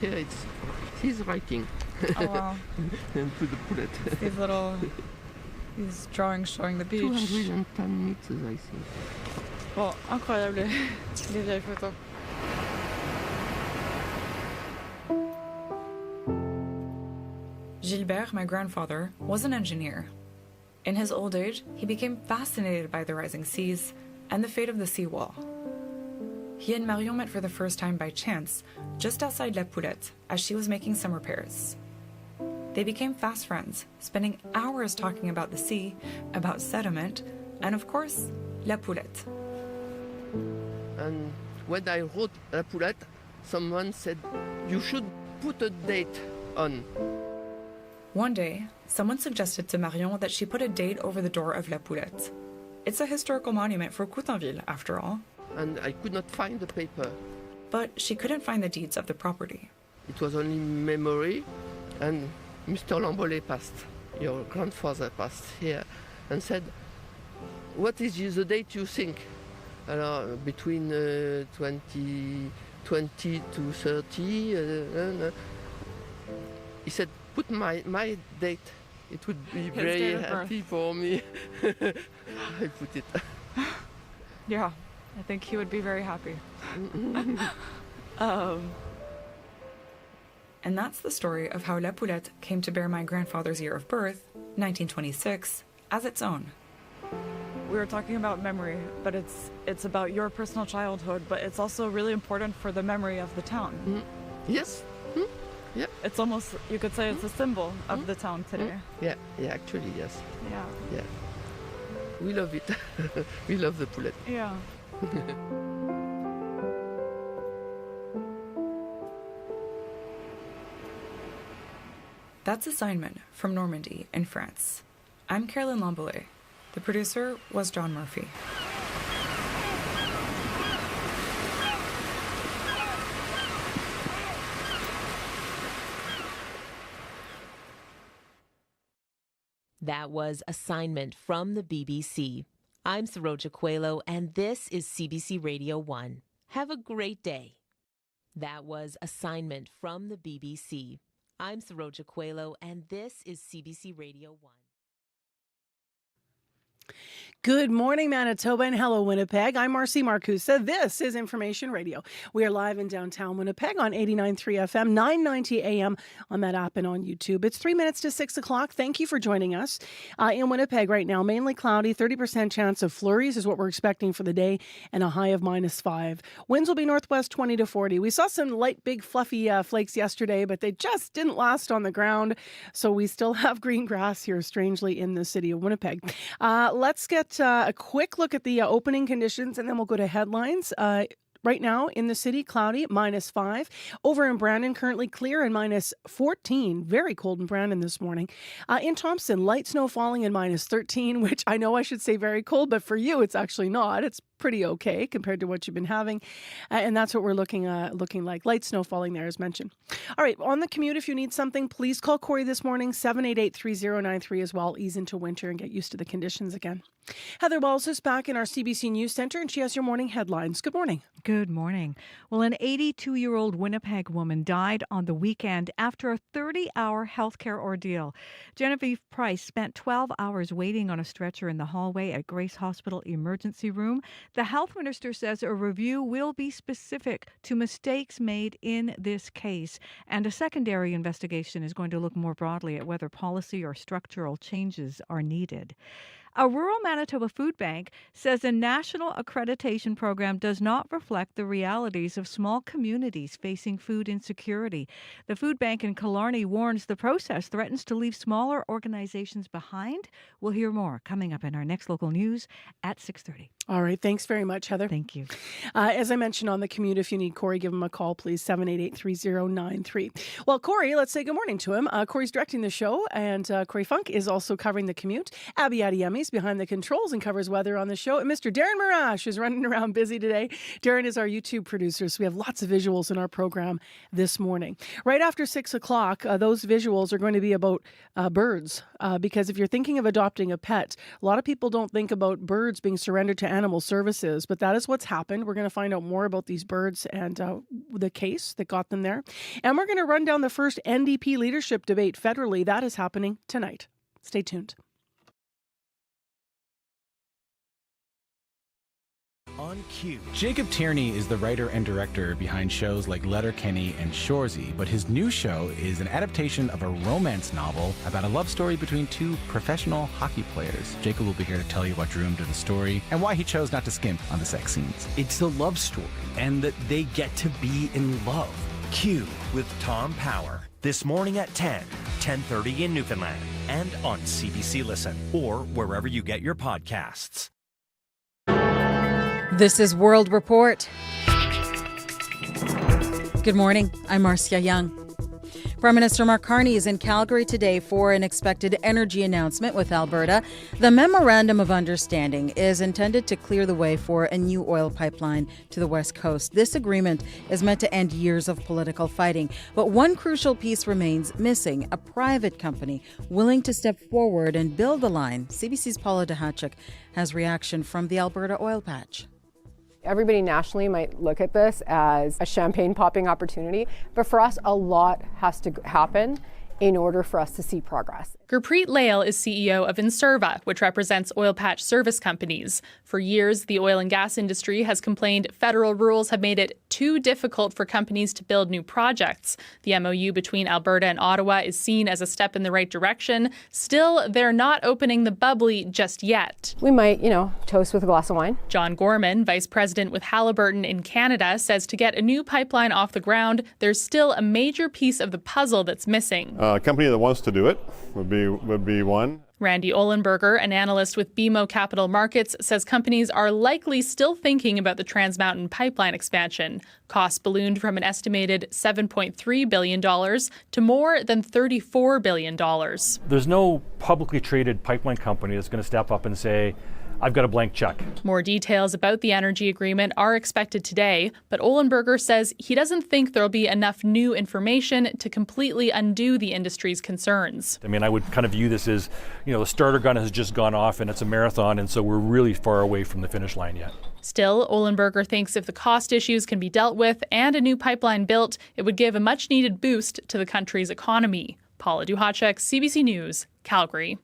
Yeah, he's writing. Oh, wow. And to the poulet. These drawings showing the beach. 210 meters, I think. Bon, incroyable, les vieilles photos. Gilbert, my grandfather, was an engineer. In his old age, he became fascinated by the rising seas and the fate of the seawall. He and Marion met for the first time by chance, just outside La Poulette, as she was making some repairs. They became fast friends, spending hours talking about the sea, about sediment, and of course, La Poulette. And when I wrote La Poulette, someone said, you should put a date on. One day, someone suggested to Marion that she put a date over the door of La Poulette. It's a historical monument for Coutainville, after all. And I could not find the paper. But she couldn't find the deeds of the property. It was only memory, and Mr. Lambolet passed, your grandfather passed here, and said, what is the date you think? Between 20 to 30. He said, put my date. It would be very happy for me. I put it. Yeah, I think he would be very happy. And that's the story of how La Poulette came to bear my grandfather's year of birth, 1926, as its own. We were talking about memory, but it's about your personal childhood, but it's also really important for the memory of the town. Yes. Yeah. It's almost, you could say it's a symbol of the town today. Yeah, actually, yes. Yeah. We love it. We love the poulet. Yeah. That's Assignment from Normandy in France. I'm Caroline Lambolet. The producer was John Murphy. That was Assignment from the BBC. I'm Saroja Coelho, and this is CBC Radio 1. Have a great day. That was Assignment from the BBC. I'm Saroja Coelho, and this is CBC Radio 1. Good morning, Manitoba, and hello, Winnipeg. I'm Marcy Marcusa. This is Information Radio. We are live in downtown Winnipeg on 89.3 FM, 990 AM on that app and on YouTube. It's 3 minutes to 6 o'clock. Thank you for joining us. In Winnipeg right now, mainly cloudy, 30% chance of flurries is what we're expecting for the day, and a high of -5. Winds will be northwest 20 to 40. We saw some light, big, fluffy flakes yesterday, but they just didn't last on the ground, so we still have green grass here, strangely, in the city of Winnipeg. Let's get a quick look at the opening conditions, and then we'll go to headlines. Right now in the city, cloudy, -5. Over in Brandon, currently clear and -14. Very cold in Brandon this morning. In Thompson, light snow falling and -13, which I know I should say very cold, but for you, it's actually not. It's pretty okay compared to what you've been having. And that's what we're looking like. Light snow falling there, as mentioned. All right, on the commute, if you need something, please call Corey this morning, 788-3093 as well. Ease into winter and get used to the conditions again. Heather Wells is back in our CBC News Centre, and she has your morning headlines. Good morning. Good morning. Well, an 82-year-old Winnipeg woman died on the weekend after a 30-hour healthcare ordeal. Genevieve Price spent 12 hours waiting on a stretcher in the hallway at Grace Hospital Emergency Room. The health minister says a review will be specific to mistakes made in this case, and a secondary investigation is going to look more broadly at whether policy or structural changes are needed. A rural Manitoba food bank says a national accreditation program does not reflect the realities of small communities facing food insecurity. The food bank in Killarney warns the process threatens to leave smaller organizations behind. We'll hear more coming up in our next local news at 6:30. All right. Thanks very much, Heather. Thank you. As I mentioned on the commute, if you need Corey, give him a call, please, 788-3093. Well, Corey, let's say good morning to him. Corey's directing the show, and Corey Funk is also covering the commute. Abby Adiemi He's behind the controls and covers weather on the show. And Mr. Darren Marash is running around busy today. Darren is our YouTube producer, so we have lots of visuals in our program this morning. Right after 6 o'clock, those visuals are going to be about birds, because if you're thinking of adopting a pet, a lot of people don't think about birds being surrendered to animal services, but that is what's happened. We're going to find out more about these birds and the case that got them there. And we're going to run down the first NDP leadership debate federally. That is happening tonight. Stay tuned. On cue. Jacob Tierney is the writer and director behind shows like Letterkenny and Shoresy, but his new show is an adaptation of a romance novel about a love story between two professional hockey players. Jacob will be here to tell you what drew him to the story and why he chose not to skimp on the sex scenes. It's a love story, and that they get to be in love. Q with Tom Power. This morning at 10:30 in Newfoundland, and on CBC Listen, or wherever you get your podcasts. This is World Report. Good morning. I'm Marcia Young. Prime Minister Mark Carney is in Calgary today for an expected energy announcement with Alberta. The Memorandum of Understanding is intended to clear the way for a new oil pipeline to the West Coast. This agreement is meant to end years of political fighting. But one crucial piece remains missing, a private company willing to step forward and build the line. CBC's Paula Dehachik has reaction from the Alberta oil patch. Everybody nationally might look at this as a champagne popping opportunity, but for us, a lot has to happen in order for us to see progress. Gurpreet Lail is CEO of Inserva, which represents oil patch service companies. For years, the oil and gas industry has complained federal rules have made it too difficult for companies to build new projects. The MOU between Alberta and Ottawa is seen as a step in the right direction. Still, they're not opening the bubbly just yet. We might, toast with a glass of wine. John Gorman, vice president with Halliburton in Canada, says to get a new pipeline off the ground, there's still a major piece of the puzzle that's missing. A company that wants to do it would be one. Randy Ohlenberger, an analyst with BMO Capital Markets, says companies are likely still thinking about the Trans Mountain pipeline expansion. Costs ballooned from an estimated $7.3 billion to more than $34 billion. There's no publicly traded pipeline company that's going to step up and say, I've got a blank check. More details about the energy agreement are expected today, but Ohlenberger says he doesn't think there'll be enough new information to completely undo the industry's concerns. I mean, I would kind of view this as, the starter gun has just gone off and it's a marathon, and so we're really far away from the finish line yet. Still, Ohlenberger thinks if the cost issues can be dealt with and a new pipeline built, it would give a much-needed boost to the country's economy. Paula Duhacek, CBC News, Calgary.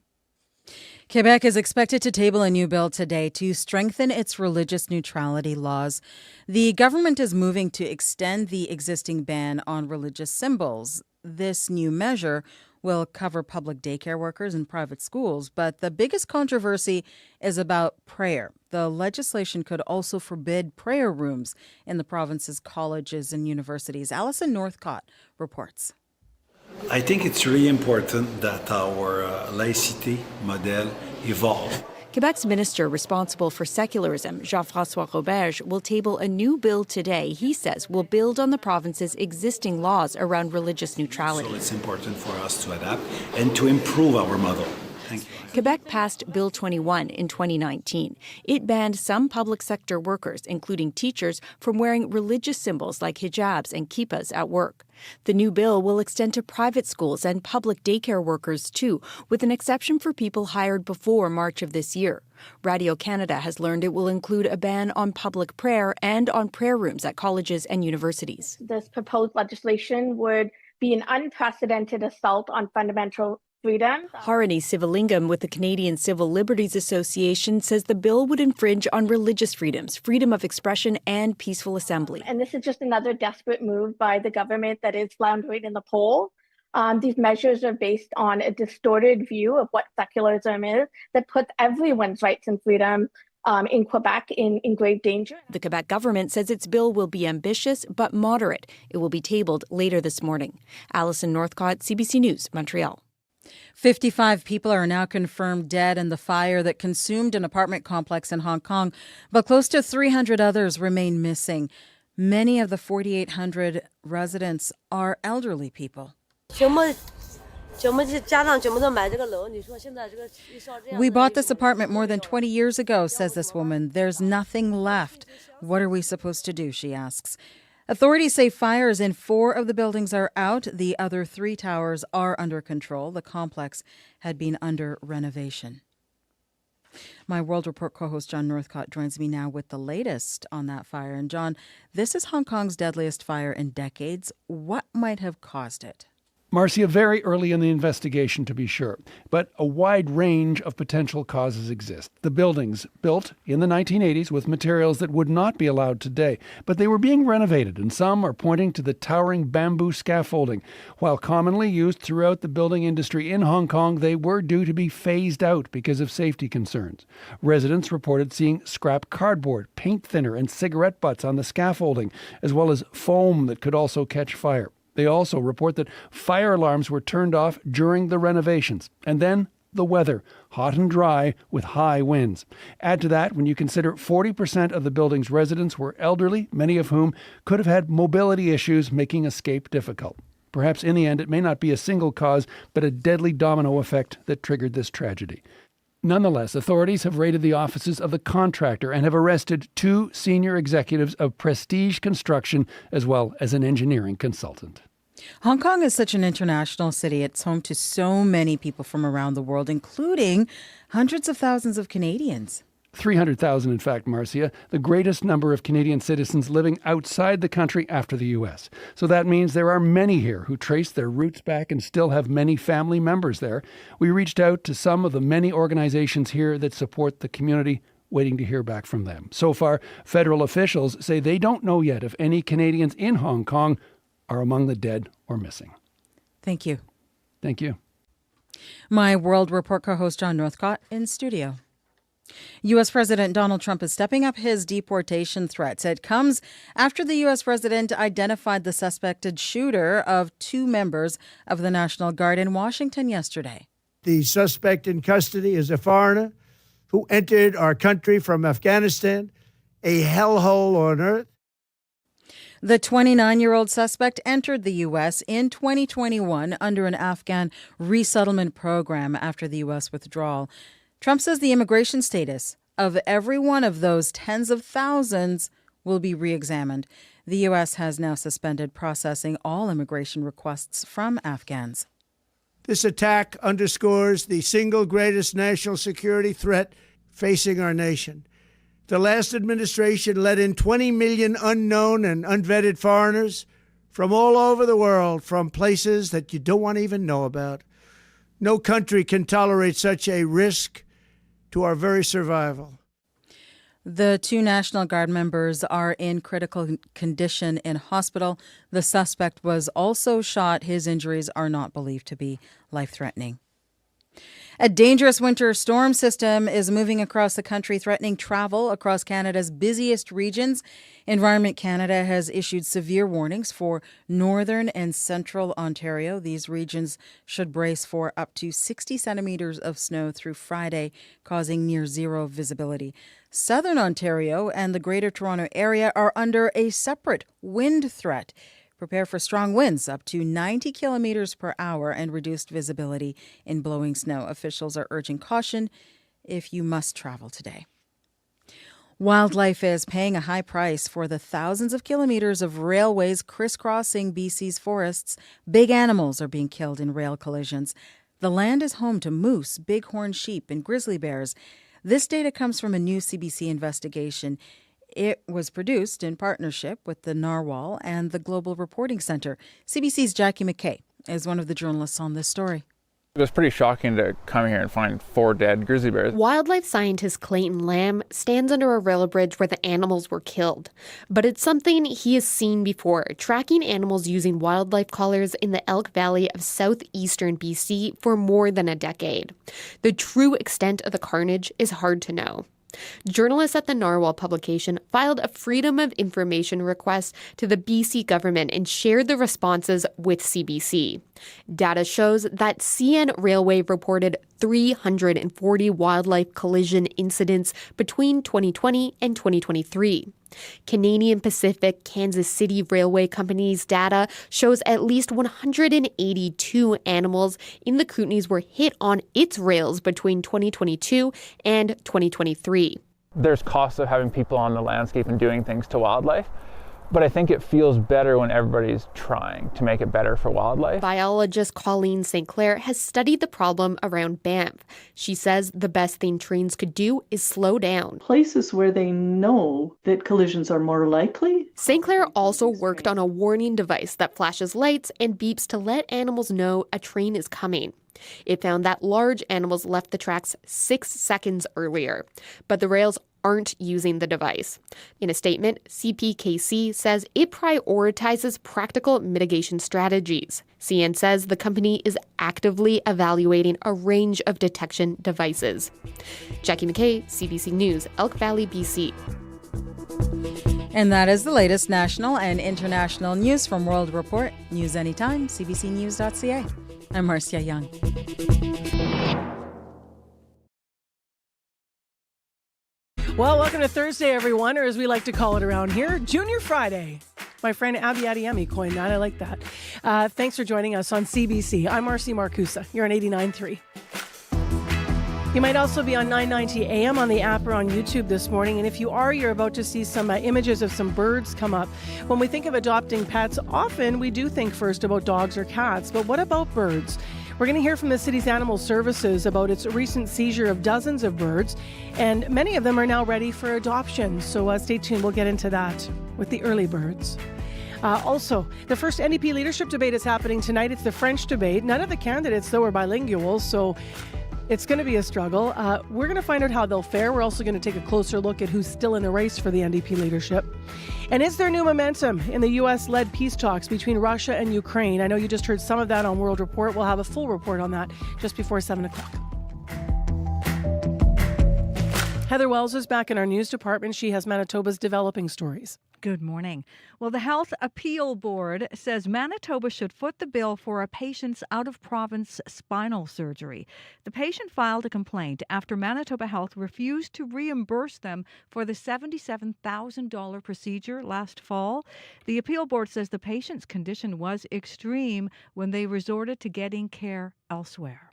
Quebec is expected to table a new bill today to strengthen its religious neutrality laws. The government is moving to extend the existing ban on religious symbols. This new measure will cover public daycare workers and private schools, but the biggest controversy is about prayer. The legislation could also forbid prayer rooms in the province's colleges and universities. Alison Northcott reports. I think it's really important that our laicity model evolve. Quebec's minister responsible for secularism, Jean-François Roberge, will table a new bill today he says will build on the province's existing laws around religious neutrality. So it's important for us to adapt and to improve our model. Thank you. Quebec passed Bill 21 in 2019. It banned some public sector workers, including teachers, from wearing religious symbols like hijabs and kippas at work. The new bill will extend to private schools and public daycare workers, too, with an exception for people hired before March of this year. Radio Canada has learned it will include a ban on public prayer and on prayer rooms at colleges and universities. This proposed legislation would be an unprecedented assault on fundamental freedom. Harini Sivalingam with the Canadian Civil Liberties Association says the bill would infringe on religious freedoms, freedom of expression, and peaceful assembly. And this is just another desperate move by the government that is floundering in the polls. These measures are based on a distorted view of what secularism is that puts everyone's rights and freedom in Quebec in grave danger. The Quebec government says its bill will be ambitious but moderate. It will be tabled later this morning. Alison Northcott, CBC News, Montreal. 55 people are now confirmed dead in the fire that consumed an apartment complex in Hong Kong, but close to 300 others remain missing. Many of the 4,800 residents are elderly people. We bought this apartment more than 20 years ago, says this woman. There's nothing left. What are we supposed to do, she asks. Authorities say fires in 4 of the buildings are out. The other 3 towers are under control. The complex had been under renovation. My World Report co-host John Northcott joins me now with the latest on that fire. And John, this is Hong Kong's deadliest fire in decades. What might have caused it? Marcia, very early in the investigation, to be sure, but a wide range of potential causes exist. The buildings, built in the 1980s with materials that would not be allowed today, but they were being renovated, and some are pointing to the towering bamboo scaffolding. While commonly used throughout the building industry in Hong Kong, they were due to be phased out because of safety concerns. Residents reported seeing scrap cardboard, paint thinner, and cigarette butts on the scaffolding, as well as foam that could also catch fire. They also report that fire alarms were turned off during the renovations. And then the weather, hot and dry with high winds. Add to that when you consider 40% of the building's residents were elderly, many of whom could have had mobility issues, making escape difficult. Perhaps in the end it may not be a single cause, but a deadly domino effect that triggered this tragedy. Nonetheless, authorities have raided the offices of the contractor and have arrested 2 senior executives of Prestige Construction, as well as an engineering consultant. Hong Kong is such an international city. It's home to so many people from around the world, including hundreds of thousands of Canadians. 300,000, in fact, Marcia, the greatest number of Canadian citizens living outside the country after the U.S. So that means there are many here who trace their roots back and still have many family members there. We reached out to some of the many organizations here that support the community, waiting to hear back from them. So far, federal officials say they don't know yet if any Canadians in Hong Kong are among the dead or missing. Thank you. Thank you. My World Report co-host John Northcott in studio. U.S. President Donald Trump is stepping up his deportation threats. It comes after the U.S. president identified the suspected shooter of 2 members of the National Guard in Washington yesterday. The suspect in custody is a foreigner who entered our country from Afghanistan, a hellhole on earth. The 29-year-old suspect entered the U.S. in 2021 under an Afghan resettlement program after the U.S. withdrawal. Trump says the immigration status of every one of those tens of thousands will be re-examined. The U.S. has now suspended processing all immigration requests from Afghans. This attack underscores the single greatest national security threat facing our nation. The last administration let in 20 million unknown and unvetted foreigners from all over the world, from places that you don't want to even know about. No country can tolerate such a risk to our very survival. The 2 National Guard members are in critical condition in hospital. The suspect was also shot. His injuries are not believed to be life-threatening. A dangerous winter storm system is moving across the country, threatening travel across Canada's busiest regions. Environment Canada has issued severe warnings for northern and central Ontario. These regions should brace for up to 60 centimeters of snow through Friday, causing near zero visibility. Southern Ontario and the Greater Toronto Area are under a separate wind threat. Prepare for strong winds up to 90 kilometers per hour and reduced visibility in blowing snow. Officials are urging caution if you must travel today. Wildlife is paying a high price for the thousands of kilometers of railways crisscrossing BC's forests. Big animals are being killed in rail collisions. The land is home to moose, bighorn sheep, and grizzly bears. This data comes from a new CBC investigation. It was produced in partnership with the Narwhal and the Global Reporting Centre. CBC's Jackie McKay is one of the journalists on this story. It was pretty shocking to come here and find 4 dead grizzly bears. Wildlife scientist Clayton Lamb stands under a rail bridge where the animals were killed. But it's something he has seen before, tracking animals using wildlife collars in the Elk Valley of southeastern BC for more than a decade. The true extent of the carnage is hard to know. Journalists at the Narwhal publication filed a Freedom of Information request to the BC government and shared the responses with CBC. Data shows that CN Railway reported 340 wildlife collision incidents between 2020 and 2023. Canadian Pacific Kansas City Railway Company's data shows at least 182 animals in the Kootenays were hit on its rails between 2022 and 2023. There's costs of having people on the landscape and doing things to wildlife, but I think it feels better when everybody's trying to make it better for wildlife. Biologist Colleen St. Clair has studied the problem around Banff. She says the best thing trains could do is slow down. Places where they know that collisions are more likely. St. Clair also worked on a warning device that flashes lights and beeps to let animals know a train is coming. It found that large animals left the tracks 6 seconds earlier, but the rails aren't using the device. In a statement, CPKC says it prioritizes practical mitigation strategies. CN says the company is actively evaluating a range of detection devices. Jackie McKay, CBC News, Elk Valley, BC. And that is the latest national and international news from World Report. News anytime, cbcnews.ca. I'm Marcia Young. Well, welcome to Thursday, everyone, or as we like to call it around here, Junior Friday. My friend Abby Adiemi coined that. I like that. Thanks for joining us on CBC. I'm Marcy Marcusa. You're on 89.3. You might also be on 990 AM on the app or on YouTube this morning. And if you are, you're about to see some images of some birds come up. When we think of adopting pets, often we do think first about dogs or cats. But what about birds? We're going to hear from the city's animal services about its recent seizure of dozens of birds. And many of them are now ready for adoption. So stay tuned. We'll get into that with the early birds. Also, the first NDP leadership debate is happening tonight. It's the French debate. None of the candidates, though, are bilingual. So it's going to be a struggle. We're going to find out how they'll fare. We're also going to take a closer look at who's still in the race for the NDP leadership. And is there new momentum in the U.S.-led peace talks between Russia and Ukraine? I know you just heard some of that on World Report. We'll have a full report on that just before 7 o'clock. Heather Wells is back in our news department. She has Manitoba's developing stories. Good morning. Well, the Health Appeal Board says Manitoba should foot the bill for a patient's out-of-province spinal surgery. The patient filed a complaint after Manitoba Health refused to reimburse them for the $77,000 procedure last fall. The Appeal Board says the patient's condition was extreme when they resorted to getting care elsewhere.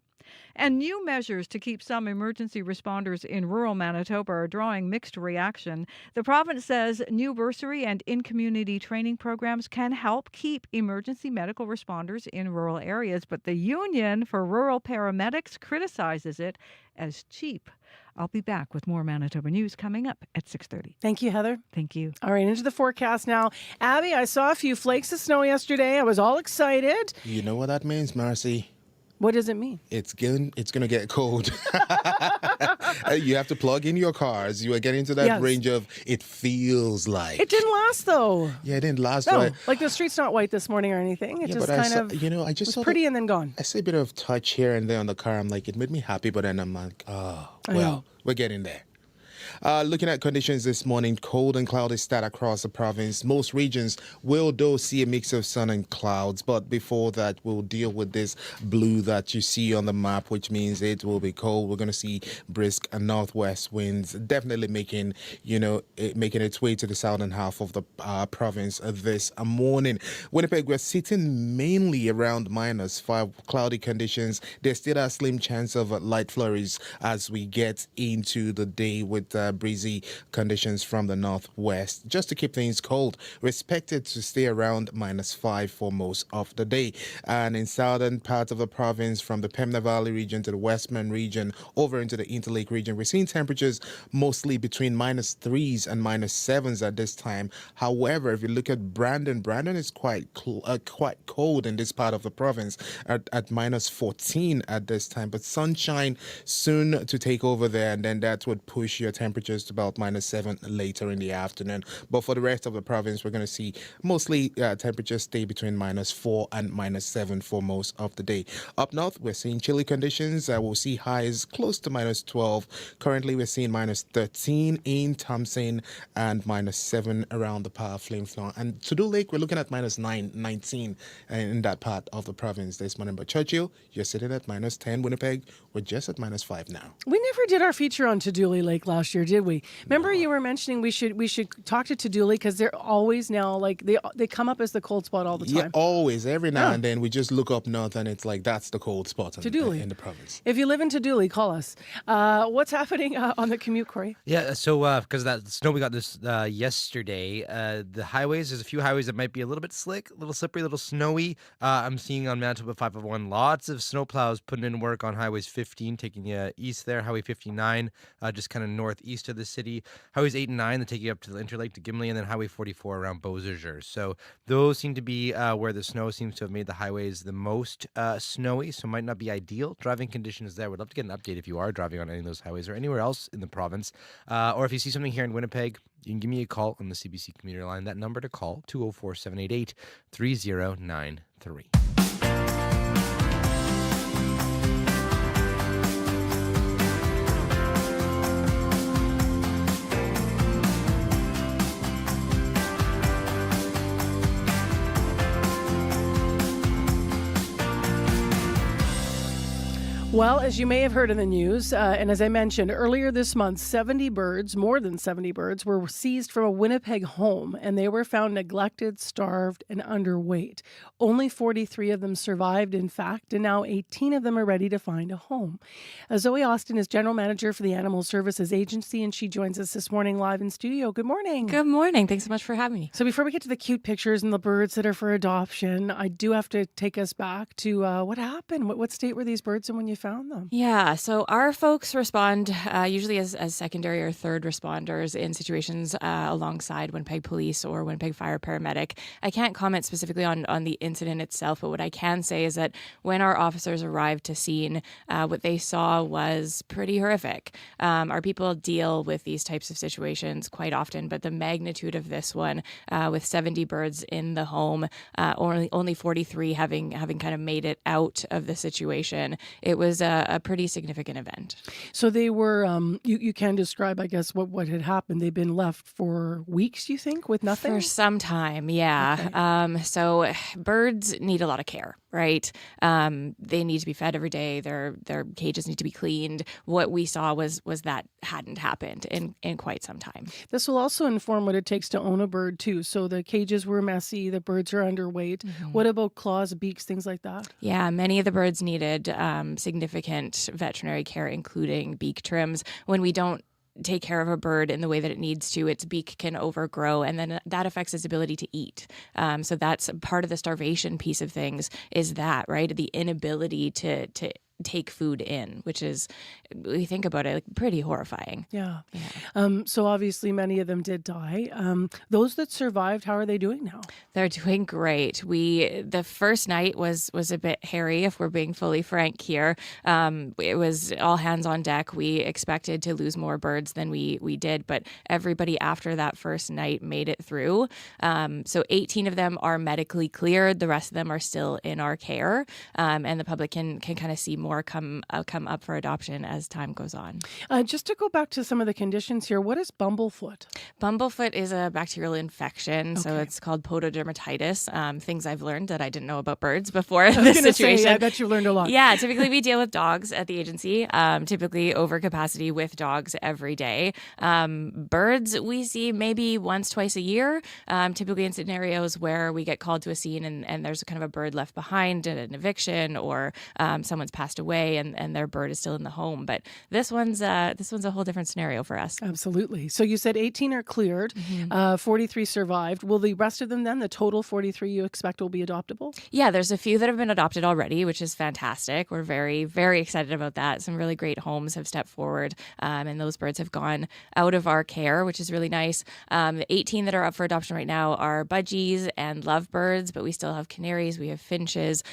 And new measures to keep some emergency responders in rural Manitoba are drawing mixed reaction. The province says new bursary and in-community training programs can help keep emergency medical responders in rural areas, but the Union for Rural Paramedics criticizes it as cheap. I'll be back with more Manitoba news coming up at 6:30. Thank you, Heather. Thank you. All right, into the forecast now. Abby, I saw a few flakes of snow yesterday. I was all excited. You know what that means, Marcy? What does it mean? It's going to get cold. You have to plug in your cars. You are getting to that range of it feels like. It didn't last, though. Yeah, it didn't last. No, like the street's not white this morning or anything. It just kind of was pretty and then gone. I see a bit of touch here and there on the car. I'm like, it made me happy, but then I'm like, oh, well, we're getting there. Looking at conditions this morning, cold and cloudy start across the province. Most regions will, though, see a mix of sun and clouds. But before that, we'll deal with this blue that you see on the map, which means it will be cold. We're going to see brisk and northwest winds, definitely making its way to the southern half of the province this morning. Winnipeg, we're sitting mainly around -5 cloudy conditions. There's still a slim chance of light flurries as we get into the day with breezy conditions from the northwest. Just to keep things cold, we're expected to stay around -5 for most of the day. And in southern parts of the province, from the Pembina Valley region to the Westman region, over into the Interlake region, we're seeing temperatures mostly between -3s and -7s at this time. However, if you look at Brandon is quite cold in this part of the province at -14 at this time. But sunshine soon to take over there, and then that would push your temperatures to about -7 later in the afternoon. But for the rest of the province, we're going to see mostly temperatures stay between -4 and -7 for most of the day. Up north, we're seeing chilly conditions. We'll see highs close to -12. Currently, we're seeing -13 in Thompson and -7 around the Power Flame Floor. And to the lake, we're looking at -19 in that part of the province this morning. But Churchill, you're sitting at -10. Winnipeg, we're just at -5 now. We never did our feature on Tuduli Lake last year, either, did we? Remember you were mentioning we should talk to Dooley because they're always now like they come up as the cold spot all the time. Yeah, always. Every now and then we just look up north and it's like that's the cold spot in the province. If you live in Dooley, call us. What's happening on the commute, Corey? Yeah, so because of that snow we got this yesterday, the highways, there's a few highways that might be a little bit slick, a little slippery, a little snowy. I'm seeing on Manitoba 501 lots of snowplows putting in work on highways 15, taking you east there, highway 59, just kind of northeast of the city, highways 8 and 9 that take you up to the Interlake to Gimli, and then highway 44 around Beausejour. So those seem to be where the snow seems to have made the highways the most snowy, so might not be ideal driving conditions there. Would love to get an update if you are driving on any of those highways or anywhere else in the province, or if you see something here in Winnipeg, you can give me a call on the CBC commuter line. That number to call, 204-788-3093. Well, as you may have heard in the news, and as I mentioned earlier this month, 70 birds, more than 70 birds, were seized from a Winnipeg home, and they were found neglected, starved, and underweight. Only 43 of them survived, in fact, and now 18 of them are ready to find a home. Zoe Austin is General Manager for the Animal Services Agency, and she joins us this morning live in studio. Good morning. Good morning. Thanks so much for having me. So before we get to the cute pictures and the birds that are for adoption, I do have to take us back to what happened. What state were these birds in when you found them? Yeah, so our folks respond usually as secondary or third responders in situations alongside Winnipeg Police or Winnipeg Fire Paramedic. I can't comment specifically on the incident itself, but what I can say is that when our officers arrived to scene, what they saw was pretty horrific. Our people deal with these types of situations quite often, but the magnitude of this one, with 70 birds in the home, only 43 having kind of made it out of the situation, it was a pretty significant event. So they were, you can describe, I guess, what had happened. They've been left for weeks, you think, with nothing? For some time, yeah. Okay. So birds need a lot of care, right? They need to be fed every day. Their cages need to be cleaned. What we saw was that hadn't happened in quite some time. This will also inform what it takes to own a bird, too. So the cages were messy. The birds are underweight. Mm-hmm. What about claws, beaks, things like that? Yeah, many of the birds needed significant veterinary care, including beak trims. When we don't take care of a bird in the way that it needs to, its beak can overgrow, and then that affects its ability to eat. So that's part of the starvation piece of things, is that, right? The inability to take food in, which is, we think about it, like pretty horrifying. Yeah. So obviously many of them did die. Those that survived, how are they doing now? They're doing great. The first night was a bit hairy, if we're being fully frank here. It was all hands on deck. We expected to lose more birds than we did, but everybody after that first night made it through. So 18 of them are medically cleared. The rest of them are still in our care, and the public can kind of see more come up for adoption as time goes on. Just to go back to some of the conditions here, what is bumblefoot? Bumblefoot is a bacterial infection, so it's called pododermatitis. Things I've learned that I didn't know about birds before this situation. I bet you learned a lot. Yeah, typically we deal with dogs at the agency, typically overcapacity with dogs every day. Birds we see maybe once, twice a year, typically in scenarios where we get called to a scene and there's kind of a bird left behind at an eviction, or someone's passed away and their bird is still in the home. But this one's a whole different scenario for us. Absolutely. So you said 18 are cleared, 43 survived. Will the rest of them then, the total 43 you expect, will be adoptable? Yeah, there's a few that have been adopted already, which is fantastic. We're very, very excited about that. Some really great homes have stepped forward, and those birds have gone out of our care, which is really nice. The 18 that are up for adoption right now are budgies and lovebirds, but we still have canaries, we have finches,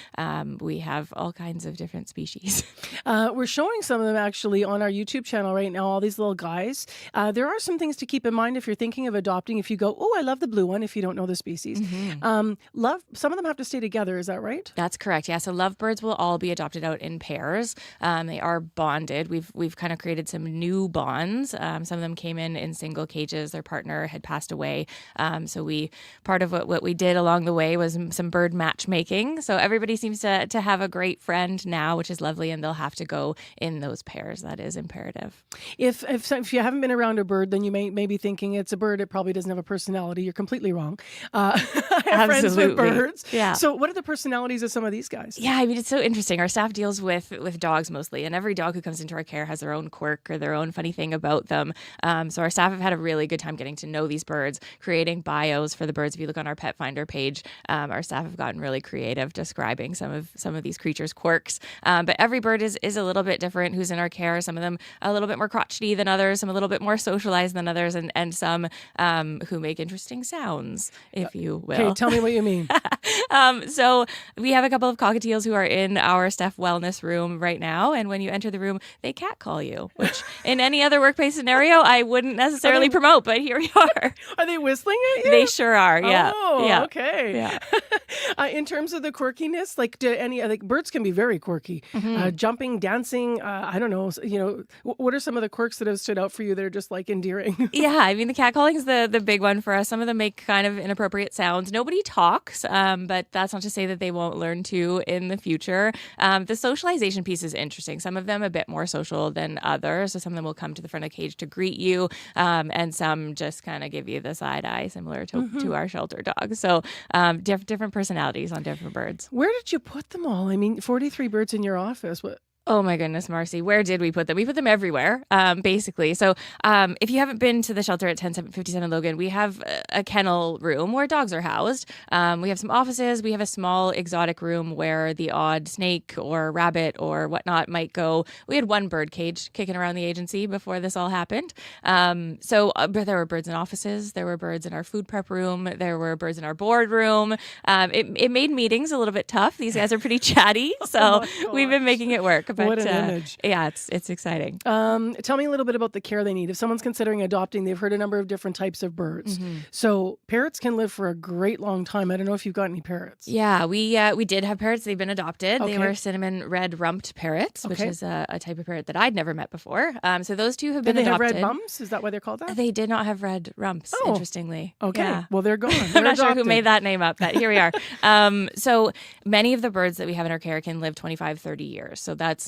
we have all kinds of different species. We're showing some of them actually on our YouTube channel right now, all these little guys. There are some things to keep in mind if you're thinking of adopting. If you go, oh, I love the blue one, if you don't know the species. Some of them have to stay together, is that right? That's correct, yeah. So lovebirds will all be adopted out in pairs. They are bonded. We've kind of created some new bonds. Some of them came in single cages. Their partner had passed away. So part of what we did along the way was some bird matchmaking. So everybody seems to have a great friend now, which is is lovely, and they'll have to go in those pairs. That is imperative. If you haven't been around a bird, then you may be thinking it's a bird. It probably doesn't have a personality. You're completely wrong. I have friends with birds. Yeah. So what are the personalities of some of these guys? Yeah, I mean, it's so interesting. Our staff deals with dogs mostly, and every dog who comes into our care has their own quirk or their own funny thing about them. So our staff have had a really good time getting to know these birds, creating bios for the birds. If you look on our Pet Finder page, our staff have gotten really creative describing some of these creatures' quirks. But every bird is a little bit different who's in our care. Some of them a little bit more crotchety than others, some a little bit more socialized than others, and some who make interesting sounds, if you will. Okay, tell me what you mean. So we have a couple of cockatiels who are in our staff wellness room right now, and when you enter the room, they catcall you, which in any other workplace scenario I wouldn't necessarily promote, but here we are. Are they whistling at you? They sure are, yeah. Oh, yeah. okay. Yeah. In terms of the quirkiness, birds can be very quirky. Jumping, dancing, I don't know, what are some of the quirks that have stood out for you that are just like endearing? Yeah, I mean, the catcalling is the big one for us. Some of them make kind of inappropriate sounds. Nobody talks, but that's not to say that they won't learn to in the future. The socialization piece is interesting. Some of them a bit more social than others. So some of them will come to the front of the cage to greet you, and some just kind of give you the side eye, similar to our shelter dogs. So different personalities on different birds. Where did you put them all? I mean, 43 birds in your office. What? Oh my goodness, Marcy, where did we put them? We put them everywhere, basically. So if you haven't been to the shelter at 1057 Logan, we have a kennel room where dogs are housed. We have some offices. We have a small exotic room where the odd snake or rabbit or whatnot might go. We had one bird cage kicking around the agency before this all happened. But there were birds in offices. There were birds in our food prep room. There were birds in our board room. It made meetings a little bit tough. These guys are pretty chatty, so we've been making it work. But, what an image. Yeah, it's exciting. Tell me a little bit about the care they need. If someone's considering adopting, they've heard a number of different types of birds. So parrots can live for a great long time. I don't know if you've got any parrots. Yeah, we did have parrots. They've been adopted. Okay. They were cinnamon red rumped parrots, which is a type of parrot that I'd never met before. So those two have been Did they adopted. have red bumps? Is that why they're called that? They did not have red rumps, interestingly. Okay. Yeah. Well, they're gone. I'm not sure who made that name up, but here we are. So many of the birds that we have in our care can live 25, 30 years. So that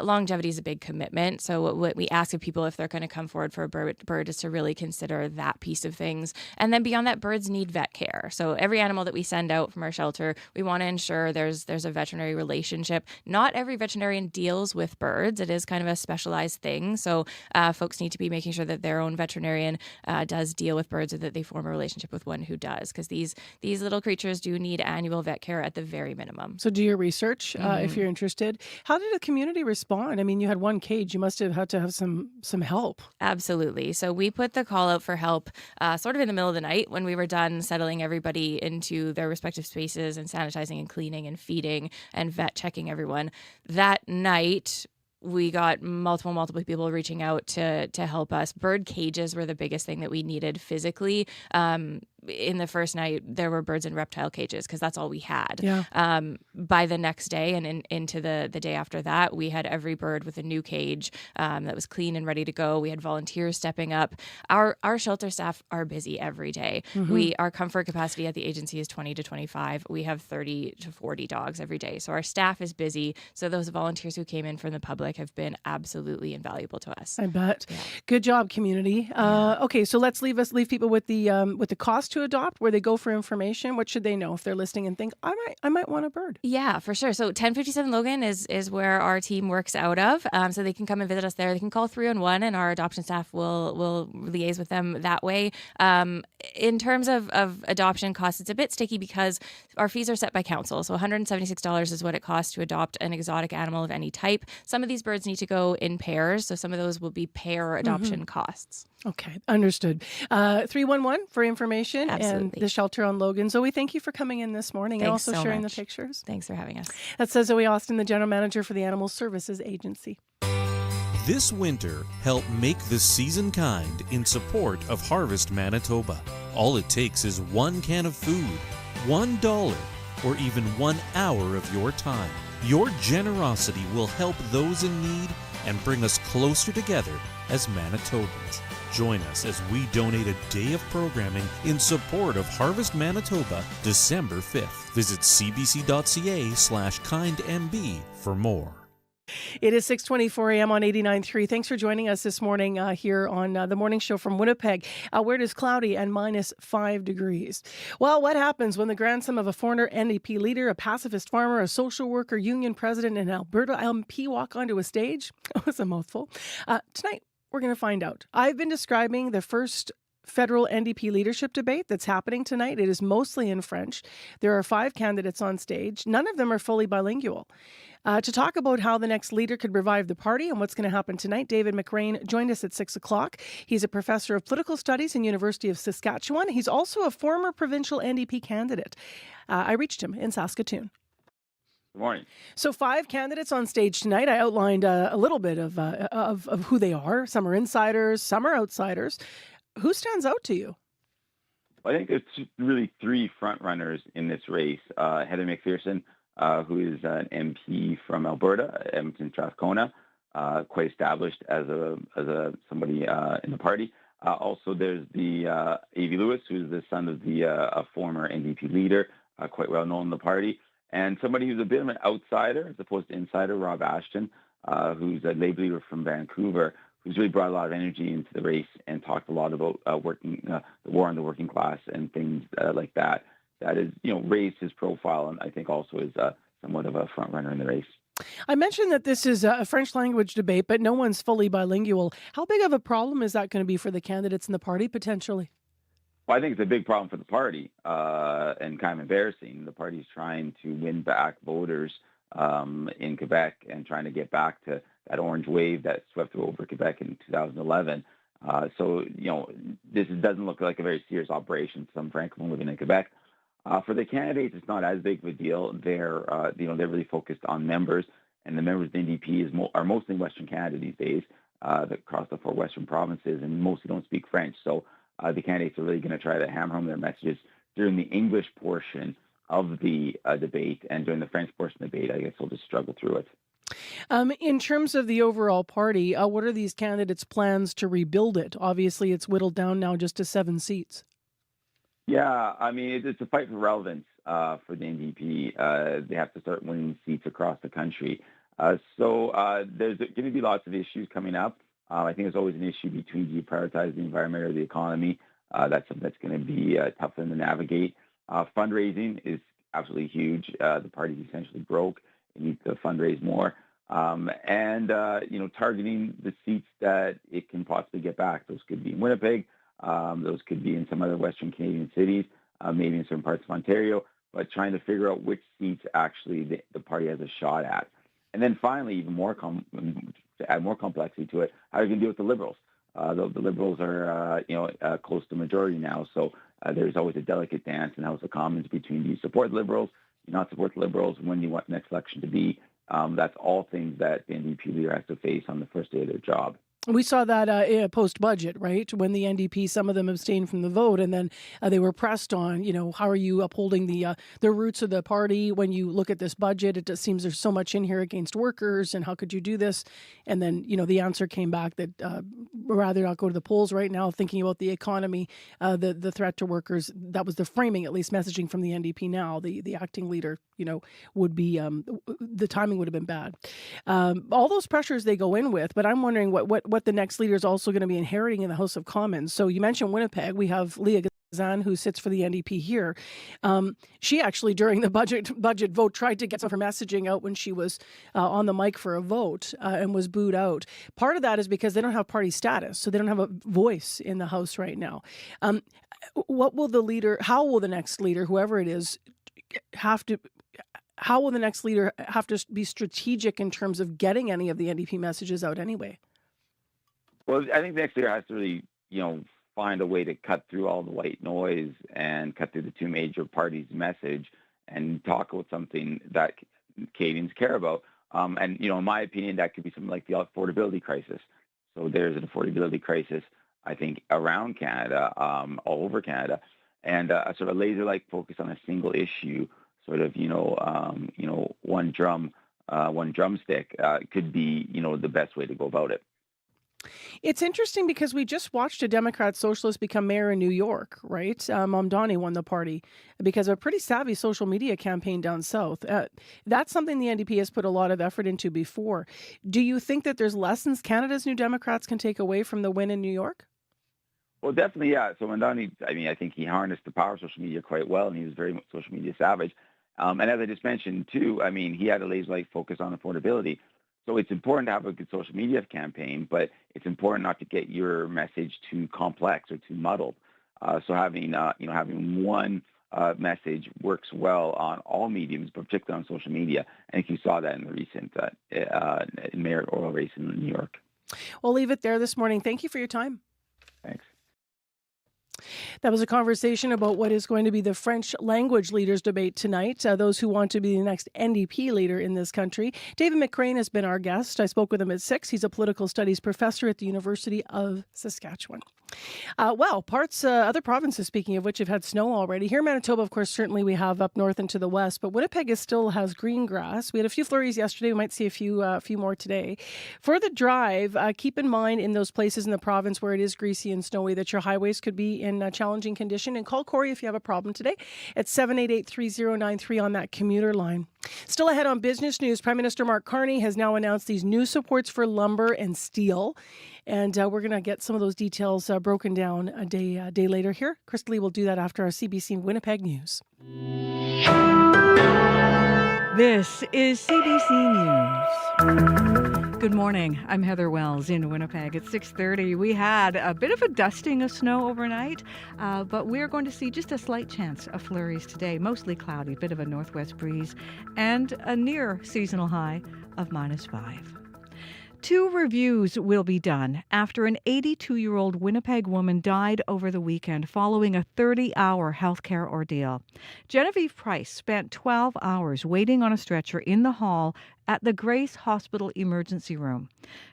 longevity is a big commitment. So what we ask of people if they're going to come forward for a bird is to really consider that piece of things. And then beyond that, birds need vet care. So every animal that we send out from our shelter, we want to ensure there's a veterinary relationship. Not every veterinarian deals with birds. It is kind of a specialized thing. So folks need to be making sure that their own veterinarian does deal with birds, or that they form a relationship with one who does, because these little creatures do need annual vet care at the very minimum. So do your research if you're interested. How did the community respond? I mean, you had one cage. You must have had to have some help. Absolutely. So we put the call out for help sort of in the middle of the night when we were done settling everybody into their respective spaces and sanitizing and cleaning and feeding and vet checking everyone. That night, we got multiple people reaching out to help us. Bird cages were the biggest thing that we needed physically. In the first night, there were birds in reptile cages because that's all we had. Yeah. By the next day and into the day after that, we had every bird with a new cage that was clean and ready to go. We had volunteers stepping up. Our shelter staff are busy every day. Our comfort capacity at the agency is 20 to 25. We have 30 to 40 dogs every day. So our staff is busy. So those volunteers who came in from the public have been absolutely invaluable to us. I bet. Yeah. Good job, community. Okay, so let's leave people with the cost to adopt, where they go for information. What should they know if they're listening and think, I might want a bird? Yeah, for sure. So 1057 Logan is where our team works out of. So they can come and visit us there. They can call 311 and our adoption staff will liaise with them that way. In terms of adoption costs, it's a bit sticky because our fees are set by council. So $176 is what it costs to adopt an exotic animal of any type. Some of these birds need to go in pairs. So some of those will be pair adoption costs. Okay, understood. 311 for information. Absolutely. And the shelter on Logan. Zoe, thank you for coming in this morning. Thanks and also so sharing much. the pictures. Thanks for having us. That says Zoe Austin, the General Manager for the Animal Services Agency. This winter, help make the season kind in support of Harvest Manitoba. All it takes is one can of food, $1, or even 1 hour of your time. Your generosity will help those in need and bring us closer together as Manitobans. Join us as we donate a day of programming in support of Harvest Manitoba December 5th. Visit cbc.ca/kindmb for more. It is 6:24 a.m. on 89.3. Thanks for joining us this morning here on the morning show from Winnipeg, where it is cloudy and -5 degrees. Well, what happens when the grandson of a former NDP leader, a pacifist farmer, a social worker, union president, and Alberta MP walk onto a stage? It was a mouthful. Tonight, we're going to find out. I've been describing the first federal NDP leadership debate that's happening tonight. It is mostly in French. There are 5 candidates on stage. None of them are fully bilingual. To talk about how the next leader could revive the party and what's going to happen tonight, David McRain joined us at 6 o'clock. He's a professor of political studies in University of Saskatchewan. He's also a former provincial NDP candidate. I reached him in Saskatoon. Good morning. So 5 candidates on stage tonight. I outlined a little bit of who they are. Some are insiders, some are outsiders. Who stands out to you? I think there's really 3 front runners in this race. Heather McPherson, who is an MP from Alberta, Edmonton, Strathcona, quite established as somebody in the party. Also, there's the Avi Lewis, who's the son of a former NDP leader, quite well known in the party, and somebody who's a bit of an outsider as opposed to insider, Rob Ashton, who's a Labour leader from Vancouver, who's really brought a lot of energy into the race and talked a lot about the war on the working class and things like that. That is, raised his profile, and I think also is somewhat of a front runner in the race. I mentioned that this is a French language debate, but no one's fully bilingual. How big of a problem is that going to be for the candidates in the party, potentially? Well, I think it's a big problem for the party and kind of embarrassing. The party's trying to win back voters in Quebec and trying to get back to that orange wave that swept over Quebec in 2011. So, this doesn't look like a very serious operation to some Francophone living in Quebec. For the candidates, it's not as big of a deal. They're really focused on members, and the members of the NDP are mostly Western Canada these days, across the 4 Western provinces, and mostly don't speak French. So the candidates are really going to try to hammer home their messages during the English portion of the debate, and during the French portion of the debate, I guess they'll just struggle through it. In terms of the overall party, what are these candidates' plans to rebuild it? Obviously, it's whittled down now just to 7 seats. Yeah, I mean, it's a fight for relevance for the NDP. They have to start winning seats across the country. So there's going to be lots of issues coming up. I think there's always an issue between do you prioritize the environment or the economy. That's something that's going to be tough for them to navigate. Fundraising is absolutely huge. The party's essentially broke. It needs to fundraise more. And targeting the seats that it can possibly get back. Those could be in Winnipeg. Those could be in some other Western Canadian cities, maybe in certain parts of Ontario, but trying to figure out which seats actually the party has a shot at. And then finally, even more to add more complexity to it, how are you going to deal with the Liberals? The Liberals are, close to majority now, so there's always a delicate dance in House of Commons between do you support the Liberals, do you not support the Liberals, when do you want the next election to be? That's all things that the NDP leader has to face on the first day of their job. We saw that post-budget, right? When the NDP, some of them abstained from the vote, and then they were pressed on, how are you upholding the roots of the party when you look at this budget? It just seems there's so much in here against workers, and how could you do this? And then, the answer came back that rather not go to the polls right now, thinking about the economy, the threat to workers. That was the framing, at least messaging from the NDP now. The acting leader, would be, the timing would have been bad. All those pressures they go in with, but I'm wondering what the next leader is also going to be inheriting in the House of Commons. So you mentioned Winnipeg. We have Leah Gazan, who sits for the NDP here. She actually, during the budget vote, tried to get some of her messaging out when she was on the mic for a vote and was booed out. Part of that is because they don't have party status, so they don't have a voice in the House right now. How will the next leader, whoever it is, how will the next leader have to be strategic in terms of getting any of the NDP messages out anyway? Well, I think the next leader has to really, find a way to cut through all the white noise and cut through the 2 major parties' message and talk about something that Canadians care about. And, in my opinion, that could be something like the affordability crisis. So there's an affordability crisis, I think, around Canada, all over Canada, and a sort of laser-like focus on a single issue, sort of, one drumstick could be, the best way to go about it. It's interesting because we just watched a Democrat socialist become mayor in New York, right? Mamdani won the party because of a pretty savvy social media campaign down south. That's something the NDP has put a lot of effort into before. Do you think that there's lessons Canada's New Democrats can take away from the win in New York? Well, definitely, yeah. So Mandani, I mean, I think he harnessed the power of social media quite well, and he was very much social media savage. And as I just mentioned too, I mean, he had a laser-like focus on affordability. So it's important to have a good social media campaign, but it's important not to get your message too complex or too muddled. So having one message works well on all mediums, but particularly on social media. I think you saw that in the recent mayoral race in New York. We'll leave it there this morning. Thank you for your time. Thanks. That was a conversation about what is going to be the French language leaders debate tonight, those who want to be the next NDP leader in this country. David McCrane has been our guest. I spoke with him at 6. He's a political studies professor at the University of Saskatchewan. Other provinces, speaking of which, have had snow already. Here in Manitoba, of course, certainly we have up north and to the west, but Winnipeg still has green grass. We had a few flurries yesterday. We might see a few more today. For the drive, keep in mind in those places in the province where it is greasy and snowy that your highways could be in challenging condition. And call Corey if you have a problem today at 788-3093 on that commuter line. Still ahead on business news, Prime Minister Mark Carney has now announced these new supports for lumber and steel. And we're going to get some of those details broken down a day later here. Crystal Lee will do that after our CBC Winnipeg News. This is CBC News. Good morning. I'm Heather Wells in Winnipeg. At 6:30, we had a bit of a dusting of snow overnight, but we're going to see just a slight chance of flurries today. Mostly cloudy, bit of a northwest breeze, and a near seasonal high of -5. 2 reviews will be done after an 82-year-old Winnipeg woman died over the weekend following a 30-hour healthcare ordeal. Genevieve Price spent 12 hours waiting on a stretcher in the hall at the Grace Hospital emergency room.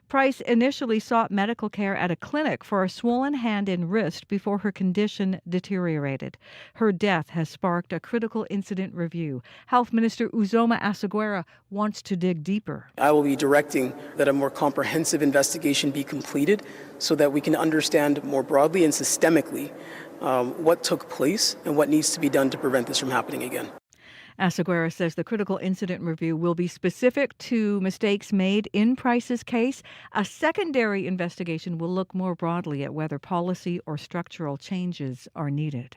Price initially sought medical care at a clinic for a swollen hand and wrist before her condition deteriorated. Her death has sparked a critical incident review. Health Minister Uzoma Asseguera wants to dig deeper. I will be directing that a more comprehensive investigation be completed so that we can understand more broadly and systemically what took place and what needs to be done to prevent this from happening again. Asseguera says the critical incident review will be specific to mistakes made in Price's case. A secondary investigation will look more broadly at whether policy or structural changes are needed.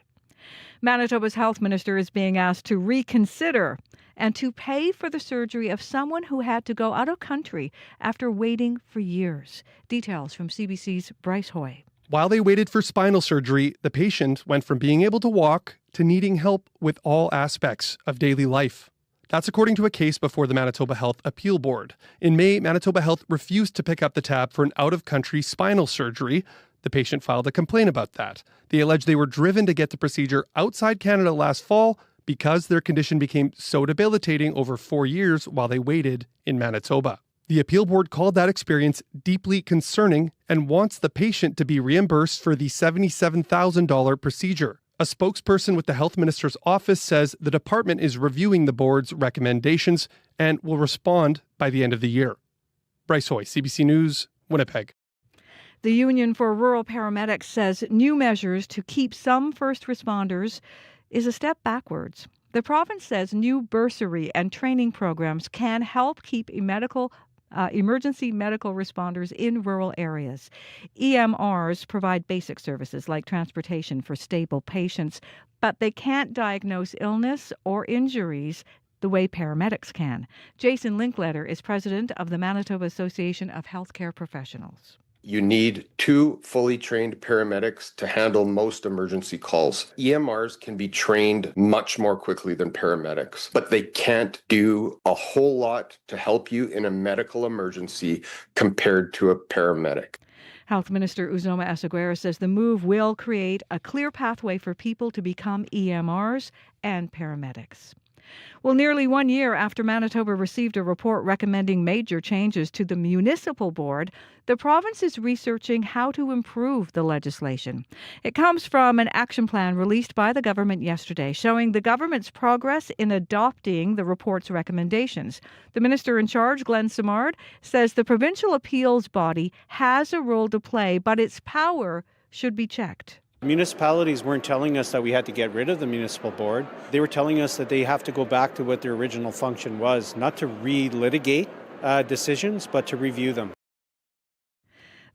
Manitoba's health minister is being asked to reconsider and to pay for the surgery of someone who had to go out of country after waiting for years. Details from CBC's Bryce Hoy. While they waited for spinal surgery, the patient went from being able to walk to needing help with all aspects of daily life. That's according to a case before the Manitoba Health Appeal Board. In May, Manitoba Health refused to pick up the tab for an out-of-country spinal surgery. The patient filed a complaint about that. They alleged they were driven to get the procedure outside Canada last fall because their condition became so debilitating over 4 years while they waited in Manitoba. The appeal board called that experience deeply concerning and wants the patient to be reimbursed for the $77,000 procedure. A spokesperson with the health minister's office says the department is reviewing the board's recommendations and will respond by the end of the year. Bryce Hoy, CBC News, Winnipeg. The Union for Rural Paramedics says new measures to keep some first responders is a step backwards. The province says new bursary and training programs can help keep emergency medical responders in rural areas. EMRs provide basic services like transportation for stable patients, but they can't diagnose illness or injuries the way paramedics can. Jason Linkletter is president of the Manitoba Association of Healthcare Professionals. You need 2 fully trained paramedics to handle most emergency calls. EMRs can be trained much more quickly than paramedics, but they can't do a whole lot to help you in a medical emergency compared to a paramedic. Health Minister Uzoma Asseguera says the move will create a clear pathway for people to become EMRs and paramedics. Well, nearly 1 year after Manitoba received a report recommending major changes to the municipal board, the province is researching how to improve the legislation. It comes from an action plan released by the government yesterday, showing the government's progress in adopting the report's recommendations. The minister in charge, Glenn Simard, says the provincial appeals body has a role to play, but its power should be checked. Municipalities weren't telling us that we had to get rid of the municipal board. They were telling us that they have to go back to what their original function was, not to relitigate decisions, but to review them.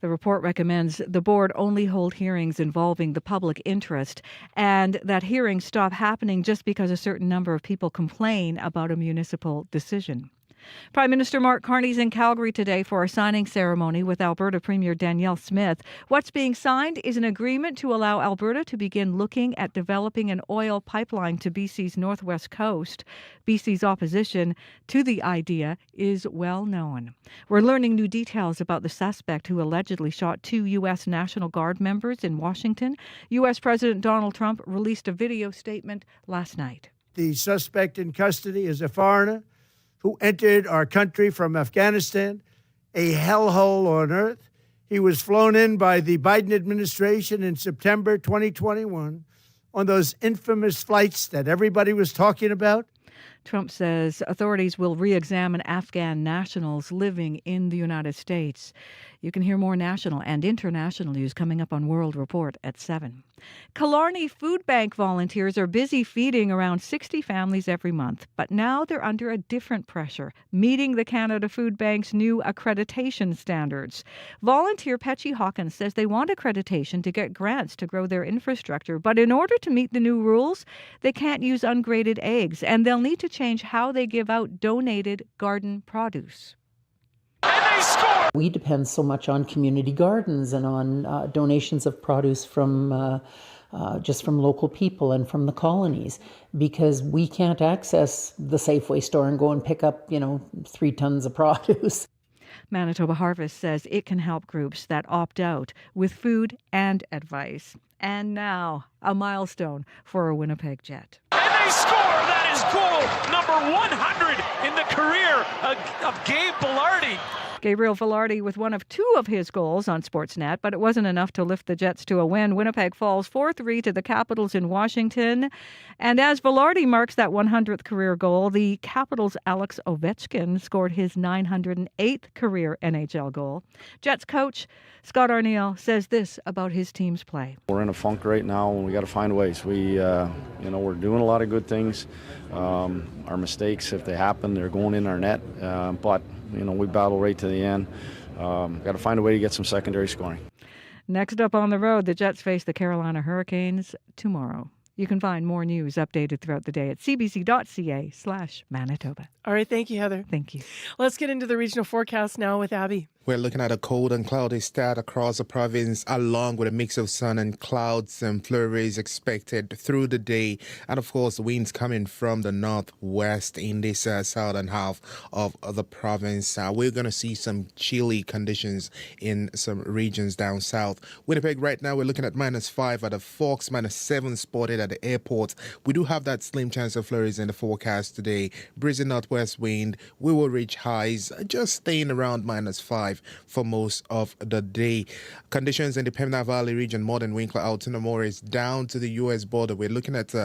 The report recommends the board only hold hearings involving the public interest and that hearings stop happening just because a certain number of people complain about a municipal decision. Prime Minister Mark Carney's in Calgary today for a signing ceremony with Alberta Premier Danielle Smith. What's being signed is an agreement to allow Alberta to begin looking at developing an oil pipeline to BC's northwest coast. BC's opposition to the idea is well known. We're learning new details about the suspect who allegedly shot 2 U.S. National Guard members in Washington. U.S. President Donald Trump released a video statement last night. The suspect in custody is a foreigner who entered our country from Afghanistan, a hellhole on earth. He was flown in by the Biden administration in September 2021 on those infamous flights that everybody was talking about. Trump says authorities will re-examine Afghan nationals living in the United States. You can hear more national and international news coming up on World Report at 7. Killarney Food Bank volunteers are busy feeding around 60 families every month, but now they're under a different pressure, meeting the Canada Food Bank's new accreditation standards. Volunteer Petchy Hawkins says they want accreditation to get grants to grow their infrastructure, but in order to meet the new rules, they can't use ungraded eggs, and they'll need to change how they give out donated garden produce. We depend so much on community gardens and on donations of produce from just from local people and from the colonies, because we can't access the Safeway store and go and pick up, 3 tons of produce. Manitoba Harvest says it can help groups that opt out with food and advice. And now, a milestone for a Winnipeg Jet. And they score! That is goal number 100 in the career of Gabe Velarde. Gabriel Velarde with one of 2 of his goals on Sportsnet, but it wasn't enough to lift the Jets to a win. Winnipeg falls 4-3 to the Capitals in Washington. And as Velarde marks that 100th career goal, the Capitals' Alex Ovechkin scored his 908th career NHL goal. Jets coach Scott Arniel says this about his team's play. We're in a funk right now, and we got to find ways. We're doing a lot of good things. Our mistakes, if they happen, they're going in our net. But we battle right to the end. Got to find a way to get some secondary scoring. Next up on the road, the Jets face the Carolina Hurricanes tomorrow. You can find more news updated throughout the day at cbc.ca/Manitoba. All right. Thank you, Heather. Thank you. Let's get into the regional forecast now with Abby. We're looking at a cold and cloudy start across the province, along with a mix of sun and clouds and flurries expected through the day. And of course, winds coming from the northwest in this southern half of the province. We're going to see some chilly conditions in some regions down south. Winnipeg right now, we're looking at -5 at the Forks, -7 spotted at the airport. We do have that slim chance of flurries in the forecast today. Breezy northwest wind. We will reach highs just staying around -5 for most of the day. Conditions in the Pembina Valley region, more than Winkler out to Morris, down to the U.S. border. We're looking at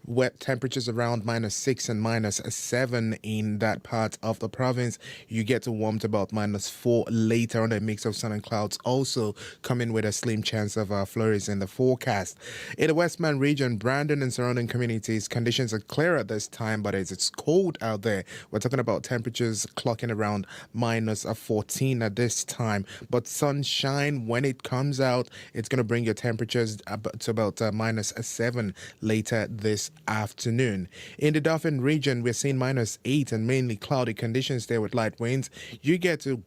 wet temperatures around -6 and -7 in that part of the province. You get to warm to about -4 later on. A mix of sun and clouds also coming with a slim chance of flurries in the forecast. In the Westman region, Brandon and surrounding communities, conditions are clear at this time, but it's cold out there. We're talking about temperatures clocking around -14 at this time, but sunshine, when it comes out, it's going to bring your temperatures to about -7 later this afternoon. In the Dauphin region, we're seeing -8 and mainly cloudy conditions there with light winds. You get to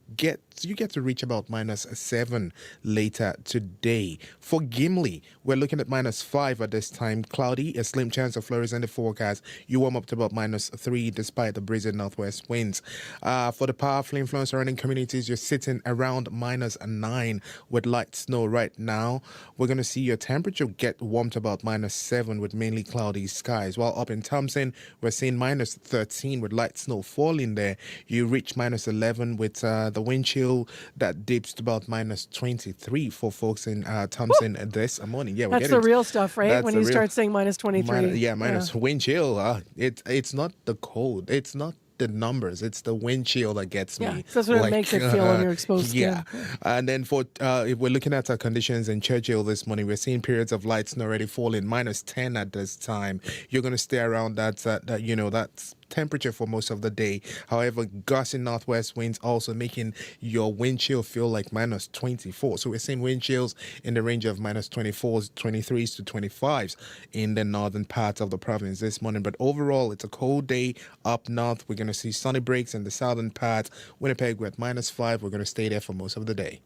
reach about -7 later today. For Gimli, we're looking at -5 at this time, cloudy, a slim chance of flurries in the forecast. You warm up to about -3 despite the breezy northwest winds. For the powerfully influenced surrounding communities, your city sitting around -9 with light snow right now. We're going to see your temperature get warm to about -7 with mainly cloudy skies. While up in Thompson, we're seeing -13 with light snow falling there. You reach -11 with the wind chill that dips to about -23 for folks in Thompson this morning. Yeah, that's the real stuff, right? When you start saying -23. Minus wind chill. It's not the cold. It's not the numbers. It's the wind chill that gets me. That's what it makes it feel when you're exposed to. Yeah. And then for if we're looking at our conditions in Churchill this morning, we're seeing periods of light snow already falling, -10 at this time. You're going to stay around that temperature for most of the day. However, gusting northwest winds also making your wind chill feel like -24. So we're seeing wind chills in the range of -24s, 23s to 25s in the northern part of the province this morning. But overall, it's a cold day up north. We're going to see sunny breaks in the southern part. Winnipeg, we're at -5. We're going to stay there for most of the day.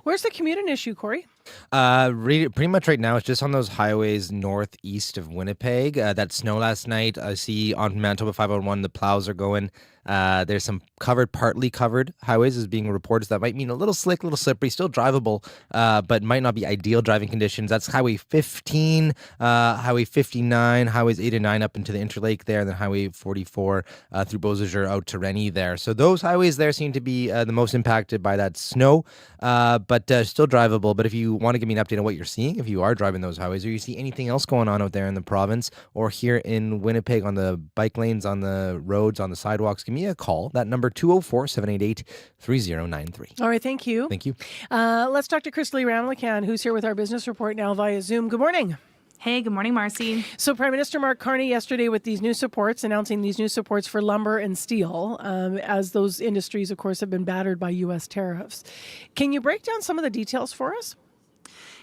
Where's the commuting issue, Corey? Pretty much right now, it's just on those highways northeast of Winnipeg. That snow last night, I see on Manitoba 501, the plows are going. There's some partly covered highways is being reported. So that might mean a little slick, a little slippery, still drivable, but might not be ideal driving conditions. That's Highway 15, Highway 59, Highways 8 and 9 up into the Interlake there, and then Highway 44 through Beausejour out to Rennie there. So those highways there seem to be the most impacted by that snow, but still drivable. But if you want to give me an update on what you're seeing, if you are driving those highways, or you see anything else going on out there in the province or here in Winnipeg on the bike lanes, on the roads, on the sidewalks, give me a call. That number 204-788-3093. All right, thank you. Thank you. Let's talk to Chrisley Ramlakan, who's here with our business report now via Zoom. Good morning. Hey, good morning, Marcy. So Prime Minister Mark Carney yesterday with these new supports, announcing these new supports for lumber and steel, as those industries, of course, have been battered by U.S. tariffs. Can you break down some of the details for us?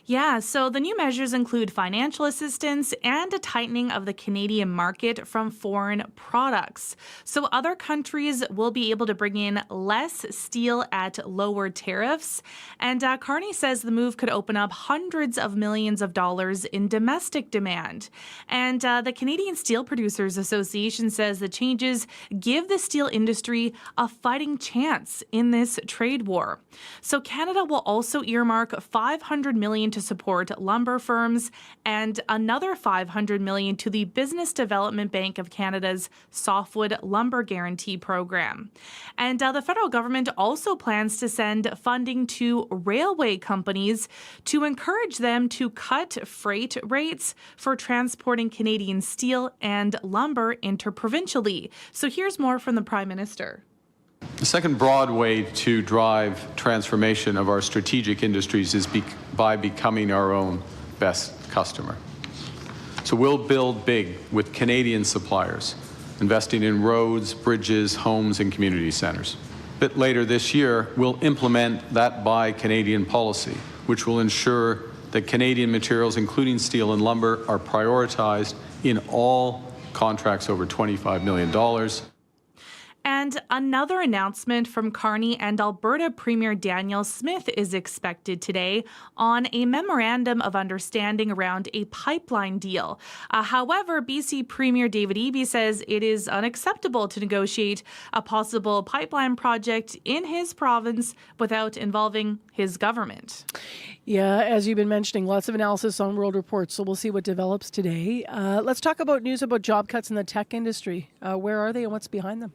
Yeah, so the new measures include financial assistance and a tightening of the Canadian market from foreign products. So other countries will be able to bring in less steel at lower tariffs. And Carney says the move could open up hundreds of millions of dollars in domestic demand. And the Canadian Steel Producers Association says the changes give the steel industry a fighting chance in this trade war. So Canada will also earmark $500 million to support lumber firms and another $500 million to the Business Development Bank of Canada's Softwood Lumber Guarantee Program. And the federal government also plans to send funding to railway companies to encourage them to cut freight rates for transporting Canadian steel and lumber interprovincially. So here's more from the Prime Minister. The second broad way to drive transformation of our strategic industries is by becoming our own best customer. So we'll build big with Canadian suppliers, investing in roads, bridges, homes, and community centers. A bit later this year, we'll implement that Buy Canadian policy, which will ensure that Canadian materials, including steel and lumber, are prioritized in all contracts over $25 million. And another announcement from Carney and Alberta Premier Danielle Smith is expected today on a memorandum of understanding around a pipeline deal. However, BC Premier David Eby says it is unacceptable to negotiate a possible pipeline project in his province without involving his government. Yeah, as you've been mentioning, lots of analysis on World Report, so we'll see what develops today. Let's talk about news about job cuts in the tech industry. Where are they and what's behind them?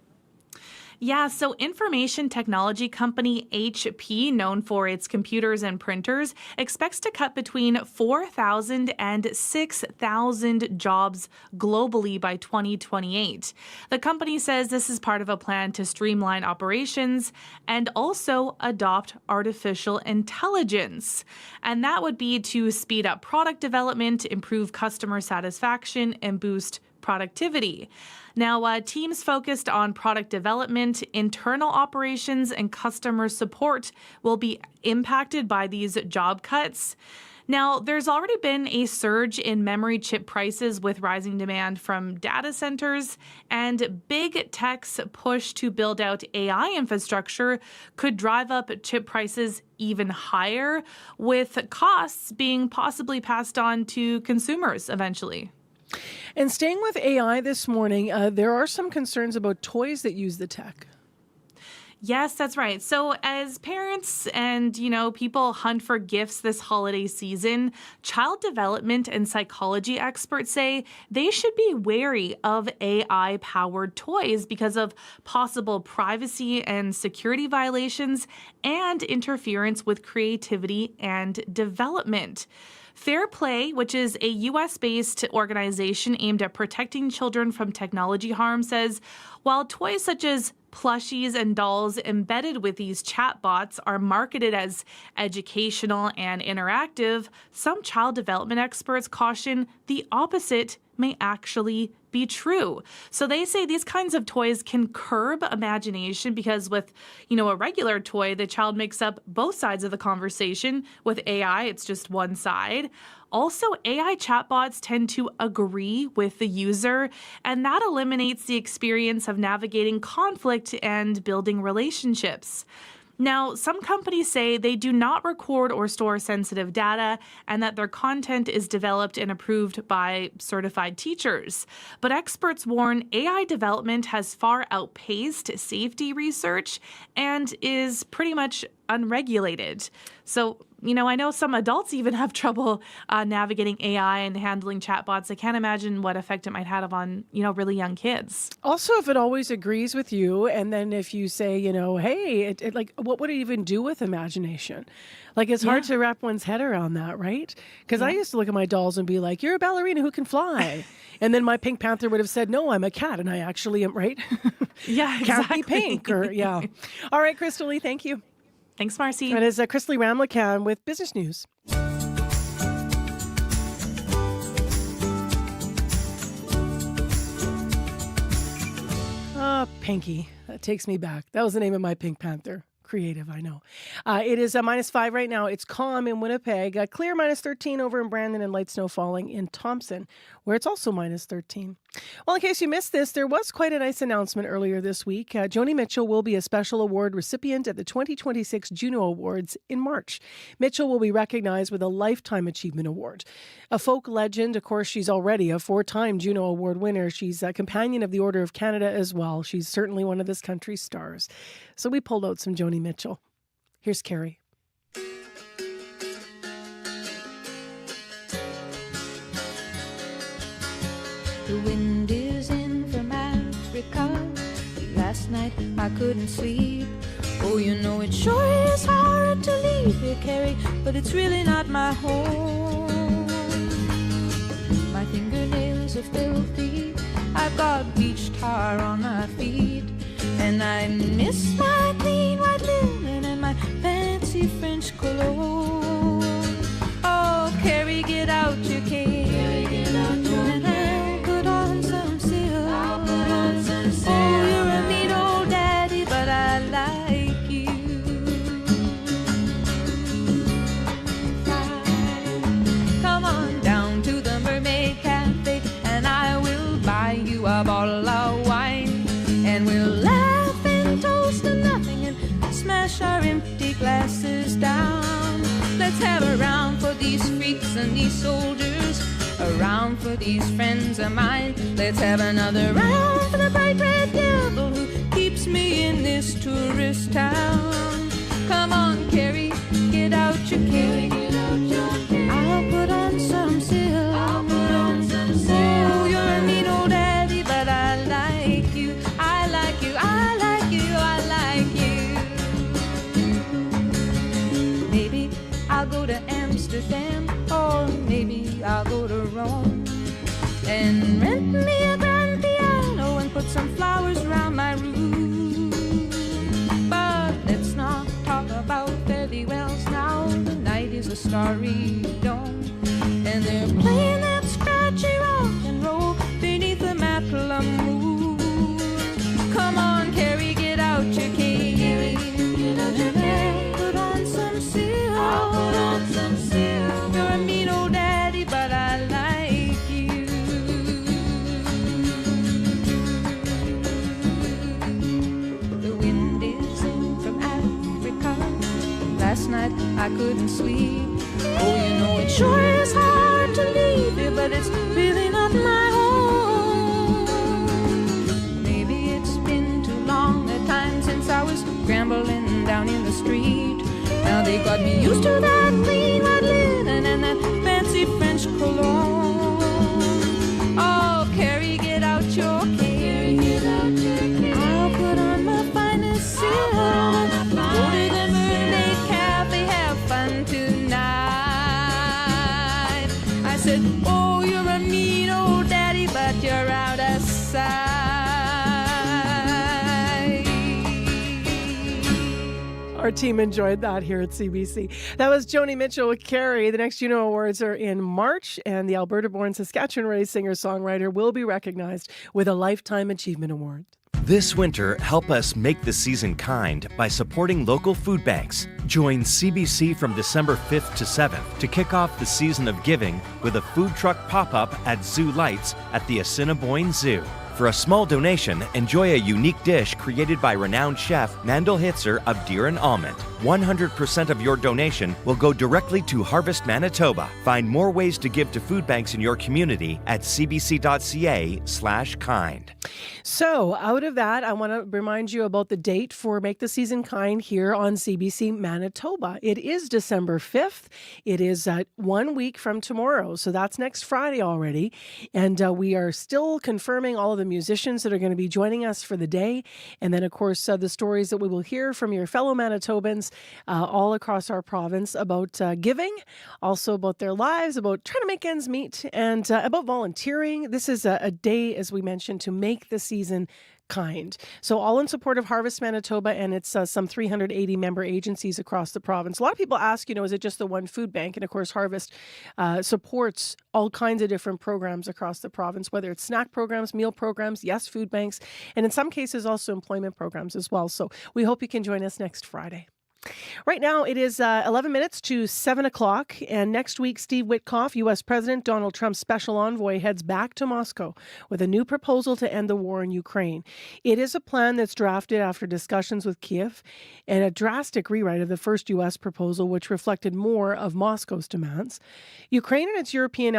Yeah, so information technology company HP, known for its computers and printers, expects to cut between 4,000 and 6,000 jobs globally by 2028. The company says this is part of a plan to streamline operations and also adopt artificial intelligence. And that would be to speed up product development, improve customer satisfaction, and boost productivity. Now, teams focused on product development, internal operations, and customer support will be impacted by these job cuts. Now, there's already been a surge in memory chip prices with rising demand from data centers, and big tech's push to build out AI infrastructure could drive up chip prices even higher, with costs being possibly passed on to consumers eventually. And staying with AI this morning, there are some concerns about toys that use the tech. Yes, that's right. So as parents and, people hunt for gifts this holiday season, child development and psychology experts say they should be wary of AI-powered toys because of possible privacy and security violations and interference with creativity and development. Fair Play, which is a U.S.-based organization aimed at protecting children from technology harm, says while toys such as plushies and dolls embedded with these chatbots are marketed as educational and interactive, some child development experts caution the opposite may actually be true. So they say these kinds of toys can curb imagination because with, a regular toy, the child makes up both sides of the conversation. With AI, it's just one side. Also, AI chatbots tend to agree with the user, and that eliminates the experience of navigating conflict and building relationships. Now, some companies say they do not record or store sensitive data and that their content is developed and approved by certified teachers. But experts warn AI development has far outpaced safety research and is pretty much unregulated. So, I know some adults even have trouble navigating AI and handling chatbots. I can't imagine what effect it might have on, really young kids. Also, if it always agrees with you, and then if you say, hey, what would it even do with imagination? It's hard to wrap one's head around that, right? Because I used to look at my dolls and be like, you're a ballerina who can fly. And then my Pink Panther would have said, no, I'm a cat, and I actually am, right? Yeah, exactly. Can't be pink, All right, Crystal Lee, thank you. Thanks, Marcy. That is Crystal Lee Ramlakan with Business News. Pinky. That takes me back. That was the name of my Pink Panther. Creative, I know. It is -5 right now. It's calm in Winnipeg. Clear -13 over in Brandon, and light snow falling in Thompson, where it's also -13. Well, in case you missed this, there was quite a nice announcement earlier this week. Joni Mitchell will be a special award recipient at the 2026 Juno Awards in March. Mitchell will be recognized with a Lifetime Achievement Award. A folk legend, of course, she's already a 4-time Juno Award winner. She's a companion of the Order of Canada as well. She's certainly one of this country's stars. So we pulled out some Joni Mitchell. Here's Carrie. The wind is in from Africa. Last night I couldn't sleep. Oh, it sure is hard to leave here, Carrie, but it's really not my home. My fingernails are filthy. I've got beach tar on my feet. And I miss my clean white linen and my fancy French cologne. Oh, Carrie, get out your cane. Carrie, get out your cane. And put on some silk. I'll put on some silk. Oh, you're a mean old daddy, but I like you. Come on down to the Mermaid Cafe and I will buy you a bottle of wine. And we'll laugh and toast to nothing and smash our empty glasses down. Let's have a round for these freaks and these soldiers, a round for these friends of mine. Let's have another round for the bright red devil who keeps me in this tourist town. Come on, Carrie, get out your cane. I'll put on some silk. I'll put on some silk. Oh, you're a mean old daddy, but I like you. I like you. I like you. I like you. Maybe I'll go to Amsterdam, or maybe I'll go to Rome and rent me a grand piano and put some flowers around my room. But let's not talk about fairy wells now. The night is a starry dome, and they're playing that scratchy rock and roll beneath the Maplum moon. Come on, Carrie, get out your cane. Get out your cane. Put on some silk. I'll put on some silk. You're a mean old daddy, but I like you. The wind is in from Africa. Last night I couldn't sleep. Oh, it sure is hard to leave here, but it's really not my home. Maybe it's been too long a time since I was grand. tumbling down in the street. Now they got me used to that clean white linen and that fancy French cologne. Oh, Carrie, get out your cane. I'll put on my finest silk. Go to the Mermaid Cafe, have fun tonight. I said, oh, you're a mean old daddy, but you're out of sight. Our team enjoyed that here at CBC. That was Joni Mitchell with Carrie. The next Juno Awards are in March, and the Alberta-born Saskatchewan-raised singer-songwriter will be recognized with a Lifetime Achievement Award. This winter, help us make the season kind by supporting local food banks. Join CBC from December 5th to 7th to kick off the season of giving with a food truck pop-up at Zoo Lights at the Assiniboine Zoo. For a small donation, enjoy a unique dish created by renowned chef Mandel Hitzer of Deer and Almond. 100% of your donation will go directly to Harvest Manitoba. Find more ways to give to food banks in your community at cbc.ca/kind. So, out of that, I want to remind you about the date for Make the Season Kind here on CBC Manitoba. It is December 5th. It is 1 week from tomorrow, so that's next Friday already. And we are still confirming all of the musicians that are going to be joining us for the day. And then, of course, the stories that we will hear from your fellow Manitobans all across our province about giving, also about their lives, about trying to make ends meet, and about volunteering. This is a day, as we mentioned, to make the season kind. So all in support of Harvest Manitoba and its some 380 member agencies across the province. A lot of people ask, is it just the one food bank? And of course, Harvest supports all kinds of different programs across the province, whether it's snack programs, meal programs, yes, food banks, and in some cases also employment programs as well. So we hope you can join us next Friday. Right now, it is 11 minutes to 7 o'clock, and next week, Steve Witkoff, U.S. President Donald Trump's special envoy, heads back to Moscow with a new proposal to end the war in Ukraine. It is a plan that's drafted after discussions with Kyiv and a drastic rewrite of the first U.S. proposal, which reflected more of Moscow's demands. Ukraine and its European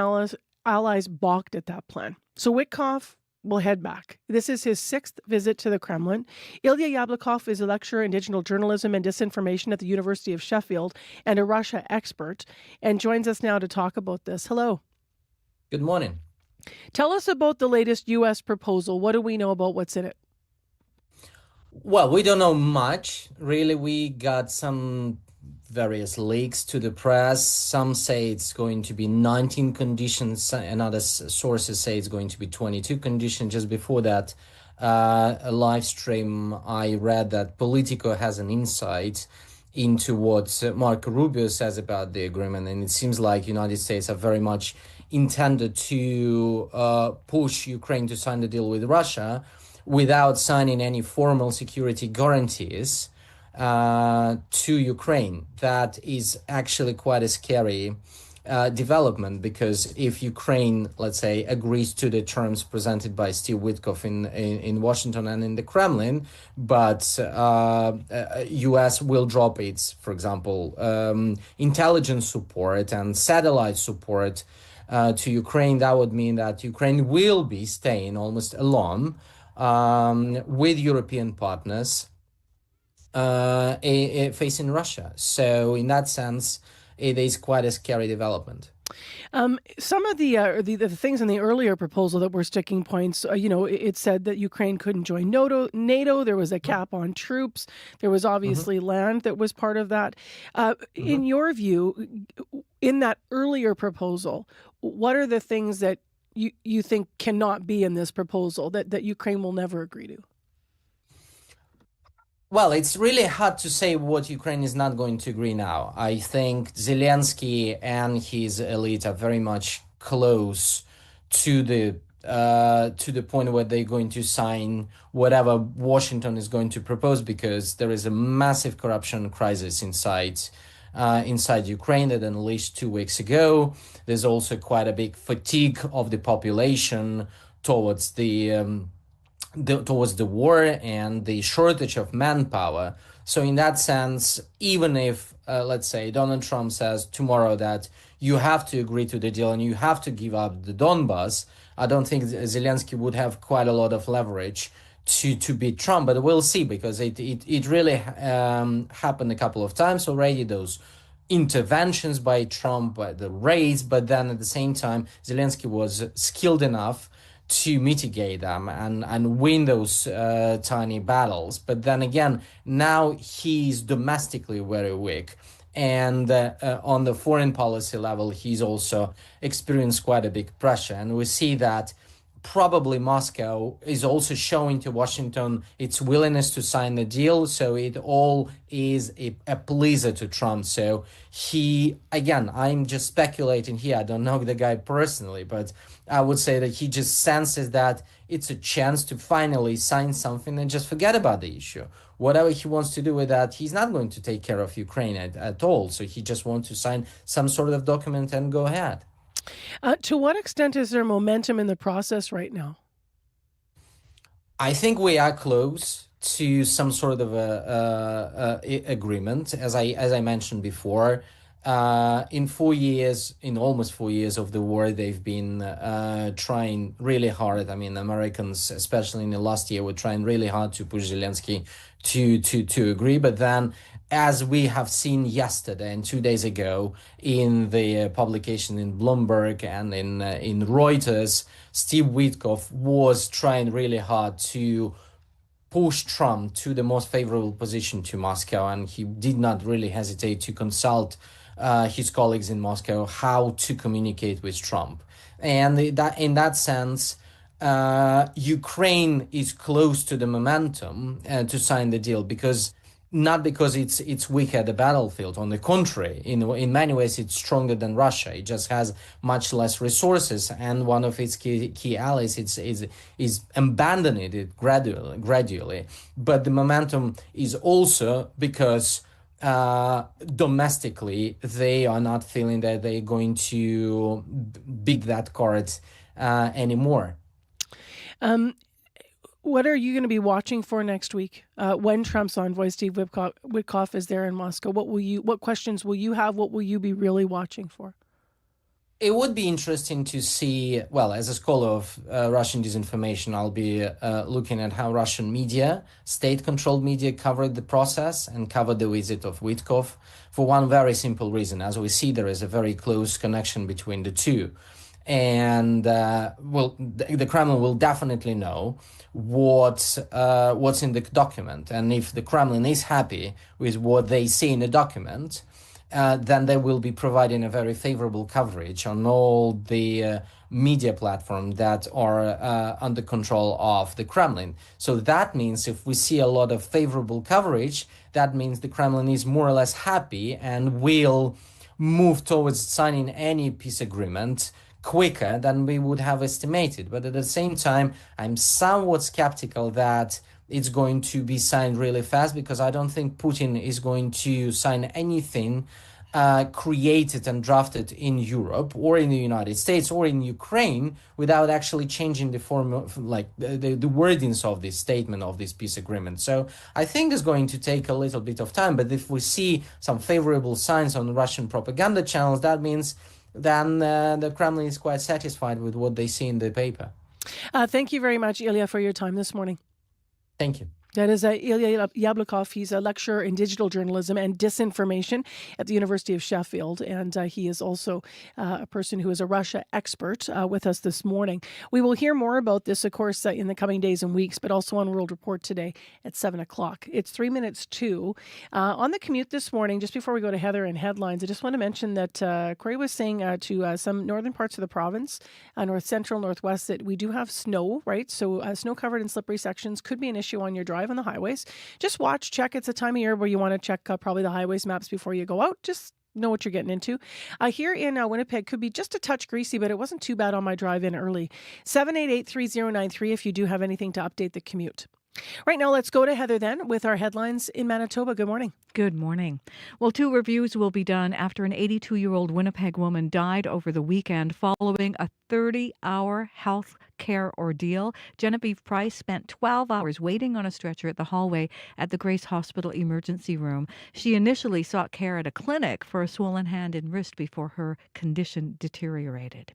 allies balked at that plan. So Witkoff will head back. This is his sixth visit to the Kremlin. Ilya Yablokov is a lecturer in digital journalism and disinformation at the University of Sheffield and a Russia expert, and joins us now to talk about this. Hello. Good morning. Tell us about the latest U.S. proposal. What do we know about what's in it? Well, we don't know much. Really, we got some various leaks to the press. Some say it's going to be 19 conditions, and other sources say it's going to be 22 conditions. Just before that, a live stream, I read that Politico has an insight into what Marco Rubio says about the agreement, and it seems like United States are very much intended to push Ukraine to sign the deal with Russia without signing any formal security guarantees to Ukraine. That is actually quite a scary development, because if Ukraine, let's say, agrees to the terms presented by Steve Witkoff in Washington and in the Kremlin, but U.S. will drop its, for example, intelligence support and satellite support to Ukraine, that would mean that Ukraine will be staying almost alone with European partners facing Russia. So in that sense, it is quite a scary development. Some of the things in the earlier proposal that were sticking points, it said that Ukraine couldn't join NATO. There was a cap on troops. There was obviously land that was part of that. In your view, in that earlier proposal, what are the things that you think cannot be in this proposal that Ukraine will never agree to? Well, it's really hard to say what Ukraine is not going to agree now. I think Zelensky and his elite are very much close to the point where they're going to sign whatever Washington is going to propose, because there is a massive corruption crisis inside Ukraine that unleashed 2 weeks ago. There's also quite a big fatigue of the population towards the war and the shortage of manpower. So in that sense, even if, let's say, Donald Trump says tomorrow that you have to agree to the deal and you have to give up the Donbas, I don't think Zelensky would have quite a lot of leverage to beat Trump, but we'll see, because it really happened a couple of times already, those interventions by Trump, by the raids, but then at the same time, Zelensky was skilled enough to mitigate them and win those tiny battles. But then again, now he's domestically very weak. And on the foreign policy level, he's also experienced quite a big pressure. And we see that probably Moscow is also showing to Washington its willingness to sign the deal. So it all is a pleaser to Trump. So he, again, I'm just speculating here. I don't know the guy personally, but I would say that he just senses that it's a chance to finally sign something and just forget about the issue. Whatever he wants to do with that, he's not going to take care of Ukraine at all. So he just wants to sign some sort of document and go ahead. To what extent is there momentum in the process right now? I think we are close to some sort of a agreement, as I mentioned before. In almost 4 years of the war, they've been trying really hard. I mean, Americans, especially in the last year, were trying really hard to push Zelensky to agree. But then, as we have seen yesterday and 2 days ago in the publication in Bloomberg and in Reuters, Steve Witkoff was trying really hard to push Trump to the most favorable position to Moscow, and he did not really hesitate to consult his colleagues in Moscow how to communicate with Trump. And in that sense, Ukraine is close to the momentum to sign the deal, not because it's weak at the battlefield. On the contrary, in many ways, it's stronger than Russia. It just has much less resources, and one of its key allies is abandoning it gradually. But the momentum is also because domestically they are not feeling that they're going to beat that card anymore. What are you going to be watching for next week when Trump's envoy Steve Witkoff is there in Moscow? What questions will you have? What will you be really watching for? It would be interesting to see, well, as a scholar of Russian disinformation, I'll be looking at how Russian media, state-controlled media, covered the process and covered the visit of Witkoff for one very simple reason. As we see, there is a very close connection between the two. And the Kremlin will definitely know what's in the document. And if the Kremlin is happy with what they see in the document, then they will be providing a very favorable coverage on all the media platforms that are under control of the Kremlin. So that means if we see a lot of favorable coverage, that means the Kremlin is more or less happy and will move towards signing any peace agreement quicker than we would have estimated. But at the same time, I'm somewhat skeptical that it's going to be signed really fast, because I don't think Putin is going to sign anything created and drafted in Europe or in the United States or in Ukraine without actually changing the form of, like, the wordings of this statement, of this peace agreement. So I think it's going to take a little bit of time. But if we see some favorable signs on Russian propaganda channels, that means then the Kremlin is quite satisfied with what they see in the paper. Thank you very much, Ilya, for your time this morning. Thank you. That is Ilya Yablokov. He's a lecturer in digital journalism and disinformation at the University of Sheffield. And he is also a person who is a Russia expert with us this morning. We will hear more about this, of course, in the coming days and weeks, but also on World Report today at 7 o'clock. It's 3 minutes to. On the commute this morning, just before we go to Heather and headlines, I just want to mention that Corey was saying to some northern parts of the province, north central, northwest, that we do have snow, right? So snow-covered and slippery sections could be an issue on your drive on the highways. Just watch, check. It's a time of year where you want to check probably the highways maps before you go out. Just know what you're getting into. Here in Winnipeg could be just a touch greasy, but it wasn't too bad on my drive in early. 788-3093 if you do have anything to update the commute. Right now, let's go to Heather then with our headlines in Manitoba. Good morning. Good morning. Well, 2 reviews will be done after an 82-year-old Winnipeg woman died over the weekend following a 30-hour health care ordeal. Genevieve Price spent 12 hours waiting on a stretcher at the hallway at the Grace Hospital emergency room. She initially sought care at a clinic for a swollen hand and wrist before her condition deteriorated.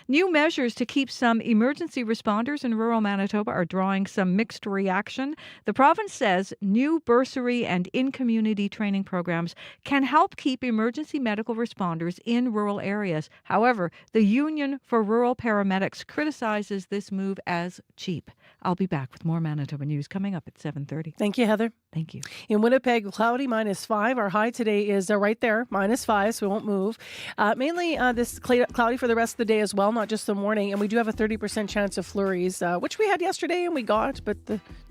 New measures to keep some emergency responders in rural Manitoba are drawing some mixed reaction. The province says new bursary and in-community training programs can help keep emergency medical responders in rural areas. However, the Union for Rural Paramedics criticizes this move as cheap. I'll be back with more Manitoba news coming up at 7:30. Thank you, Heather. Thank you. In Winnipeg, cloudy, -5. Our high today is right there, -5, so we won't move. Mainly this cloudy for the rest of the day as well, not just the morning. And we do have a 30% chance of flurries, which we had yesterday and we got, but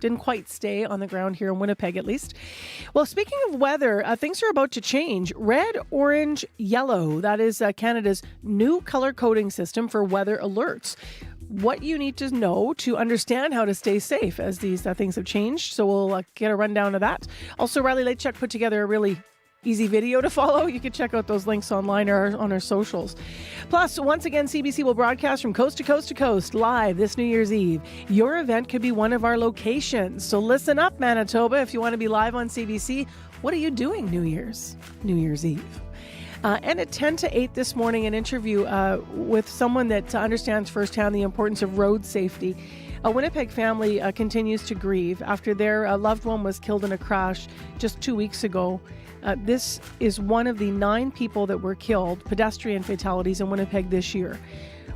didn't quite stay on the ground here in Winnipeg at least. Well, speaking of weather, things are about to change. Red, orange, yellow. That is Canada's new color coding system for weather alerts. What you need to know to understand how to stay safe as these things have changed. So we'll get a rundown of that. Also, Riley Leitchuk put together a really easy video to follow. You can check out those links online or on our socials. Plus, once again, CBC will broadcast from coast to coast to coast live this New Year's Eve. Your event could be one of our locations. So listen up, Manitoba. If you want to be live on CBC, what are you doing New Year's Eve? And at 10 to 8 this morning, an interview with someone that understands firsthand the importance of road safety. A Winnipeg family continues to grieve after their loved one was killed in a crash just 2 weeks ago. This is one of the 9 people that were killed, pedestrian fatalities in Winnipeg this year.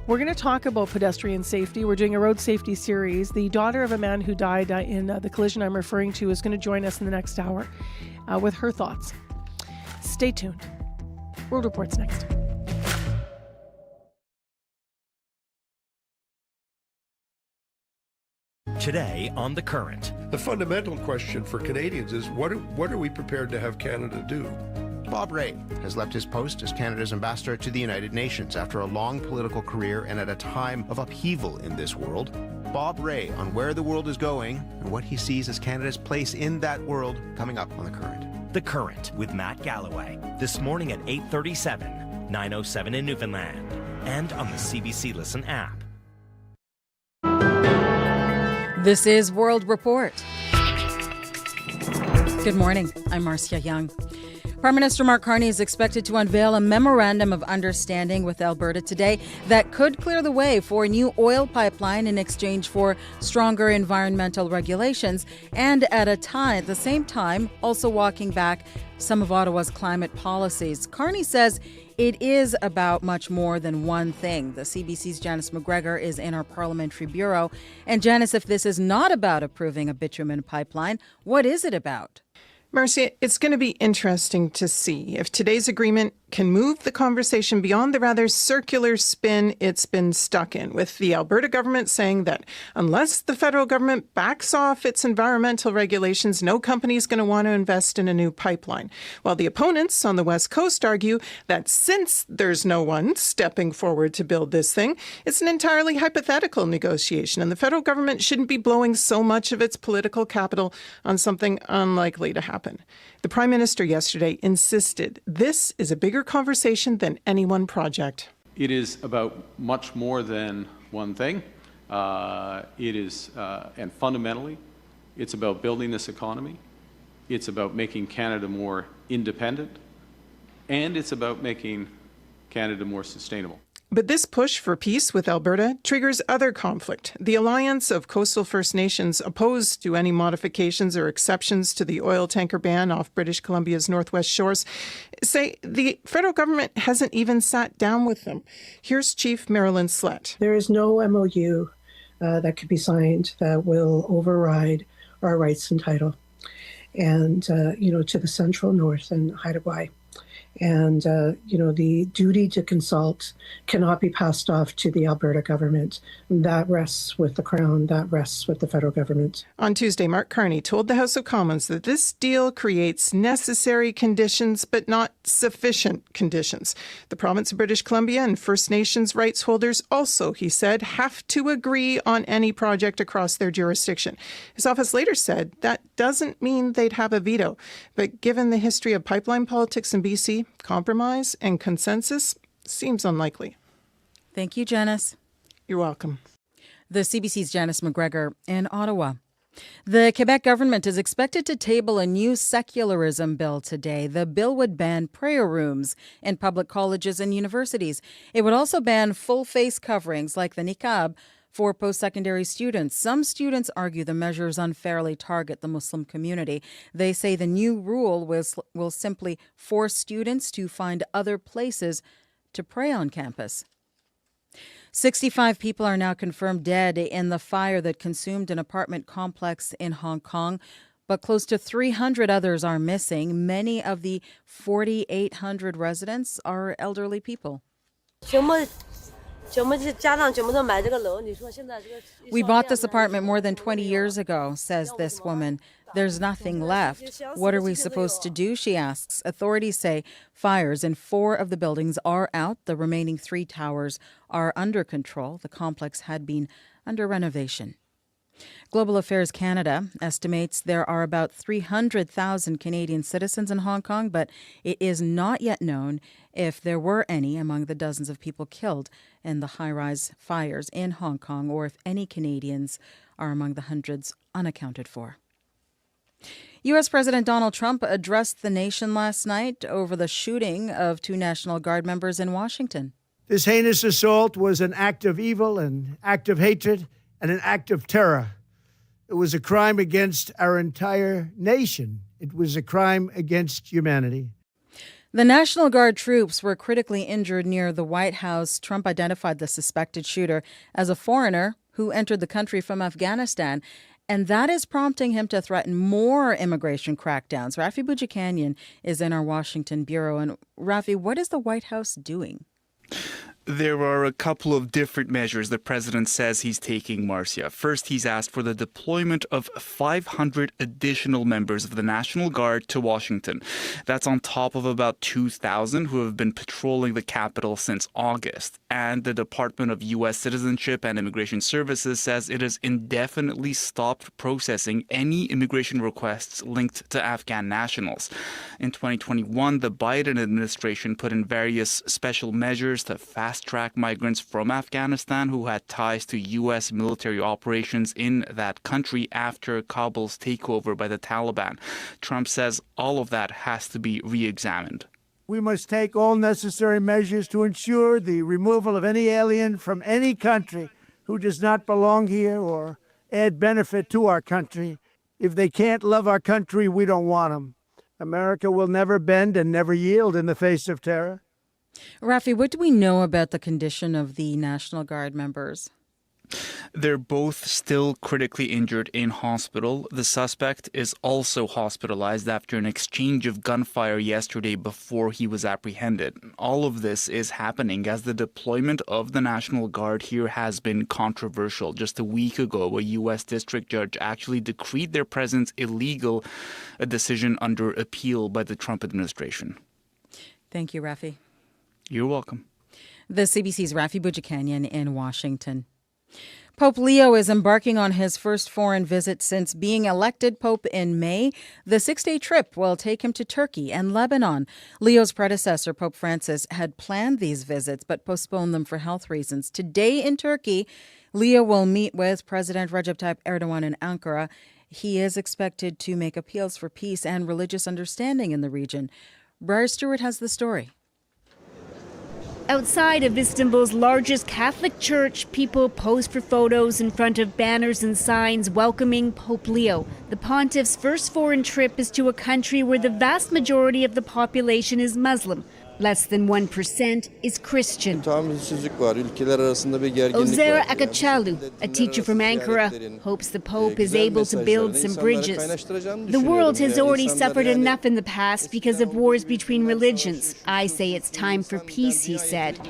We're going to talk about pedestrian safety. We're doing a road safety series. The daughter of a man who died in the collision I'm referring to is going to join us in the next hour with her thoughts. Stay tuned. World Report's next. Today on The Current. The fundamental question for Canadians is what are we prepared to have Canada do? Bob Rae has left his post as Canada's ambassador to the United Nations after a long political career and at a time of upheaval in this world. Bob Rae on where the world is going and what he sees as Canada's place in that world coming up on The Current. The Current with Matt Galloway. This morning at 8:37, 9:07 in Newfoundland. And on the CBC Listen app. This is World Report. Good morning. I'm Marcia Young. Prime Minister Mark Carney is expected to unveil a memorandum of understanding with Alberta today that could clear the way for a new oil pipeline in exchange for stronger environmental regulations, and at the same time, also walking back some of Ottawa's climate policies. Carney says it is about much more than one thing. The CBC's Janice McGregor is in our parliamentary bureau. And Janice, if this is not about approving a bitumen pipeline, what is it about? Marcia, it's going to be interesting to see if today's agreement can move the conversation beyond the rather circular spin it's been stuck in, with the Alberta government saying that unless the federal government backs off its environmental regulations, no company is going to want to invest in a new pipeline. While the opponents on the West Coast argue that since there's no one stepping forward to build this thing, it's an entirely hypothetical negotiation, and the federal government shouldn't be blowing so much of its political capital on something unlikely to happen. The Prime Minister yesterday insisted this is a bigger conversation than any one project. It is about much more than one thing. And fundamentally, it's about building this economy. It's about making Canada more independent. And it's about making Canada more sustainable. But this push for peace with Alberta triggers other conflict. The alliance of coastal First Nations opposed to any modifications or exceptions to the oil tanker ban off British Columbia's northwest shores say the federal government hasn't even sat down with them. Here's Chief Marilyn Slett. There is no MOU that could be signed that will override our rights and title and, to the central, north, and Haida Gwaii. And, the duty to consult cannot be passed off to the Alberta government. That rests with the Crown. That rests with the federal government. On Tuesday, Mark Carney told the House of Commons that this deal creates necessary conditions, but not sufficient conditions. The province of British Columbia and First Nations rights holders also, he said, have to agree on any project across their jurisdiction. His office later said that doesn't mean they'd have a veto. But given the history of pipeline politics in BC, compromise and consensus seems unlikely. Thank you, Janice. You're welcome. The CBC's Janice McGregor in Ottawa. The Quebec government is expected to table a new secularism bill today. The bill would ban prayer rooms in public colleges and universities. It would also ban full face coverings like the niqab for post-secondary students. Some students argue the measures unfairly target the Muslim community. They say the new rule will simply force students to find other places to pray on campus. 65 people are now confirmed dead in the fire that consumed an apartment complex in Hong Kong, but close to 300 others are missing. Many of the 4,800 residents are elderly people. We bought this apartment more than 20 years ago, says this woman. There's nothing left. What are we supposed to do, she asks. Authorities say fires in 4 of the buildings are out. The remaining 3 towers are under control. The complex had been under renovation. Global Affairs Canada estimates there are about 300,000 Canadian citizens in Hong Kong, but it is not yet known if there were any among the dozens of people killed in the high-rise fires in Hong Kong, or if any Canadians are among the hundreds unaccounted for. U.S. President Donald Trump addressed the nation last night over the shooting of 2 National Guard members in Washington. This heinous assault was an act of evil, an act of hatred, and an act of terror. It was a crime against our entire nation. It was a crime against humanity. The National Guard troops were critically injured near the White House. Trump identified the suspected shooter as a foreigner who entered the country from Afghanistan, and that is prompting him to threaten more immigration crackdowns. Rafi Boudjikanian is in our Washington bureau. And Rafi, what is the White House doing? There are a couple of different measures the president says he's taking, Marcia. First, he's asked for the deployment of 500 additional members of the National Guard to Washington. That's on top of about 2,000 who have been patrolling the Capitol since August. And the Department of U.S. Citizenship and Immigration Services says it has indefinitely stopped processing any immigration requests linked to Afghan nationals. In 2021, the Biden administration put in various special measures to fast-track migrants from Afghanistan who had ties to U.S. military operations in that country after Kabul's takeover by the Taliban. Trump says all of that has to be re-examined. We must take all necessary measures to ensure the removal of any alien from any country who does not belong here or add benefit to our country. If they can't love our country, we don't want them. America will never bend and never yield in the face of terror. Rafi, what do we know about the condition of the National Guard members? They're both still critically injured in hospital. The suspect is also hospitalized after an exchange of gunfire yesterday before he was apprehended. All of this is happening as the deployment of the National Guard here has been controversial. Just a week ago, a U.S. district judge actually decreed their presence illegal, a decision under appeal by the Trump administration. Thank you, Rafi. You're welcome. The CBC's Rafi Boudjikanian in Washington. Pope Leo is embarking on his first foreign visit since being elected Pope in May. The 6-day trip will take him to Turkey and Lebanon. Leo's predecessor, Pope Francis, had planned these visits but postponed them for health reasons. Today in Turkey, Leo will meet with President Recep Tayyip Erdogan in Ankara. He is expected to make appeals for peace and religious understanding in the region. Briar Stewart has the story. Outside of Istanbul's largest Catholic church, people posed for photos in front of banners and signs welcoming Pope Leo. The pontiff's first foreign trip is to a country where the vast majority of the population is Muslim. Less than 1% is Christian. Ozera Akachalu, a teacher from Ankara, hopes the Pope is able to build some bridges. The world has already suffered enough in the past because of wars between religions. I say it's time for peace, he said.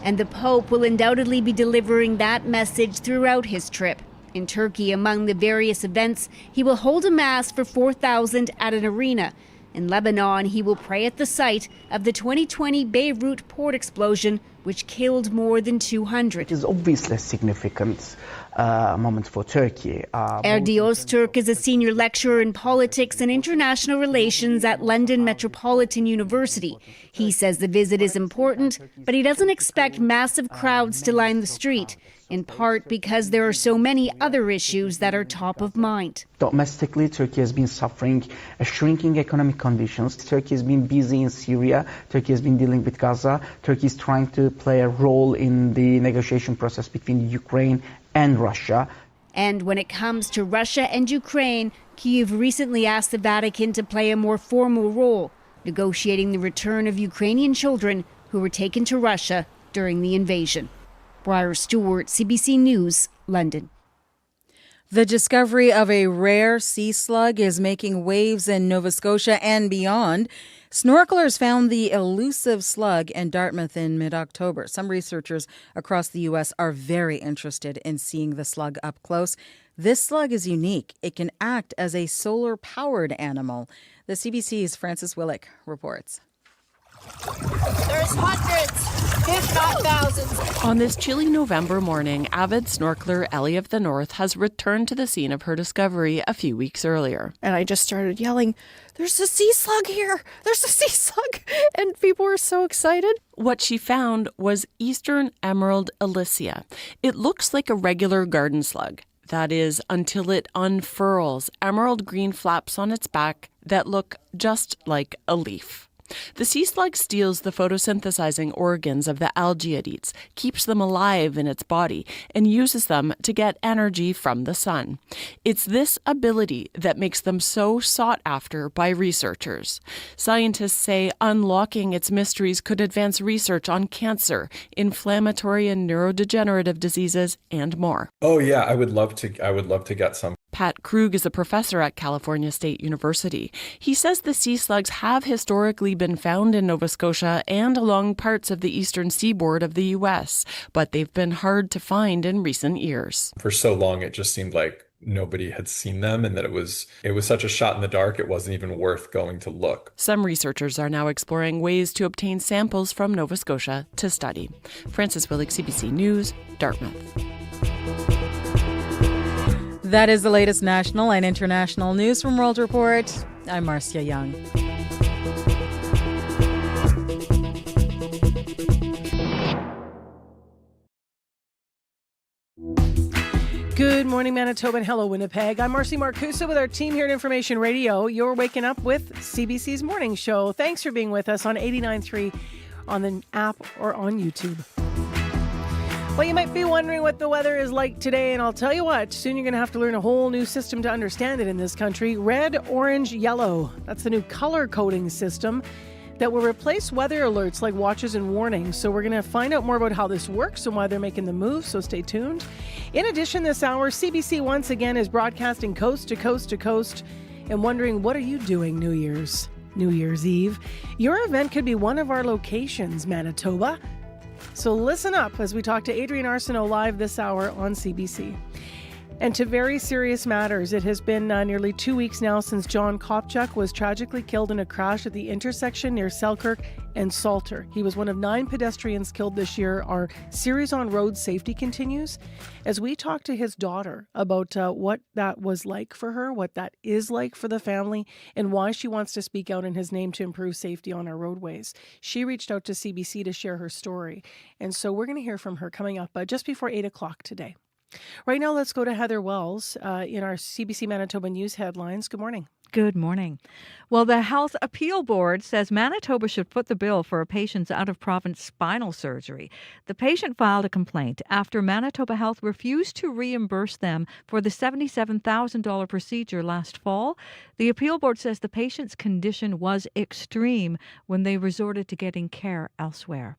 And the Pope will undoubtedly be delivering that message throughout his trip. In Turkey, among the various events, he will hold a mass for 4,000 at an arena. In Lebanon, he will pray at the site of the 2020 Beirut port explosion which killed more than 200. It is obviously a significant moment for Turkey. Erdi Öztürk is a senior lecturer in politics and international relations at London Metropolitan University. He says the visit is important, but he doesn't expect massive crowds to line the street, in part because there are so many other issues that are top of mind. Domestically, Turkey has been suffering a shrinking economic conditions. Turkey has been busy in Syria. Turkey has been dealing with Gaza. Turkey is trying to play a role in the negotiation process between Ukraine and Russia. And when it comes to Russia and Ukraine, Kyiv recently asked the Vatican to play a more formal role, negotiating the return of Ukrainian children who were taken to Russia during the invasion. Briar Stewart, CBC News, London. The discovery of a rare sea slug is making waves in Nova Scotia and beyond. Snorkelers found the elusive slug in Dartmouth in mid-October. Some researchers across the U.S. are very interested in seeing the slug up close. This slug is unique. It can act as a solar-powered animal. The CBC's Francis Willick reports. There's hundreds, if not thousands. On this chilly November morning, avid snorkeler Ellie of the North has returned to the scene of her discovery a few weeks earlier. And I just started yelling, "There's a sea slug here! There's a sea slug!" And people were so excited. What she found was Eastern Emerald Elysia. It looks like a regular garden slug. That is, until it unfurls emerald green flaps on its back that look just like a leaf. The sea slug steals the photosynthesizing organs of the algae it eats, keeps them alive in its body, and uses them to get energy from the sun. It's this ability that makes them so sought after by researchers. Scientists say unlocking its mysteries could advance research on cancer, inflammatory and neurodegenerative diseases, and more. Oh yeah, I would love to get some. Pat Krug is a professor at California State University. He says the sea slugs have historically been found in Nova Scotia and along parts of the eastern seaboard of the U.S., but they've been hard to find in recent years. For so long, it just seemed like nobody had seen them and that it was such a shot in the dark, it wasn't even worth going to look. Some researchers are now exploring ways to obtain samples from Nova Scotia to study. Francis Willick, CBC News, Dartmouth. That is the latest national and international news from World Report. I'm Marcia Young. Good morning, Manitoba, and hello, Winnipeg. I'm Marcy Marcusa with our team here at Information Radio. You're waking up with CBC's Morning Show. Thanks for being with us on 89.3 on the app or on YouTube. Well, you might be wondering what the weather is like today, and I'll tell you what, soon you're going to have to learn a whole new system to understand it in this country. Red, orange, yellow. That's the new color coding system that will replace weather alerts like watches and warnings. So we're going to find out more about how this works and why they're making the move, so stay tuned. In addition, this hour, CBC once again is broadcasting coast to coast to coast and wondering, what are you doing New Year's Eve? Your event could be one of our locations, Manitoba. So listen up as we talk to Adrienne Arsenault live this hour on CBC. And to very serious matters, it has been nearly 2 weeks now since John Kopchak was tragically killed in a crash at the intersection near Selkirk and Salter. He was one of 9 pedestrians killed this year. Our series on road safety continues as we talk to his daughter about what that was like for her, what that is like for the family, and why she wants to speak out in his name to improve safety on our roadways. She reached out to CBC to share her story. And so we're going to hear from her coming up just before 8 o'clock today. Right now, let's go to Heather Wells in our CBC Manitoba News headlines. Good morning. Good morning. Well, the Health Appeal Board says Manitoba should foot the bill for a patient's out-of-province spinal surgery. The patient filed a complaint after Manitoba Health refused to reimburse them for the $77,000 procedure last fall. The Appeal Board says the patient's condition was extreme when they resorted to getting care elsewhere.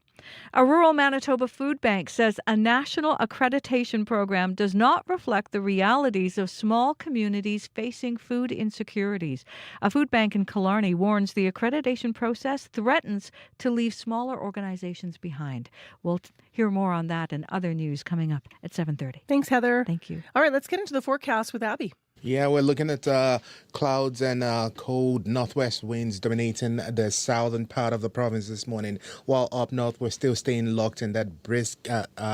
A rural Manitoba food bank says a national accreditation program does not reflect the realities of small communities facing food insecurities. A food bank in Killarney warns the accreditation process threatens to leave smaller organizations behind. We'll hear more on that and other news coming up at 7:30. Thanks, Heather. Thank you. All right, let's get into the forecast with Abby. Yeah, we're looking at clouds and cold northwest winds dominating the southern part of the province this morning, while up north we're still staying locked in that brisk,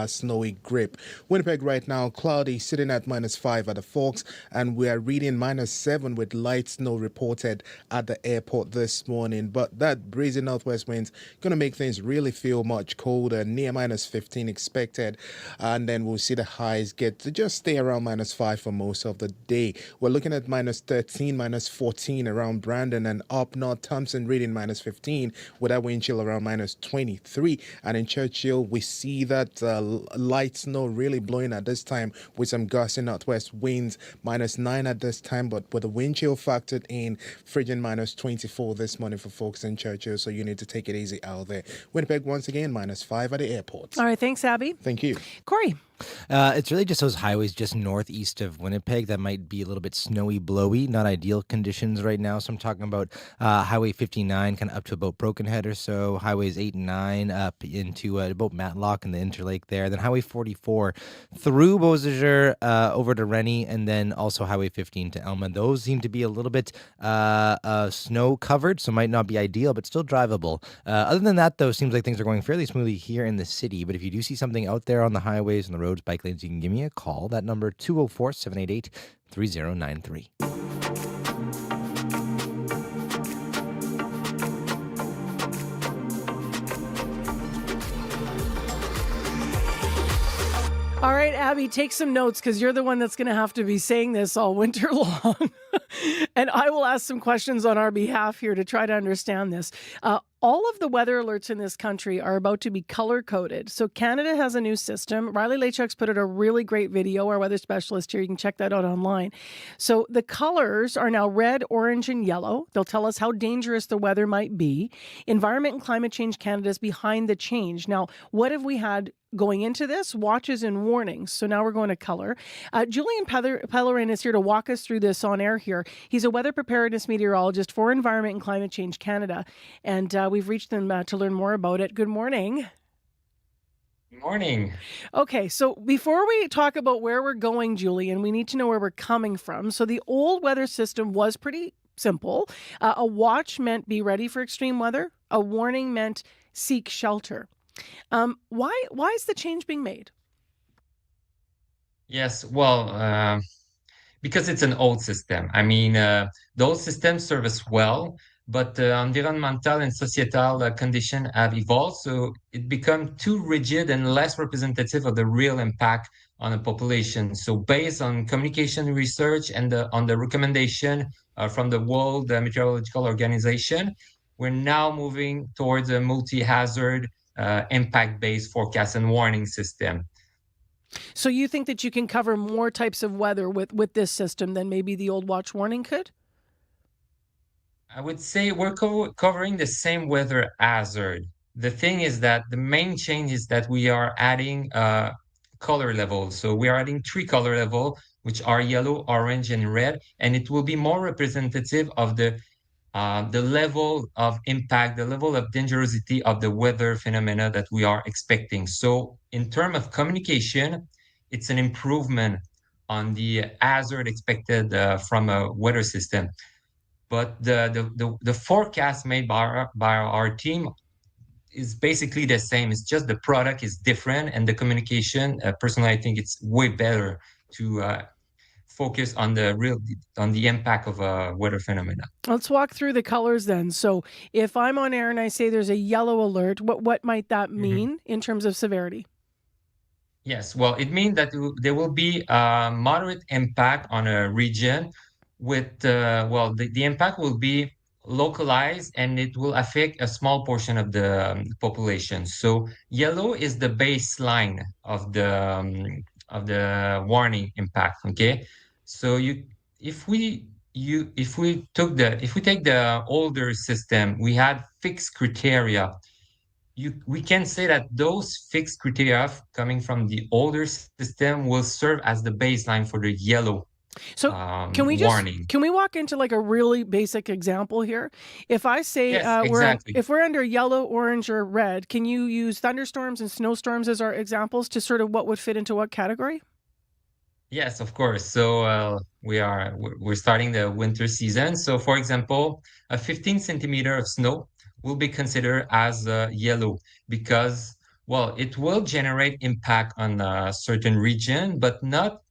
snowy grip. Winnipeg right now, cloudy, sitting at -5 at the Forks, and we are reading -7 with light snow reported at the airport this morning. But that breezy northwest wind's going to make things really feel much colder, near -15 expected, and then we'll see the highs get to just stay around -5 for most of the day. We're looking at -13, -14 around Brandon, and up north Thompson reading -15 with that wind chill around -23. And in Churchill, we see that light snow really blowing at this time with some gusty northwest winds, -9 at this time, but with the wind chill factored in, frigid -24 this morning for folks in Churchill, so you need to take it easy out there. Winnipeg once again -5 at the airport. All right, thanks, Abby. Thank you. Corey. It's really just those highways just northeast of Winnipeg that might be a little bit snowy, blowy, not ideal conditions right now. So I'm talking about Highway 59 kind of up to about Brokenhead or so, Highways 8 and 9 up into about Matlock and the Interlake there, then Highway 44 through Beausejour over to Rennie, and then also Highway 15 to Elma. Those seem to be a little bit snow covered, so might not be ideal, but still drivable. Other than that, though, seems like things are going fairly smoothly here in the city. But if you do see something out there on the highways and the roads, bike lanes, you can give me a call. That number 204-788-3093. All right, Abby, take some notes because you're the one that's going to have to be saying this all winter long. And I will ask some questions on our behalf here to try to understand this. All of the weather alerts in this country are about to be color-coded. So Canada has a new system. Riley Lachuk's put out a really great video, our weather specialist here. You can check that out online. So the colors are now red, orange, and yellow. They'll tell us how dangerous the weather might be. Environment and Climate Change Canada is behind the change. Now, what have we had going into this? Watches and warnings. So now we're going to color. Julian Pellerin is here to walk us through this on air here. He's a weather preparedness meteorologist for Environment and Climate Change Canada. And we've reached them to learn more about it. Good morning. Good morning. Okay, so before we talk about where we're going, Julian, we need to know where we're coming from. So the old weather system was pretty simple. A watch meant be ready for extreme weather. A warning meant seek shelter. Why is the change being made? Yes, well, because it's an old system. I mean, the old systems serve us well, but environmental and societal conditions have evolved, so it become too rigid and less representative of the real impact on the population. So based on communication research and on the recommendation from the World Meteorological Organization, we're now moving towards a multi-hazard impact-based forecast and warning system. So you think that you can cover more types of weather with this system than maybe the old watch warning could? I would say we're covering the same weather hazard. The thing is that the main change is that we are adding color levels. So we are adding 3 color levels, which are yellow, orange, and red, and it will be more representative of the level of impact, the level of dangerosity of the weather phenomena that we are expecting. So in terms of communication, it's an improvement on the hazard expected from a weather system. But the forecast made by our team is basically the same. It's just the product is different, and the communication, personally, I think it's way better to focus on the impact of a weather phenomena. Let's walk through the colors then. So if I'm on air and I say there's a yellow alert, what might that mean in terms of severity? Yes, well, it means that there will be a moderate impact on a region with, the impact will be localized and it will affect a small portion of the population. So yellow is the baseline of the warning impact. Okay, so if we take the older system, we had fixed criteria. We can say that those fixed criteria coming from the older system will serve as the baseline for the yellow. So can we walk into like a really basic example here? If I say if we're under yellow, orange, or red, can you use thunderstorms and snowstorms as our examples to sort of what would fit into what category? Yes, of course. So we're starting the winter season. So for example, a 15 centimeter of snow will be considered as yellow because, well, it will generate impact on a certain region, but not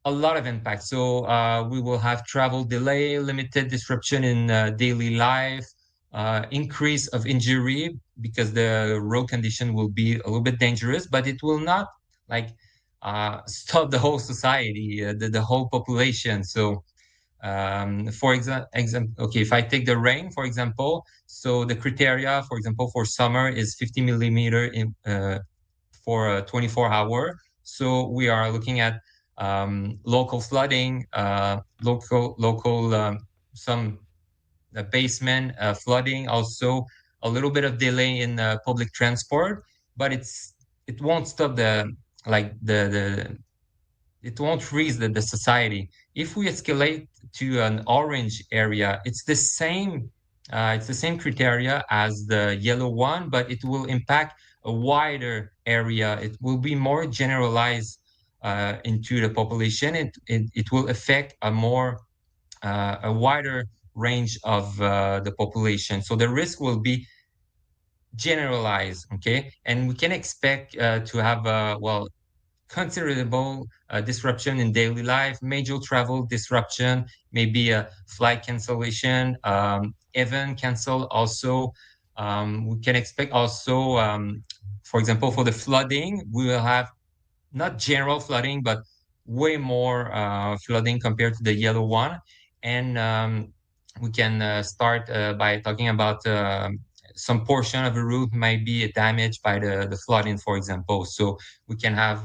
a lot of impact. So we will have travel delay, limited disruption in daily life, increase of injury because the road condition will be a little bit dangerous, but it will not like stop the whole society, the whole population. So for example, okay, if I take the rain, for example, so the criteria, for example, for summer is 50 millimeter for a 24-hour. So we are looking at local flooding, local some basement flooding, also a little bit of delay in public transport, but it won't stop the it won't freeze the society. If we escalate to an orange area, it's the same criteria as the yellow one, but it will impact a wider area. It will be more generalized into the population. It will affect a wider range of the population. So the risk will be generalized, okay? And we can expect to have considerable disruption in daily life, major travel disruption, maybe a flight cancellation, event cancel also. We can expect also, for example, for the flooding, we will have not general flooding, but way more flooding compared to the yellow one. And we can start by talking about some portion of the route might be damaged by the flooding, for example. So we can have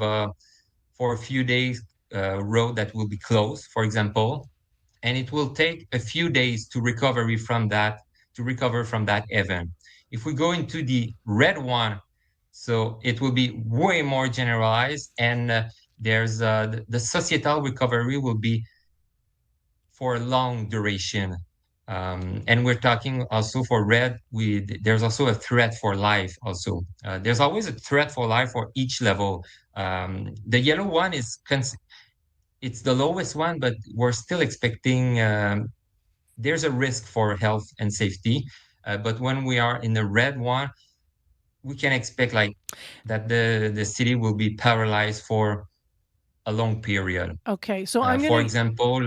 for a few days road that will be closed, for example, and it will take a few days to recover from that event. If we go into the red one, so it will be way more generalized, and there's the societal recovery will be for a long duration. And we're talking also for red, there's also a threat for life also. There's always a threat for life for each level. The yellow one it's the lowest one, but we're still expecting there's a risk for health and safety. But when we are in the red one, we can expect that the city will be paralyzed for a long period. Okay, so for example,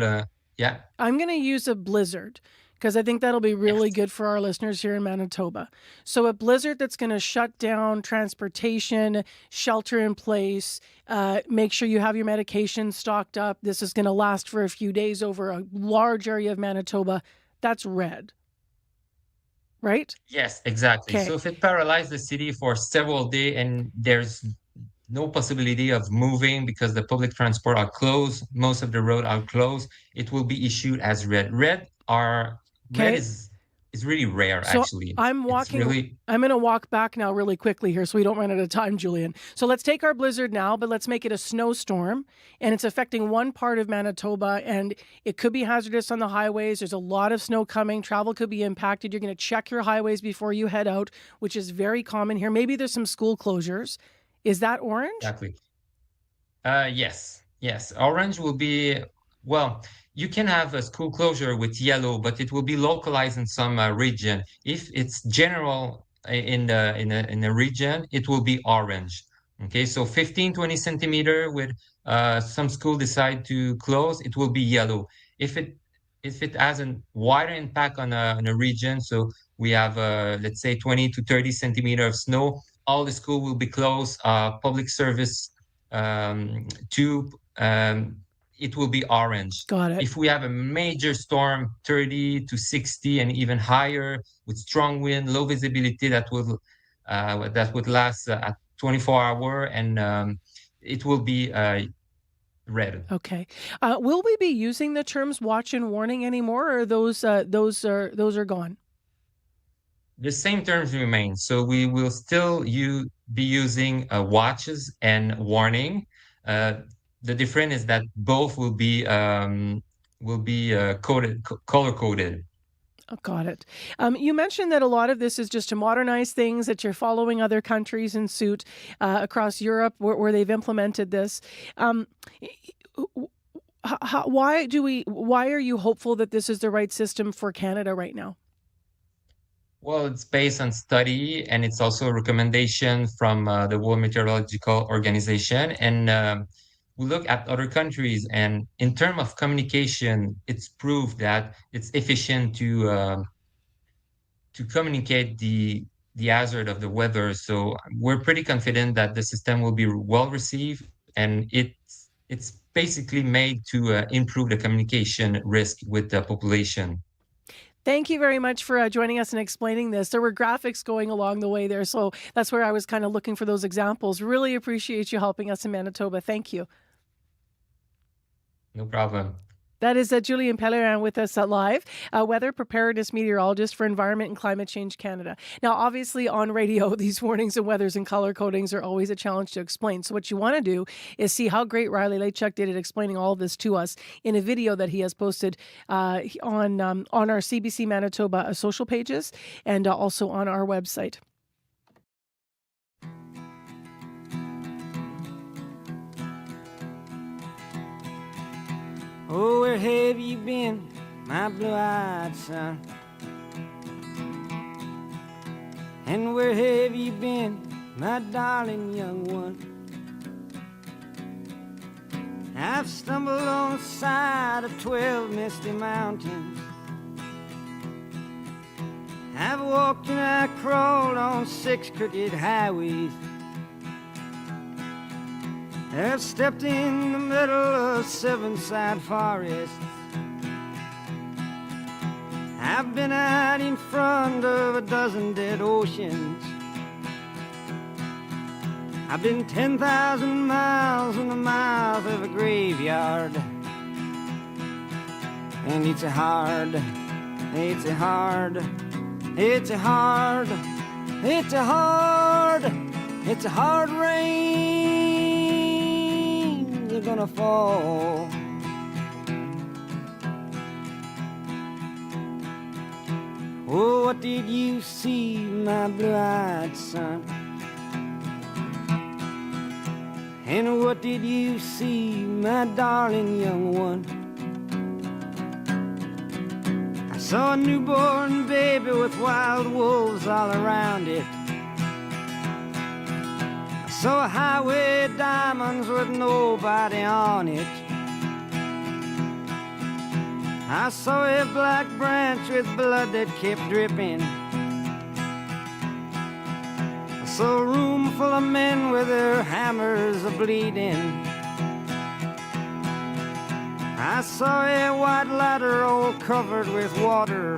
yeah. I'm going to use a blizzard because I think that'll be really good for our listeners here in Manitoba. So a blizzard that's going to shut down transportation, shelter in place, make sure you have your medication stocked up. This is going to last for a few days over a large area of Manitoba. That's red, right? Yes, exactly. Okay. So if it paralyzes the city for several days and there's no possibility of moving because the public transport are closed, most of the road are closed, it will be issued as red. Red is really rare, so actually. I'm going to walk back now really quickly here so we don't run out of time, Julian. So let's take our blizzard now, but let's make it a snowstorm, and it's affecting one part of Manitoba, and it could be hazardous on the highways. There's a lot of snow coming. Travel could be impacted. You're going to check your highways before you head out, which is very common here. Maybe there's some school closures. Is that orange? Exactly. Yes. Orange will be, well, you can have a school closure with yellow, but it will be localized in some region. If it's general in the region, it will be orange. Okay, so 15, 20 centimeter with some school decide to close, it will be yellow. If it has a wider impact on a region, so we have let's say 20 to 30 centimeter of snow, all the school will be closed. Public service tube. It will be orange. Got it. If we have a major storm, 30 to 60 and even higher with strong wind, low visibility, that would last at 24 hours, and it will be red. Okay. Will we be using the terms watch and warning anymore, or those are gone? The same terms remain. So we will still be using watches and warning. The difference is that both will be color coded. Oh, got it. You mentioned that a lot of this is just to modernize things, that you're following other countries in suit across Europe where they've implemented this. why are you hopeful that this is the right system for Canada right now? Well, it's based on study, and it's also a recommendation from the World Meteorological Organization. And we look at other countries, and in terms of communication, it's proved that it's efficient to communicate the hazard of the weather. So we're pretty confident that the system will be well received, and it's basically made to improve the communication risk with the population. Thank you very much for joining us and explaining this. There were graphics going along the way there, so that's where I was kind of looking for those examples. Really appreciate you helping us in Manitoba. Thank you. No problem. That is Julian Pellerin with us live, weather preparedness meteorologist for Environment and Climate Change Canada. Now, obviously on radio, these warnings and weathers and color codings are always a challenge to explain. So what you want to do is see how great Riley Lachuk did at explaining all of this to us in a video that he has posted on our CBC Manitoba social pages and also on our website. Oh, where have you been, my blue-eyed son? And where have you been, my darling young one? I've stumbled on the side of 12 misty mountains. I've walked and I crawled on 6 crooked highways. I've stepped in the middle of 7 sad forests. I've been out in front of a dozen dead oceans. I've been 10,000 miles in the mouth of a graveyard. And it's a hard rain gonna fall. Oh, what did you see, my blue-eyed son? And what did you see, my darling young one? I saw a newborn baby with wild wolves all around it. Saw a highway of diamonds with nobody on it. I saw a black branch with blood that kept dripping. I saw a room full of men with their hammers a-bleeding. I saw a white ladder all covered with water.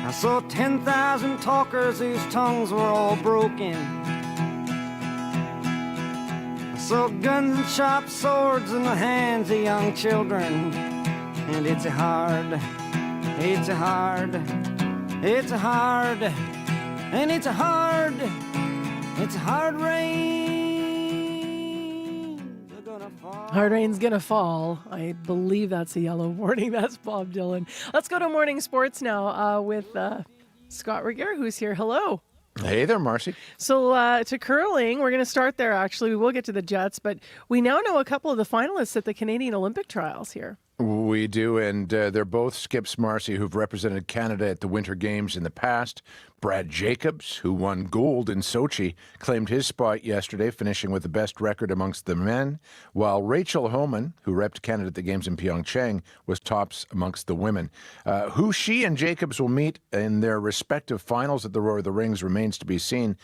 I saw 10,000 talkers whose tongues were all broken. I saw guns and sharp swords in the hands of young children. And it's a hard rain. Hard rain's gonna fall. I believe that's a yellow warning. That's Bob Dylan. Let's go to morning sports now with Scott Regier, who's here. Hello. Hey there, Marcy. So to curling, we're going to start there, actually. We will get to the Jets, but we now know a couple of the finalists at the Canadian Olympic trials here. We do, and they're both skips, Marcy, who've represented Canada at the Winter Games in the past. Brad Jacobs, who won gold in Sochi, claimed his spot yesterday, finishing with the best record amongst the men, while Rachel Homan, who repped Canada at the Games in Pyeongchang, was tops amongst the women. Who she and Jacobs will meet in their respective finals at the Roar of the Rings remains to be seen.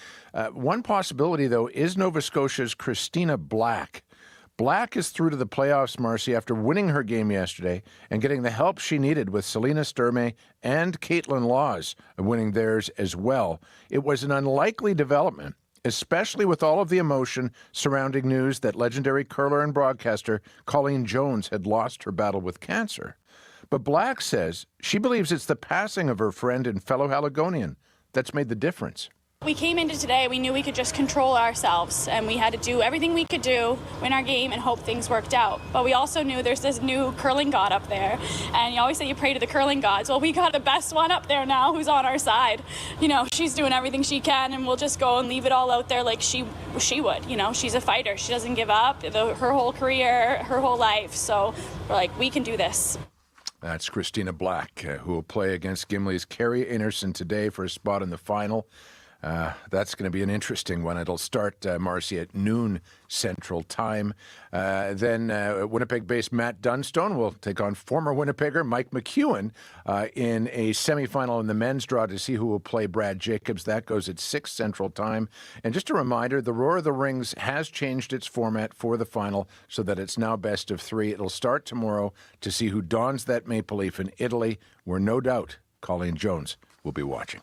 One possibility, though, is Nova Scotia's Christina Black. Black is through to the playoffs, Marcy, after winning her game yesterday and getting the help she needed with Selena Sturmey and Caitlin Laws winning theirs as well. It was an unlikely development, especially with all of the emotion surrounding news that legendary curler and broadcaster Colleen Jones had lost her battle with cancer. But Black says she believes it's the passing of her friend and fellow Haligonian that's made the difference. We came into today, we knew we could just control ourselves, and we had to do everything we could do, win our game, and hope things worked out. But we also knew there's this new curling god up there, and you always say you pray to the curling gods. Well, we got the best one up there now who's on our side. You know, she's doing everything she can, and we'll just go and leave it all out there like she would. You know, she's a fighter. She doesn't give up her whole career, her whole life. So we're like, we can do this. That's Christina Black, who will play against Gimli's Carrie Anderson today for a spot in the final. That's going to be an interesting one. It'll start, Marcy, at noon Central Time. Then Winnipeg-based Matt Dunstone will take on former Winnipegger Mike McEwen in a semifinal in the men's draw to see who will play Brad Jacobs. That goes at 6 Central Time. And just a reminder, the Roar of the Rings has changed its format for the final so that it's now best of 3. It'll start tomorrow to see who dons that maple leaf in Italy, where no doubt Colleen Jones will be watching.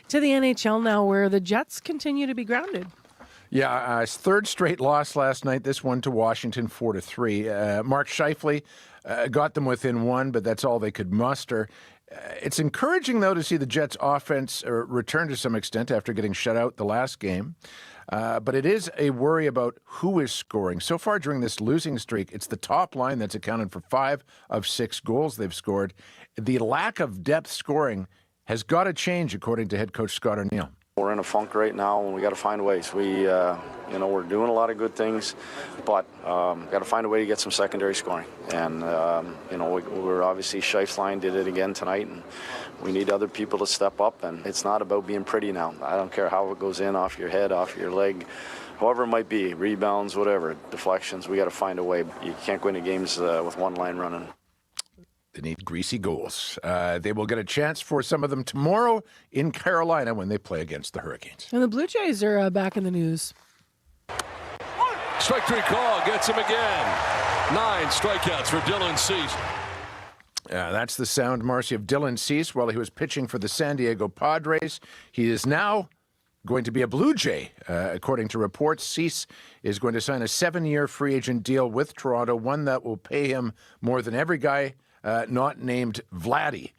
To the NHL now, where the Jets continue to be grounded. Yeah, third straight loss last night. This one to Washington, 4-3. Mark Scheifele got them within 1, but that's all they could muster. It's encouraging, though, to see the Jets' offense return to some extent after getting shut out the last game. But it is a worry about who is scoring. So far during this losing streak, it's the top line that's accounted for 5 of 6 goals they've scored. The lack of depth scoring has got to change, according to head coach Scott O'Neill. We're in a funk right now, and we got to find ways. We're doing a lot of good things, but got to find a way to get some secondary scoring. And we're obviously Scheifele did it again tonight, and we need other people to step up. And it's not about being pretty now. I don't care how it goes in, off your head, off your leg, however it might be, rebounds, whatever, deflections. We got to find a way. You can't go into games with one line running. They need greasy goals. They will get a chance for some of them tomorrow in Carolina when they play against the Hurricanes. And the Blue Jays are back in the news. Strike 3 call gets him again. 9 strikeouts for Dylan Cease. That's the sound, Marcy, of Dylan Cease while he was pitching for the San Diego Padres. He is now going to be a Blue Jay. According to reports, Cease is going to sign a 7-year free agent deal with Toronto, one that will pay him more than every guy not named Vladdy.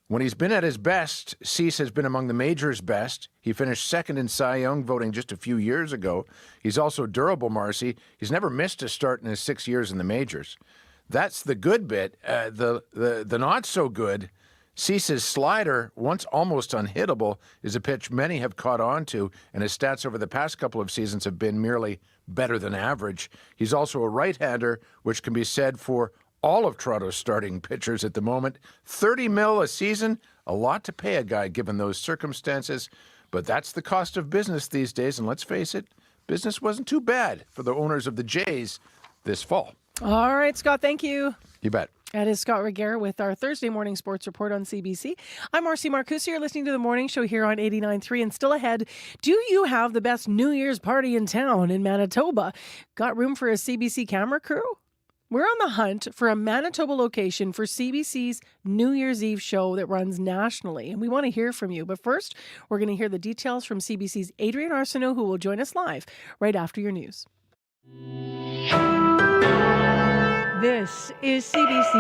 When he's been at his best, Cease has been among the majors' best. He finished second in Cy Young voting just a few years ago. He's also durable, Marcy. He's never missed a start in his 6 years in the majors. That's the good bit. The not so good, Cease's slider, once almost unhittable, is a pitch many have caught on to, and his stats over the past couple of seasons have been merely better than average. He's also a right-hander, which can be said for all of Toronto's starting pitchers at the moment. $30 million a season, a lot to pay a guy given those circumstances. But that's the cost of business these days. And let's face it, business wasn't too bad for the owners of the Jays this fall. All right, Scott, thank you. You bet. That is Scott Reguer with our Thursday morning sports report on CBC. I'm Marcy Marcus. You're listening to the morning show here on 89.3. And still ahead, do you have the best New Year's party in town in Manitoba? Got room for a CBC camera crew? We're on the hunt for a Manitoba location for CBC's New Year's Eve show that runs nationally, and we want to hear from you. But first, we're going to hear the details from CBC's Adrian Arsenault, who will join us live right after your news. This is CBC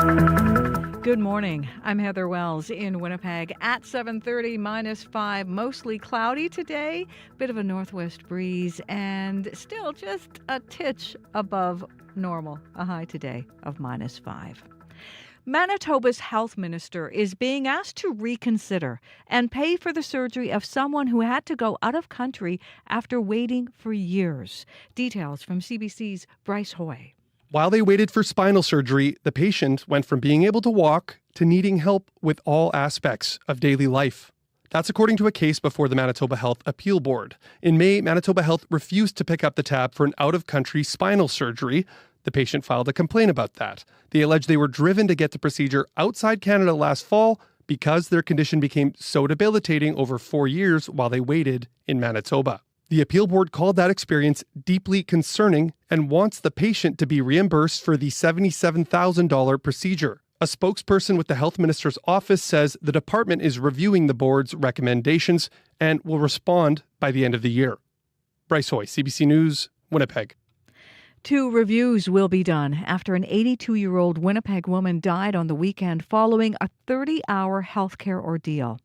News. Good morning. I'm Heather Wells in Winnipeg at 7:30, -5, mostly cloudy today, bit of a northwest breeze, and still just a titch above normal, a high today of -5. Manitoba's health minister is being asked to reconsider and pay for the surgery of someone who had to go out of country after waiting for years. Details from CBC's Bryce Hoy. While they waited for spinal surgery, the patient went from being able to walk to needing help with all aspects of daily life. That's according to a case before the Manitoba Health Appeal Board. In May, Manitoba Health refused to pick up the tab for an out-of-country spinal surgery. The patient filed a complaint about that. They alleged they were driven to get the procedure outside Canada last fall because their condition became so debilitating over 4 years while they waited in Manitoba. The appeal board called that experience deeply concerning and wants the patient to be reimbursed for the $77,000 procedure. A spokesperson with the health minister's office says the department is reviewing the board's recommendations and will respond by the end of the year. Bryce Hoy, CBC News, Winnipeg. 2 reviews will be done after an 82-year-old Winnipeg woman died on the weekend following a 30-hour healthcare ordeal.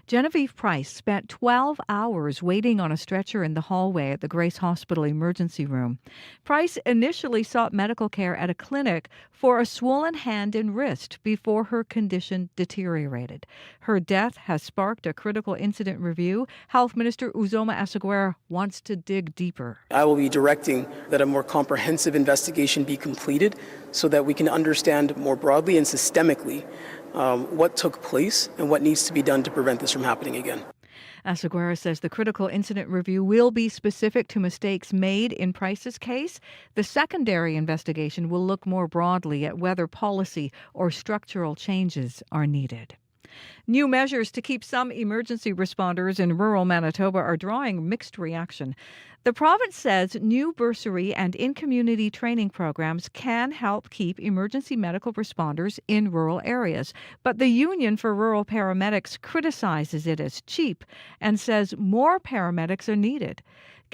Genevieve Price spent 12 hours waiting on a stretcher in the hallway at the Grace Hospital emergency room. Price initially sought medical care at a clinic for a swollen hand and wrist before her condition deteriorated. Her death has sparked a critical incident review. Health Minister Uzoma Asseguera wants to dig deeper. I will be directing that a more comprehensive investigation be completed so that we can understand more broadly and systemically what took place and what needs to be done to prevent this from happening again. Asseguera says the critical incident review will be specific to mistakes made in Price's case. The secondary investigation will look more broadly at whether policy or structural changes are needed. New measures to keep some emergency responders in rural Manitoba are drawing mixed reaction. The province says new bursary and in-community training programs can help keep emergency medical responders in rural areas. But the Union for Rural Paramedics criticizes it as cheap and says more paramedics are needed.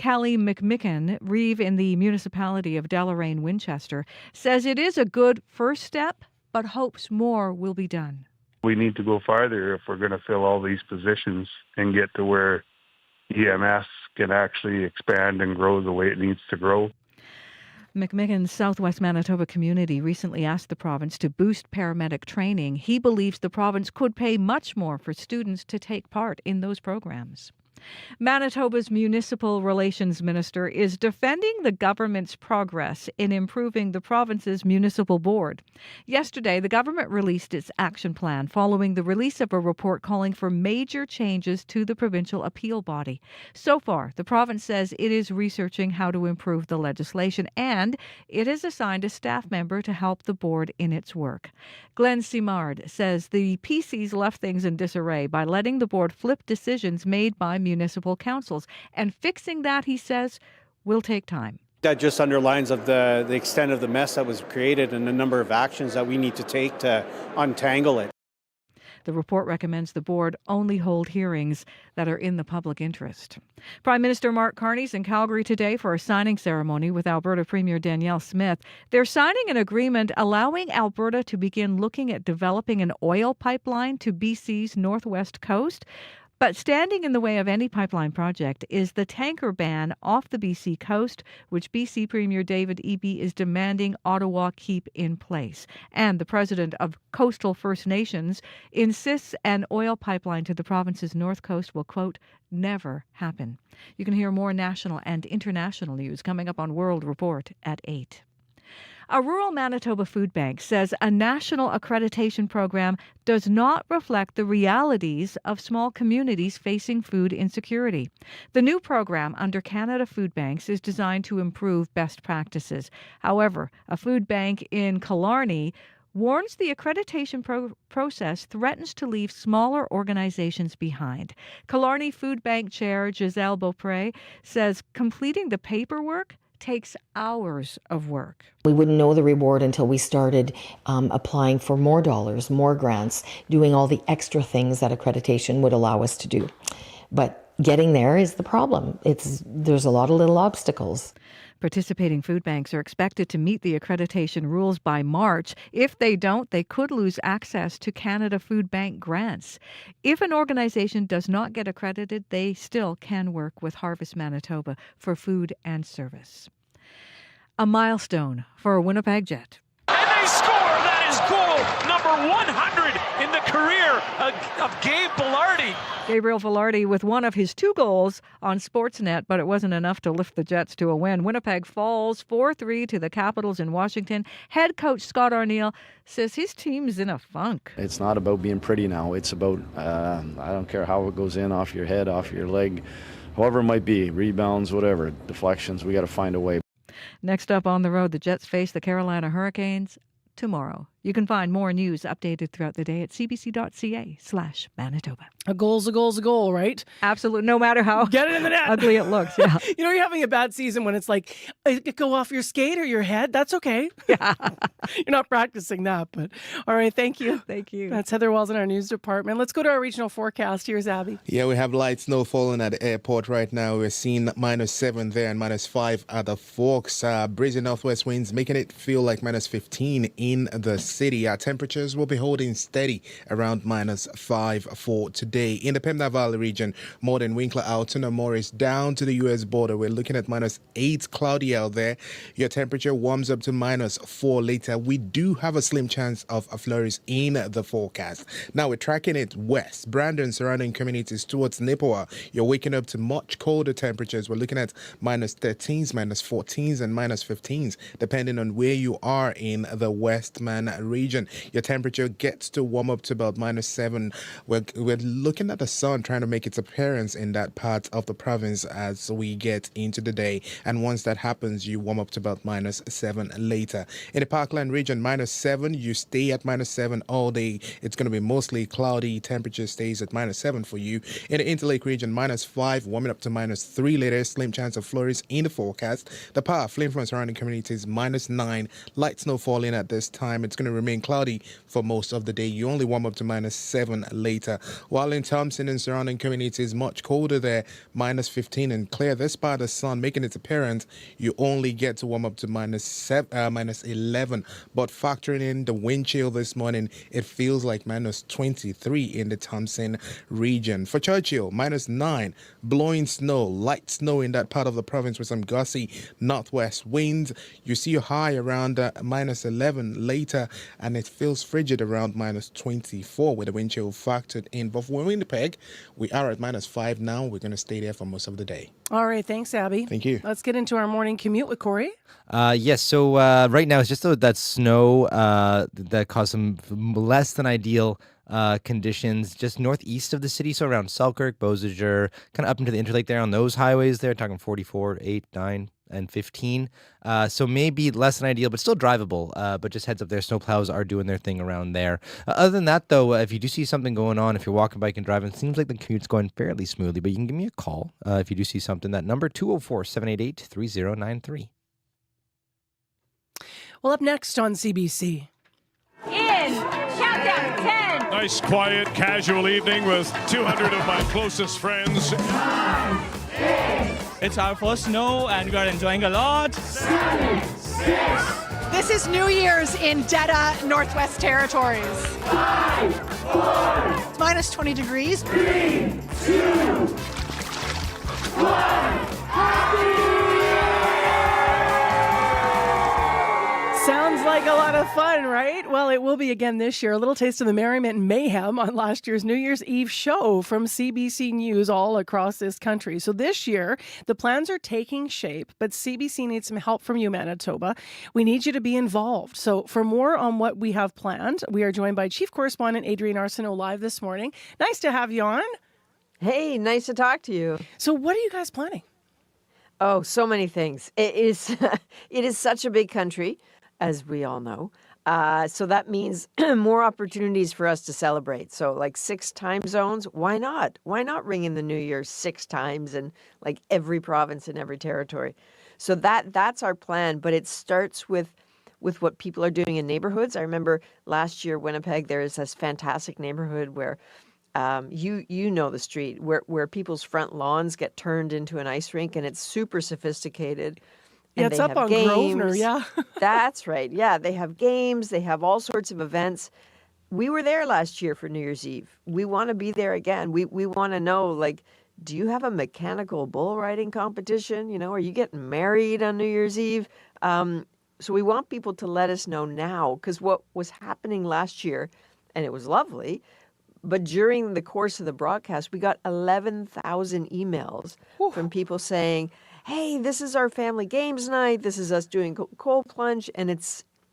Callie McMicken, Reeve in the municipality of Deloraine-Winchester, says it is a good first step, but hopes more will be done. We need to go farther if we're going to fill all these positions and get to where EMS can actually expand and grow the way it needs to grow. McMicken's Southwest Manitoba community recently asked the province to boost paramedic training. He believes the province could pay much more for students to take part in those programs. Manitoba's Municipal Relations Minister is defending the government's progress in improving the province's municipal board. Yesterday, the government released its action plan following the release of a report calling for major changes to the provincial appeal body. So far, the province says it is researching how to improve the legislation, and it has assigned a staff member to help the board in its work. Glenn Simard says the PCs left things in disarray by letting the board flip decisions made by municipal councils, and fixing that, he says, will take time. That just underlines of the extent of the mess that was created and the number of actions that we need to take to untangle it. The report recommends the board only hold hearings that are in the public interest. Prime Minister Mark Carney's in Calgary today for a signing ceremony with Alberta Premier Danielle Smith. They're signing an agreement allowing Alberta to begin looking at developing an oil pipeline to BC's northwest coast. But standing in the way of any pipeline project is the tanker ban off the BC coast, which BC Premier David Eby is demanding Ottawa keep in place. And the president of Coastal First Nations insists an oil pipeline to the province's north coast will, quote, never happen. You can hear more national and international news coming up on World Report at 8. A rural Manitoba food bank says a national accreditation program does not reflect the realities of small communities facing food insecurity. The new program under Canada Food Banks is designed to improve best practices. However, a food bank in Killarney warns the accreditation process threatens to leave smaller organizations behind. Killarney Food Bank Chair Giselle Beaupre says completing the paperwork takes hours of work. We wouldn't know the reward until we started applying for more dollars, more grants, doing all the extra things that accreditation would allow us to do. But getting there is the problem. There's a lot of little obstacles. Participating food banks are expected to meet the accreditation rules by March. If they don't, they could lose access to Canada Food Bank grants. If an organization does not get accredited, they still can work with Harvest Manitoba for food and service. A milestone for a Winnipeg Jet. And they score! That is goal number 100 in the career of Gabe Velarde. Gabriel Velarde with one of his 2 goals on Sportsnet, but it wasn't enough to lift the Jets to a win. Winnipeg falls 4-3 to the Capitals in Washington. Head coach Scott Arniel says his team's in a funk. It's not about being pretty now. It's about, I don't care how it goes in, off your head, off your leg, however it might be, rebounds, whatever, deflections, we got to find a way. Next up on the road, the Jets face the Carolina Hurricanes tomorrow. You can find more news updated throughout the day at cbc.ca/Manitoba. A goal's a goal's a goal, right? Absolutely. No matter how get it in the net. Ugly it looks. Yeah. You know, you're having a bad season when it's like, it could go off your skate or your head. That's okay. Yeah. You're not practicing that, but all right. Thank you. Thank you. That's Heather Wells in our news department. Let's go to our regional forecast. Here's Abby. Yeah, we have light snow falling at the airport right now. We're seeing -7 there and -5 at the Forks. Breezy northwest winds making it feel like -15 in the city. Our temperatures will be holding steady around -5 for today. In the Pembina Valley region, more than Winkler, Alton, and Morris down to the U.S. border, we're looking at -8, cloudy out there. Your temperature warms up to -4 later. We do have a slim chance of flurries in the forecast. Now we're tracking it west. Brandon, surrounding communities towards Nipawin, you're waking up to much colder temperatures. We're looking at -13s, -14s, and -15s, depending on where you are in the Westman region. Your temperature gets to warm up to about -7. We're looking at the sun trying to make its appearance in that part of the province as we get into the day. And once that happens, you warm up to about -7 later. In the Parkland region, -7, you stay at -7 all day. It's going to be mostly cloudy. Temperature stays at -7 for you. In the Interlake region, -5, warming up to -3 later. Slim chance of flurries in the forecast. The Par, Flin Flon surrounding communities, -9. Light snow falling at this time. It's going to remain cloudy for most of the day. You only warm up to -7 later. While in Thompson and surrounding communities, much colder there, -15 and clear. This part of the sun making its appearance, you only get to warm up to -11. But factoring in the wind chill this morning, it feels like -23 in the Thompson region. For Churchill, -9, blowing snow, light snow in that part of the province with some gusty northwest winds. You see a high around -11 later, and it feels frigid around -24 with the wind chill factored in. But for Winnipeg, we are at -5 now. We're going to stay there for most of the day. All right. Thanks, Abby. Thank you. Let's get into our morning commute with Corey. Yes, so right now it's just that snow that caused some less than ideal conditions just northeast of the city, so around Selkirk, Beausejour, kind of up into the Interlake there on those highways there, talking 44, 8, 9, and 15. So maybe less than ideal, but still drivable. But just heads up there, snowplows are doing their thing around there. Other than that, though, if you do see something going on, if you're walking, biking, driving, it seems like the commute's going fairly smoothly, but you can give me a call if you do see something. That number, 204-788-3093. Well, up next on CBC. In countdown to 10. Nice, quiet, casual evening with 200 of my closest friends. 9, 8. It's our first snow and we are enjoying a lot. 7, 6. This is New Year's in Detta, Northwest Territories. 5, 4. It's -20 degrees. 3, 2, 1. Happy! Sounds like a lot of fun, right? Well, it will be again this year. A little taste of the merriment and mayhem on last year's New Year's Eve show from CBC News all across this country. So this year, the plans are taking shape, but CBC needs some help from you, Manitoba. We need you to be involved. So for more on what we have planned, we are joined by Chief Correspondent Adrienne Arsenault live this morning. Nice to have you on. Hey, nice to talk to you. So what are you guys planning? Oh, so many things. It is such a big country, as we all know. So that means more opportunities for us to celebrate. So like 6 time zones, why not? Why not ring in the New Year 6 times in like every province and every territory? So that's our plan, but it starts with what people are doing in neighborhoods. I remember last year, Winnipeg, there is this fantastic neighborhood where you know the street, where people's front lawns get turned into an ice rink, and it's super sophisticated. Yeah, it's up on Grosvenor, yeah. That's right. Yeah, they have games. They have all sorts of events. We were there last year for New Year's Eve. We want to be there again. We want to know, like, do you have a mechanical bull riding competition? You know, are you getting married on New Year's Eve? So we want people to let us know now, because what was happening last year, and it was lovely, but during the course of the broadcast, we got 11,000 emails from people saying, hey, this is our family games night. This is us doing cold plunge. And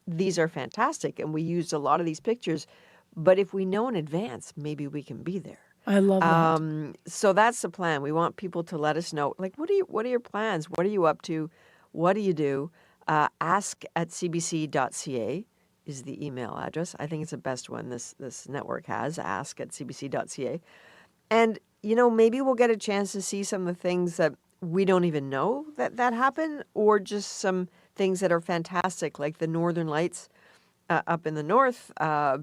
these are fantastic. And we used a lot of these pictures. But if we know in advance, maybe we can be there. I love that. So that's the plan. We want people to let us know, like, what are your plans? What are you up to? What do you do? ask@cbc.ca is the email address. I think it's the best one this network has, ask@cbc.ca. And, you know, maybe we'll get a chance to see some of the things that we don't even know that happen, or just some things that are fantastic, like the Northern Lights up in the north,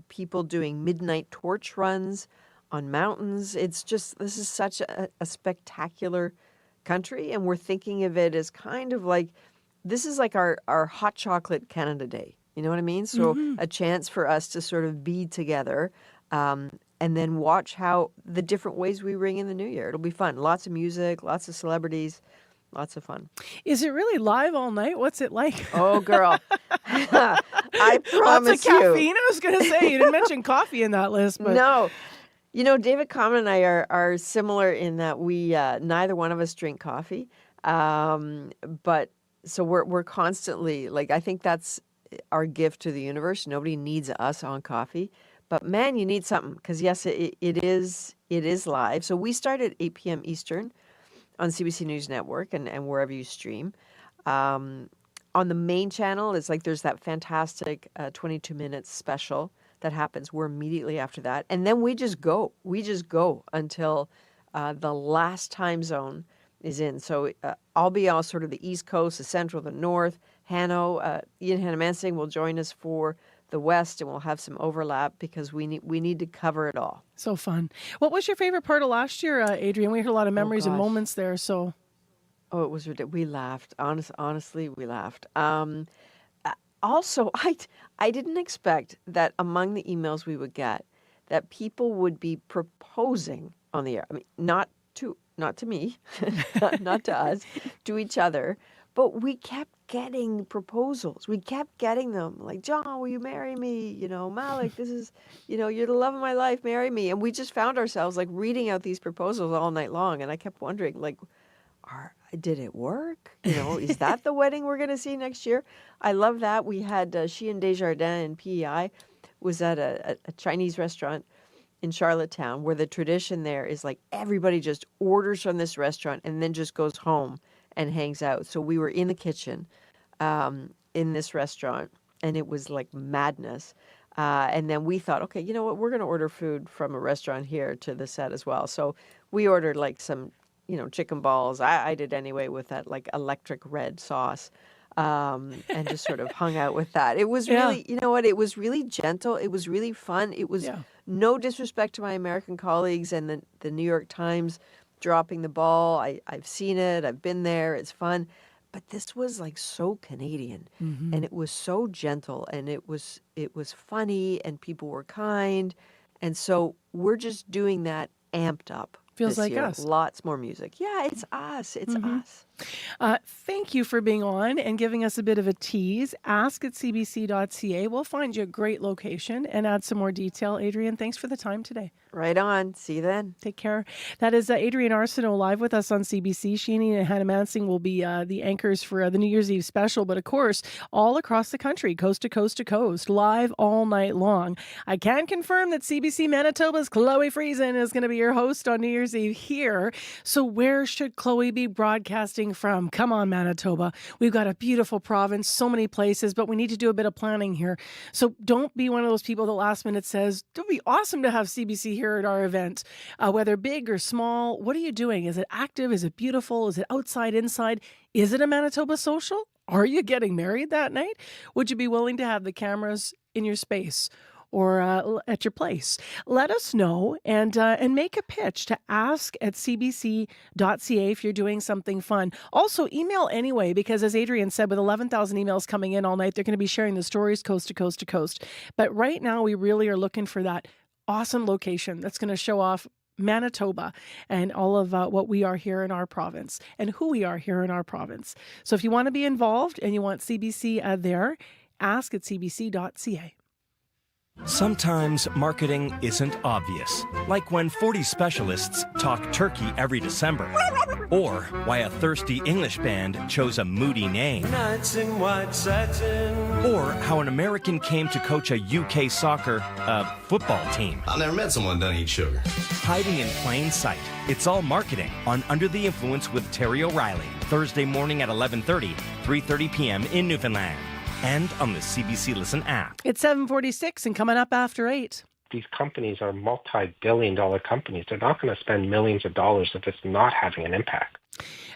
people doing midnight torch runs on mountains. It's just, this is such a spectacular country, and we're thinking of it as kind of like, this is like our hot chocolate Canada Day. You know what I mean? So a chance for us to sort of be together and then watch how the different ways we ring in the new year. It'll be fun. Lots of music, lots of celebrities, lots of fun. Is it really live all night? What's it like? Oh, girl. I promise Lots of caffeine? I was going to say, you didn't mention coffee in that list. But No. You know, David Common and I are similar in that we neither one of us drink coffee. But so we're constantly, like, I think that's our gift to the universe. Nobody needs us on coffee. But man, you need something because yes, it is live. So we start at 8 p.m. Eastern on CBC News Network and wherever you stream. On the main channel, it's like there's that fantastic 22 minutes special that happens. We're immediately after that. And then we just go. We just go until the last time zone is in. So I'll be on sort of the East Coast, the Central, the North. Ian Hannamansing will join us for the West, and we'll have some overlap because we need to cover it all. So fun. What was your favorite part of last year, Adrian? We heard a lot of memories and moments there. So, it was ridiculous. We laughed. Honestly, we laughed. Also, I didn't expect that among the emails we would get, that people would be proposing on the air. I mean, not to me, not to us, to each other. But we kept getting proposals. We kept getting them. Like, John, will you marry me? You know, Malik, this is, you know, you're the love of my life. Marry me. And we just found ourselves like reading out these proposals all night long. And I kept wondering, like, did it work? You know, is that the wedding we're going to see next year? I love that. We had she and Desjardins and PEI was at a Chinese restaurant in Charlottetown where the tradition there is like everybody just orders from this restaurant and then just goes home and hangs out. So we were in the kitchen in this restaurant, and it was like madness. And then we thought, okay, you know what? We're going to order food from a restaurant here to the set as well. So we ordered like some, you know, chicken balls. I did anyway with that like electric red sauce and just sort of hung out with that. It was really, you know what? It was really gentle. It was really fun. It was no disrespect to my American colleagues and the New York Times dropping the ball. I've seen it. I've been there. It's fun. But this was like so Canadian, and it was so gentle, and it was funny, and people were kind, and so we're just doing that amped up. Feels this like year. us. Lots more music. Yeah, it's us. It's us. Thank you for being on and giving us a bit of a tease. Ask at cbc.ca. We'll find you a great location and add some more detail. Adrian, thanks for the time today. Right on. See you then. Take care. That is Adrian Arsenault live with us on CBC. Sheeny and Hannamansing will be the anchors for the New Year's Eve special, but of course, all across the country, coast to coast to coast, live all night long. I can confirm that CBC Manitoba's Chloe Friesen is going to be your host on New Year's Eve here. So where should Chloe be broadcasting from? Come on, Manitoba. We've got a beautiful province, so many places, but we need to do a bit of planning here. So don't be one of those people that last minute says, it would be awesome to have CBC here at our event. Whether big or small, what are you doing? Is it active? Is it beautiful? Is it outside, inside? Is it a Manitoba social? Are you getting married that night? Would you be willing to have the cameras in your space or at your place? Let us know and make a pitch to ask at cbc.ca if you're doing something fun. Also, email anyway, because as Adrian said, with 11,000 emails coming in all night, they're going to be sharing the stories coast to coast to coast. But right now, we really are looking for that awesome location that's going to show off Manitoba and all of what we are here in our province and who we are here in our province. So if you want to be involved and you want CBC there, ask at cbc.ca. Sometimes marketing isn't obvious, like when 40 specialists talk turkey every December, or why a thirsty English band chose a moody name, Nights in white satin. or how an American came to coach a UK soccer football team. I've never met someone that doesn't eat sugar. Hiding in plain sight, it's all marketing on Under the Influence with Terry O'Reilly, Thursday morning at 11:30, 3:30 p.m. in Newfoundland. And on the CBC Listen app. It's 7:46 and coming up after 8. These companies are multi-billion-dollar companies. They're not going to spend millions of dollars if it's not having an impact.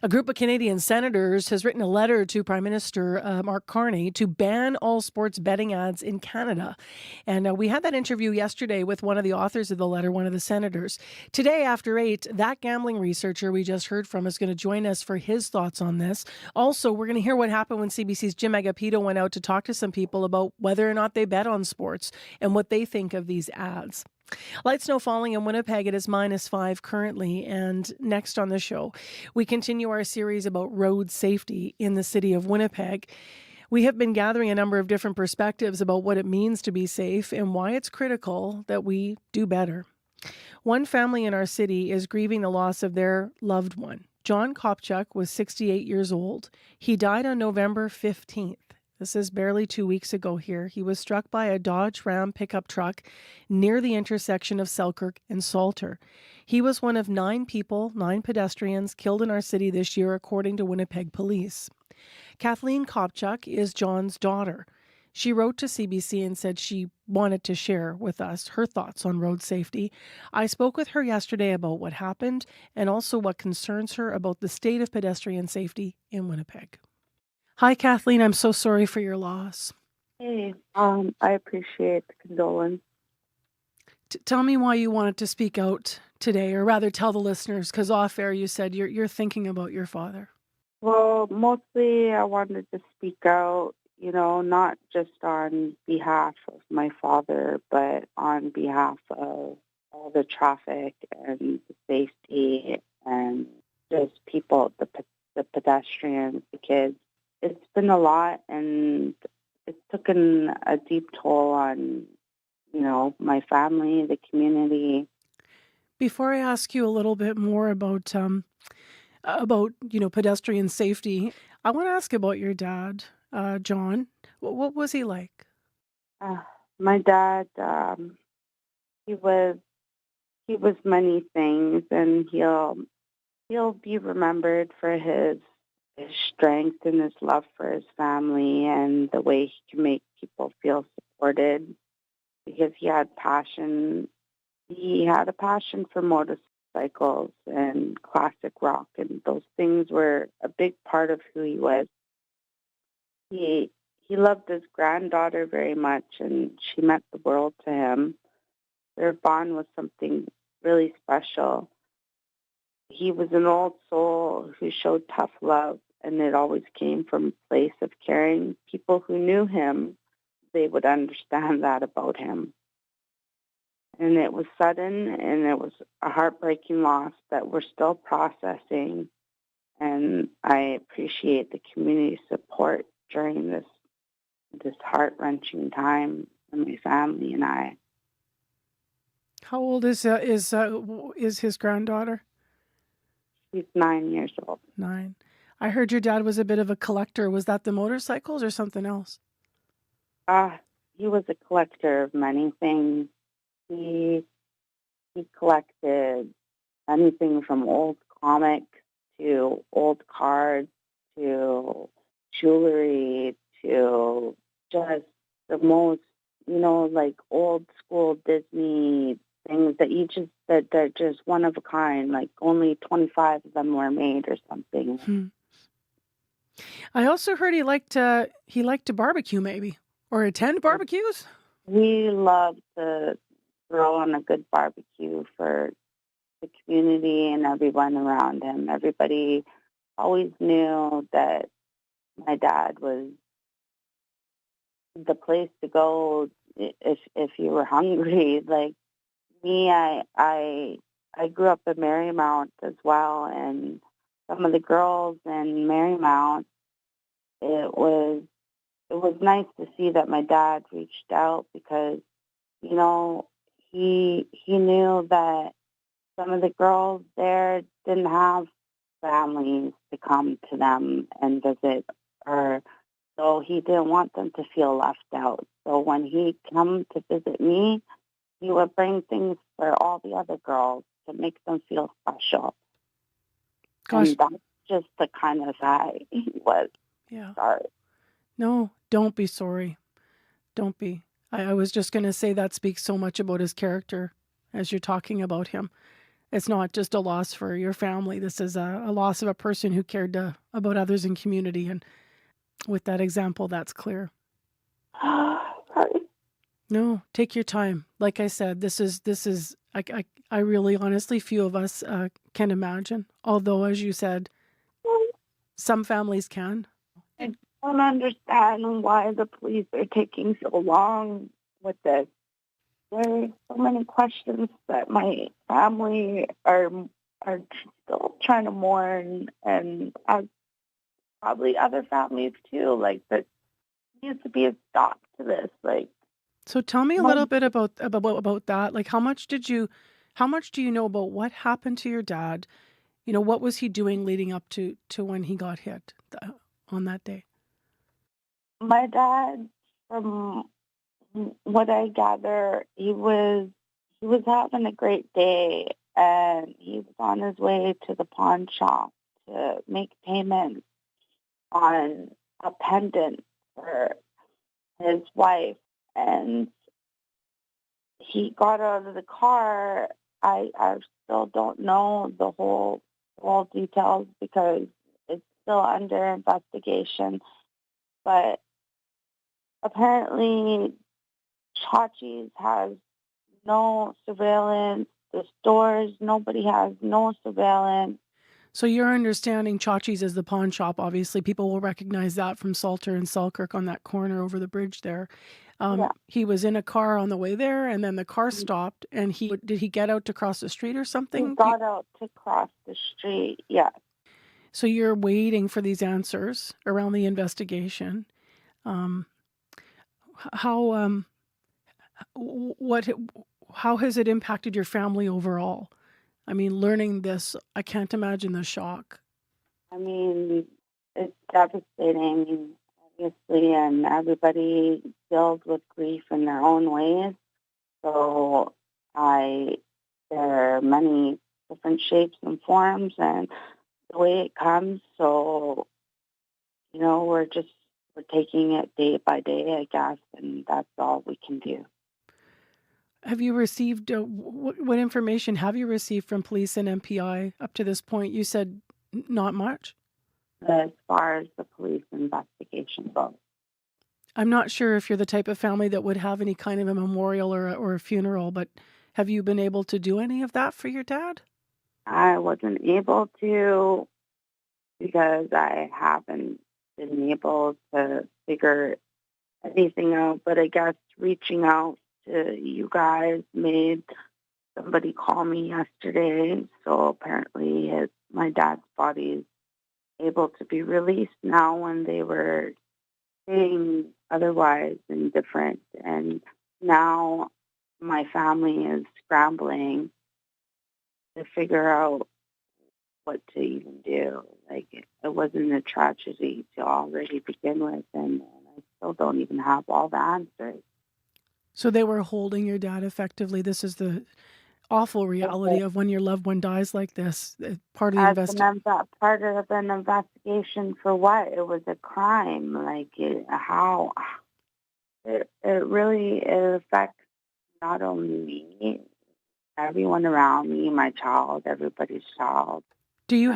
A group of Canadian senators has written a letter to Prime Minister Mark Carney to ban all sports betting ads in Canada. And we had that interview yesterday with one of the authors of the letter, one of the senators. Today after 8, that gambling researcher we just heard from is going to join us for his thoughts on this. Also, we're going to hear what happened when CBC's Jim Agapito went out to talk to some people about whether or not they bet on sports and what they think of these ads. Light snow falling in Winnipeg. It is -5 currently. And next on the show, we continue our series about road safety in the city of Winnipeg. We have been gathering a number of different perspectives about what it means to be safe and why it's critical that we do better. One family in our city is grieving the loss of their loved one. John Kopchuk was 68 years old. He died on November 15th. This is barely 2 weeks ago here. He was struck by a Dodge Ram pickup truck near the intersection of Selkirk and Salter. He was one of 9 people, 9 pedestrians killed in our city this year, according to Winnipeg police. Kathleen Kopchuk is John's daughter. She wrote to CBC and said she wanted to share with us her thoughts on road safety. I spoke with her yesterday about what happened and also what concerns her about the state of pedestrian safety in Winnipeg. Hi, Kathleen. I'm so sorry for your loss. Hey, I appreciate the condolence. Tell me why you wanted to speak out today, or rather tell the listeners, because off air you said you're thinking about your father. Well, mostly I wanted to speak out, not just on behalf of my father, but on behalf of all the traffic and the safety and just people, the pedestrians, the kids. It's been a lot, and it's taken a deep toll on, my family, the community. Before I ask you a little bit more about pedestrian safety, I want to ask about your dad, John. What was he like? My dad, he was many things, and he'll be remembered for his strength and his love for his family and the way he can make people feel supported, because he had passion. He had a passion for motorcycles and classic rock, and those things were a big part of who he was. He loved his granddaughter very much, and she meant the world to him. Their bond was something really special. He was an old soul who showed tough love, and it always came from a place of caring. People who knew him, they would understand that about him. And it was sudden, and it was a heartbreaking loss that we're still processing. And I appreciate the community support during this heart-wrenching time for my family and I. How old is his granddaughter? She's 9 years old. 9. I heard your dad was a bit of a collector. Was that the motorcycles or something else? He was a collector of many things. He collected anything from old comics to old cards to jewelry to just the most, like old school Disney things that they're just one of a kind, like only 25 of them were made or something. I also heard he liked to barbecue, maybe, or attend barbecues. We love to throw on a good barbecue for the community and everyone around him. Everybody always knew that my dad was the place to go if you were hungry. Like me, I grew up in Marymount as well, and some of the girls in Marymount, it was nice to see that my dad reached out, because he knew that some of the girls there didn't have families to come to them and visit, so he didn't want them to feel left out. So when he come to visit me, he would bring things for all the other girls to make them feel special. Gosh. And that's just the kind of guy he was. Yeah. Sorry. No, don't be sorry. Don't be. I was just going to say that speaks so much about his character as you're talking about him. It's not just a loss for your family. This is a loss of a person who cared about others in community. And with that example, that's clear. Sorry. No, take your time. Like I said, this is I really honestly few of us can imagine. Although, as you said, some families can. I don't understand why the police are taking so long with this. There's so many questions that my family are still trying to mourn, and probably other families too. Like, there needs to be a stop to this. Like, So tell me a little bit about that. Like, how much do you know about what happened to your dad? What was he doing leading up to when he got hit on that day? my dad, from what I gather, he was having a great day, and he was on his way to the pawn shop to make payments on a pendant for his wife, and he got out of the car. I still don't know the whole details because it's still under investigation, but apparently Chachi's has no surveillance. The stores, nobody has no surveillance. So you're understanding Chachi's is the pawn shop. Obviously, people will recognize that from Salter and Selkirk on that corner over the bridge there. Yeah. He was in a car on the way there, and then the car stopped. And did he get out to cross the street or something? He got out to cross the street, yeah. So you're waiting for these answers around the investigation. How has it impacted your family overall? I mean, learning this, I can't imagine the shock. I mean, it's devastating, obviously, and everybody deals with grief in their own ways. So there are many different shapes and forms and the way it comes. So, we're taking it day by day, I guess, and that's all we can do. Have you received, what information have you received from police and MPI up to this point? You said not much? As far as the police investigation goes. I'm not sure if you're the type of family that would have any kind of a memorial or a funeral, but have you been able to do any of that for your dad? I wasn't able to because I haven't been able to figure anything out, but I guess reaching out to you guys made somebody call me yesterday. So apparently my dad's body is able to be released now when they were saying otherwise and different. And now my family is scrambling to figure out what to even do. Like, it wasn't a tragedy to already begin with, and I still don't even have all the answers. So they were holding your dad effectively. This is the awful reality of when your loved one dies like this. Part of the investigation. Part of an investigation for what? It was a crime. Like, how? It really affects not only me, everyone around me, my child, everybody's child. Do you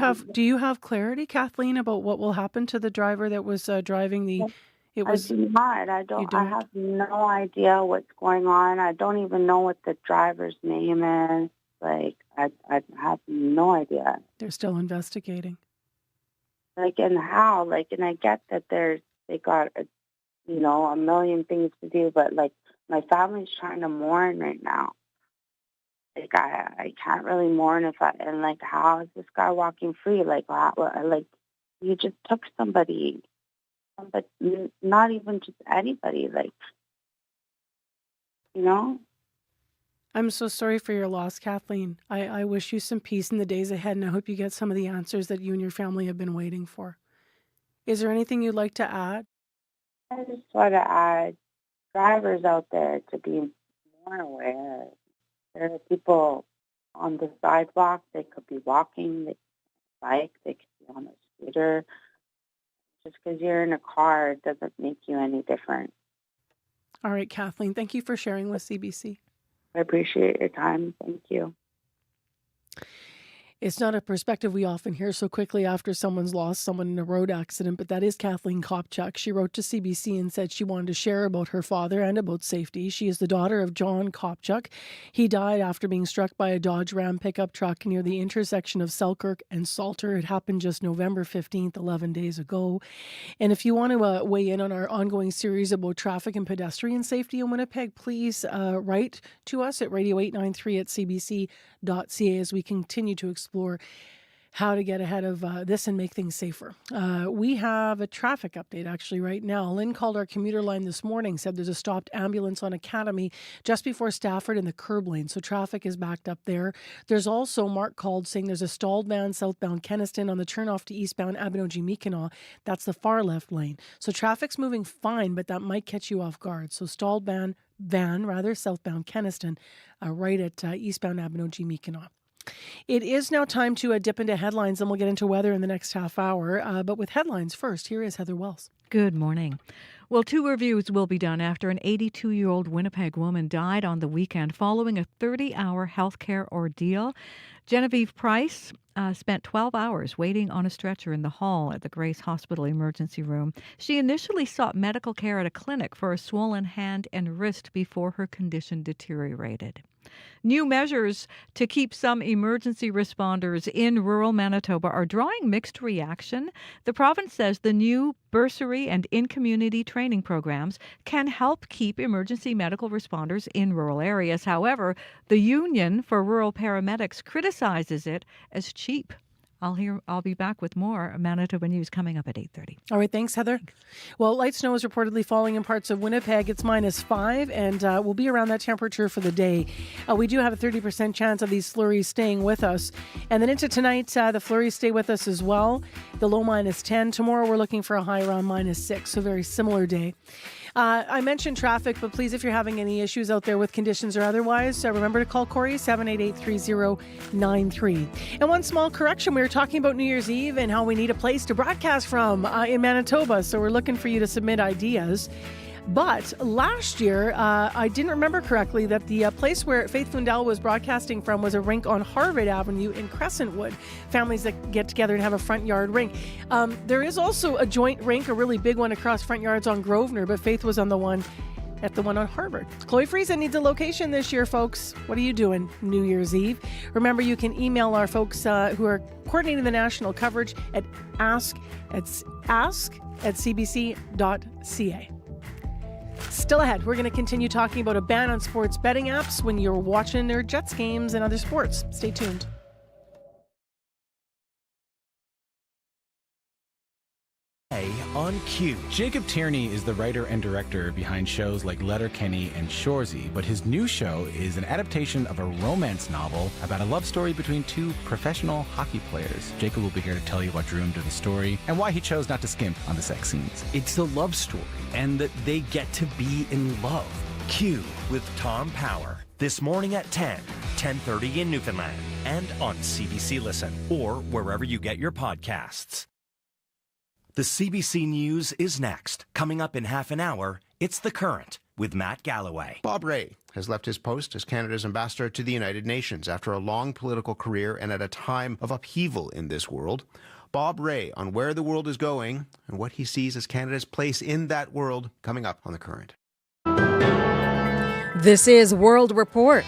have clarity, Kathleen, about what will happen to the driver that was driving the? I do not. I have no idea what's going on. I don't even know what the driver's name is. Like, I have no idea. They're still investigating. Like, and how? Like, and I get that they got a million things to do, but like, my family's trying to mourn right now. Like, I can't really mourn how is this guy walking free? Like, you just took somebody, but not even just anybody, I'm so sorry for your loss, Kathleen. I wish you some peace in the days ahead, and I hope you get some of the answers that you and your family have been waiting for. Is there anything you'd like to add? I just want to add drivers out there to be more aware. There are people on the sidewalk. They could be walking, they could bike, they could be on a scooter. Just because you're in a car doesn't make you any different. All right, Kathleen, thank you for sharing with CBC. I appreciate your time. Thank you. It's not a perspective we often hear so quickly after someone's lost someone in a road accident, but that is Kathleen Kopchak. She wrote to CBC and said she wanted to share about her father and about safety. She is the daughter of John Kopchak. He died after being struck by a Dodge Ram pickup truck near the intersection of Selkirk and Salter. It happened just November 15th, 11 days ago. And if you want to weigh in on our ongoing series about traffic and pedestrian safety in Winnipeg, please write to us at radio893@cbc.ca as we continue to explore how to get ahead of this and make things safer. We have a traffic update actually right now. Lynn called our commuter line this morning, said there's a stopped ambulance on Academy just before Stafford in the curb lane, so traffic is backed up there. There's also, Mark called saying there's a stalled van southbound Kenniston on the turnoff to eastbound Abinogi-Meekinaw. That's the far left lane. So traffic's moving fine, but that might catch you off guard. So stalled van southbound Kenniston right at eastbound Abinogi-Meekinaw. It is now time to dip into headlines, and we'll get into weather in the next half hour. But with headlines first, here is Heather Wells. Good morning. Well, 2 reviews will be done after an 82-year-old Winnipeg woman died on the weekend following a 30-hour healthcare ordeal. Genevieve Price spent 12 hours waiting on a stretcher in the hall at the Grace Hospital emergency room. She initially sought medical care at a clinic for a swollen hand and wrist before her condition deteriorated. New measures to keep some emergency responders in rural Manitoba are drawing mixed reaction. The province says the new bursary and in-community training programs can help keep emergency medical responders in rural areas. However, the Union for Rural Paramedics criticizes it as cheap. I'll be back with more Manitoba News coming up at 8:30. All right, thanks, Heather. Well, light snow is reportedly falling in parts of Winnipeg. It's -5, and we'll be around that temperature for the day. We do have a 30% chance of these flurries staying with us. And then into tonight, the flurries stay with us as well. The low -10. Tomorrow, we're looking for a high around -6, so very similar day. I mentioned traffic, but please, if you're having any issues out there with conditions or otherwise, remember to call Corey, 788-3093. And one small correction, we were talking about New Year's Eve and how we need a place to broadcast from in Manitoba, so we're looking for you to submit ideas. But last year, I didn't remember correctly that the place where Faith Fundell was broadcasting from was a rink on Harvard Avenue in Crescentwood. Families that get together and have a front yard rink. There is also a joint rink, a really big one across front yards on Grosvenor, but Faith was on the one on Harvard. Chloe Friesen needs a location this year, folks. What are you doing New Year's Eve? Remember, you can email our folks who are coordinating the national coverage at ask@cbc.ca. Still ahead, we're going to continue talking about a ban on sports betting apps when you're watching their Jets games and other sports. Stay tuned. On Q. Jacob Tierney is the writer and director behind shows like Letterkenny and Shoresy, but his new show is an adaptation of a romance novel about a love story between 2 professional hockey players. Jacob will be here to tell you what drew him to the story and why he chose not to skimp on the sex scenes. It's a love story, and that they get to be in love. Q with Tom Power. This morning at 10:30 in Newfoundland, and on CBC Listen, or wherever you get your podcasts. The CBC News is next. Coming up in half an hour, it's The Current with Matt Galloway. Bob Rae has left his post as Canada's ambassador to the United Nations after a long political career and at a time of upheaval in this world. Bob Rae on where the world is going and what he sees as Canada's place in that world, coming up on The Current. This is World Report.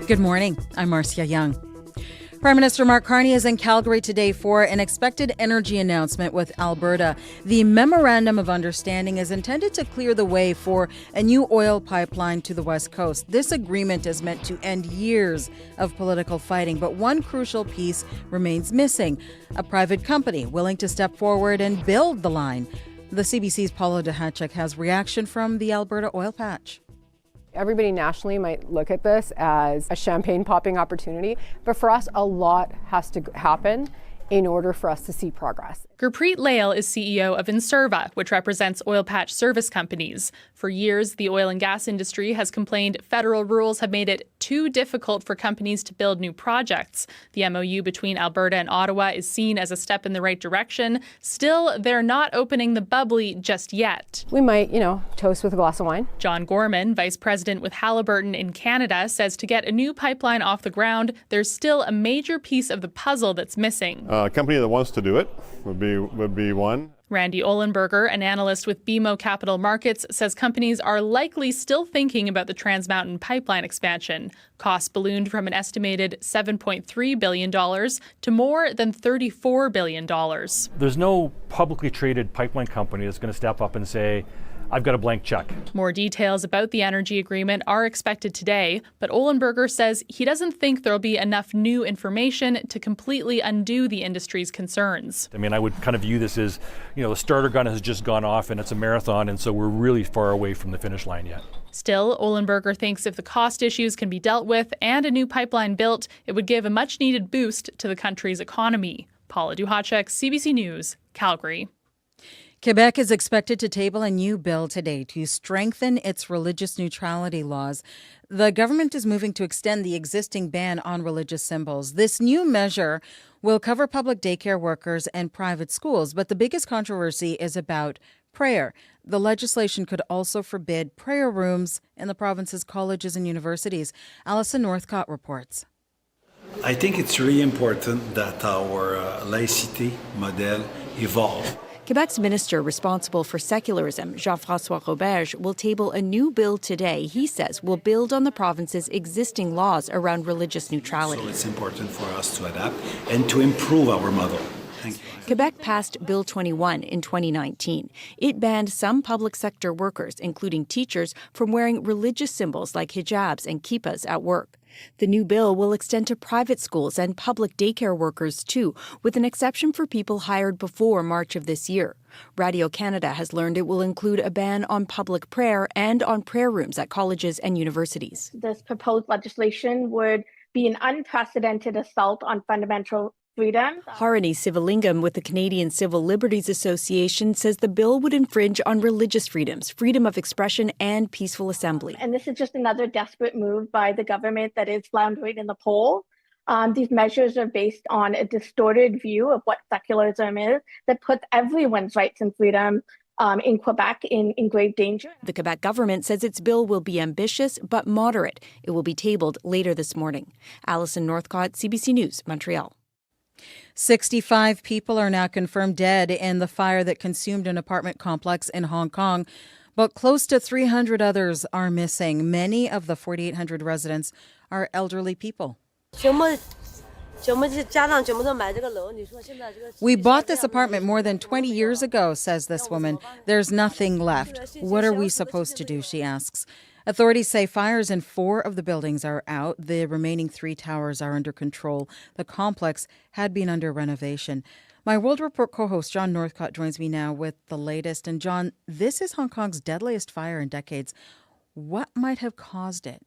Good morning. I'm Marcia Young. Prime Minister Mark Carney is in Calgary today for an expected energy announcement with Alberta. The Memorandum of Understanding is intended to clear the way for a new oil pipeline to the West Coast. This agreement is meant to end years of political fighting, but one crucial piece remains missing: a private company willing to step forward and build the line. The CBC's Paulo Dehacek has reaction from the Alberta oil patch. Everybody nationally might look at this as a champagne popping opportunity, but for us, a lot has to happen in order for us to see progress. Gurpreet Lail is CEO of Inserva, which represents oil patch service companies. For years, the oil and gas industry has complained federal rules have made it too difficult for companies to build new projects. The MOU between Alberta and Ottawa is seen as a step in the right direction. Still, they're not opening the bubbly just yet. We might, toast with a glass of wine. John Gorman, vice president with Halliburton in Canada, says to get a new pipeline off the ground, there's still a major piece of the puzzle that's missing. A company that wants to do it would be one. Randy Ohlenberger, an analyst with BMO Capital Markets, says companies are likely still thinking about the Trans Mountain pipeline expansion. Costs ballooned from an estimated $7.3 billion to more than $34 billion. There's no publicly traded pipeline company that's going to step up and say, I've got a blank check. More details about the energy agreement are expected today, but Ohlenberger says he doesn't think there'll be enough new information to completely undo the industry's concerns. I mean, I would kind of view this as, the starter gun has just gone off and it's a marathon, and so we're really far away from the finish line yet. Still, Ohlenberger thinks if the cost issues can be dealt with and a new pipeline built, it would give a much-needed boost to the country's economy. Paula Duhacek, CBC News, Calgary. Quebec is expected to table a new bill today to strengthen its religious neutrality laws. The government is moving to extend the existing ban on religious symbols. This new measure will cover public daycare workers and private schools, but the biggest controversy is about prayer. The legislation could also forbid prayer rooms in the province's colleges and universities. Alison Northcott reports. I think it's really important that our laicity model evolve. Quebec's minister responsible for secularism, Jean-François Roberge, will table a new bill today he says will build on the province's existing laws around religious neutrality. So it's important for us to adapt and to improve our model. Thank you. Quebec passed Bill 21 in 2019. It banned some public sector workers, including teachers, from wearing religious symbols like hijabs and kippas at work. The new bill will extend to private schools and public daycare workers, too, with an exception for people hired before March of this year. Radio-Canada has learned it will include a ban on public prayer and on prayer rooms at colleges and universities. This proposed legislation would be an unprecedented assault on fundamental freedom. Harini Sivalingam with the Canadian Civil Liberties Association says the bill would infringe on religious freedoms, freedom of expression, and peaceful assembly. And this is just another desperate move by the government that is floundering in the poll. These measures are based on a distorted view of what secularism is that puts everyone's rights and freedom in Quebec in grave danger. The Quebec government says its bill will be ambitious but moderate. It will be tabled later this morning. Alison Northcott, CBC News, Montreal. 65 people are now confirmed dead in the fire that consumed an apartment complex in Hong Kong, but close to 300 others are missing. Many of the 4,800 residents are elderly people. We bought this apartment more than 20 years ago, says this woman. There's nothing left. What are we supposed to do, she asks. Authorities say fires in 4 of the buildings are out. The remaining 3 towers are under control. The complex had been under renovation. My World Report co-host John Northcott joins me now with the latest. And John, this is Hong Kong's deadliest fire in decades. What might have caused it?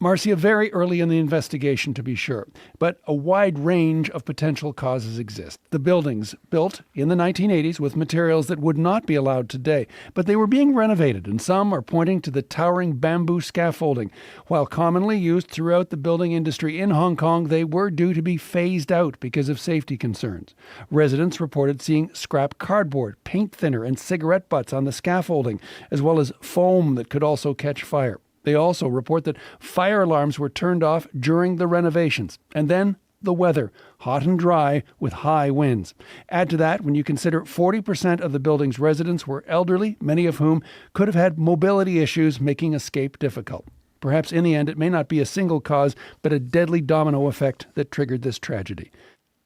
Marcia, very early in the investigation, to be sure, but a wide range of potential causes exist. The buildings, built in the 1980s with materials that would not be allowed today, but they were being renovated, and some are pointing to the towering bamboo scaffolding. While commonly used throughout the building industry in Hong Kong, they were due to be phased out because of safety concerns. Residents reported seeing scrap cardboard, paint thinner, and cigarette butts on the scaffolding, as well as foam that could also catch fire. They also report that fire alarms were turned off during the renovations. And then the weather, hot and dry with high winds. Add to that, when you consider 40% of the building's residents were elderly, many of whom could have had mobility issues, making escape difficult. Perhaps in the end, it may not be a single cause, but a deadly domino effect that triggered this tragedy.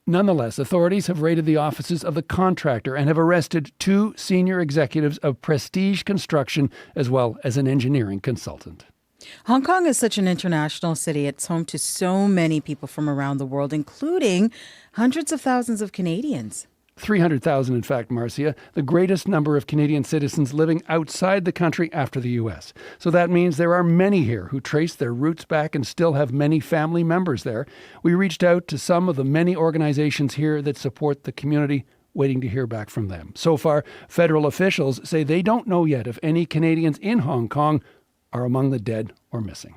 Nonetheless, authorities have raided the offices of the contractor and have arrested 2 senior executives of Prestige Construction, as well as an engineering consultant. Hong Kong is such an international city. It's home to so many people from around the world, including hundreds of thousands of Canadians. 300,000, in fact, Marcia, the greatest number of Canadian citizens living outside the country after the U.S. So that means there are many here who trace their roots back and still have many family members there. We reached out to some of the many organizations here that support the community, waiting to hear back from them. So far, federal officials say they don't know yet if any Canadians in Hong Kong are among the dead or missing.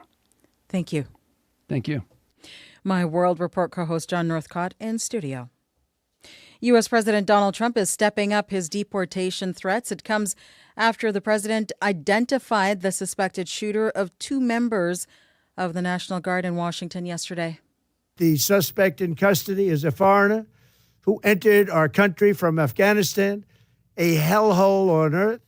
Thank you. Thank you. My World Report co-host John Northcott in studio. U.S. President Donald Trump is stepping up his deportation threats. It comes after the president identified the suspected shooter of 2 members of the National Guard in Washington yesterday. The suspect in custody is a foreigner who entered our country from Afghanistan, a hellhole on earth.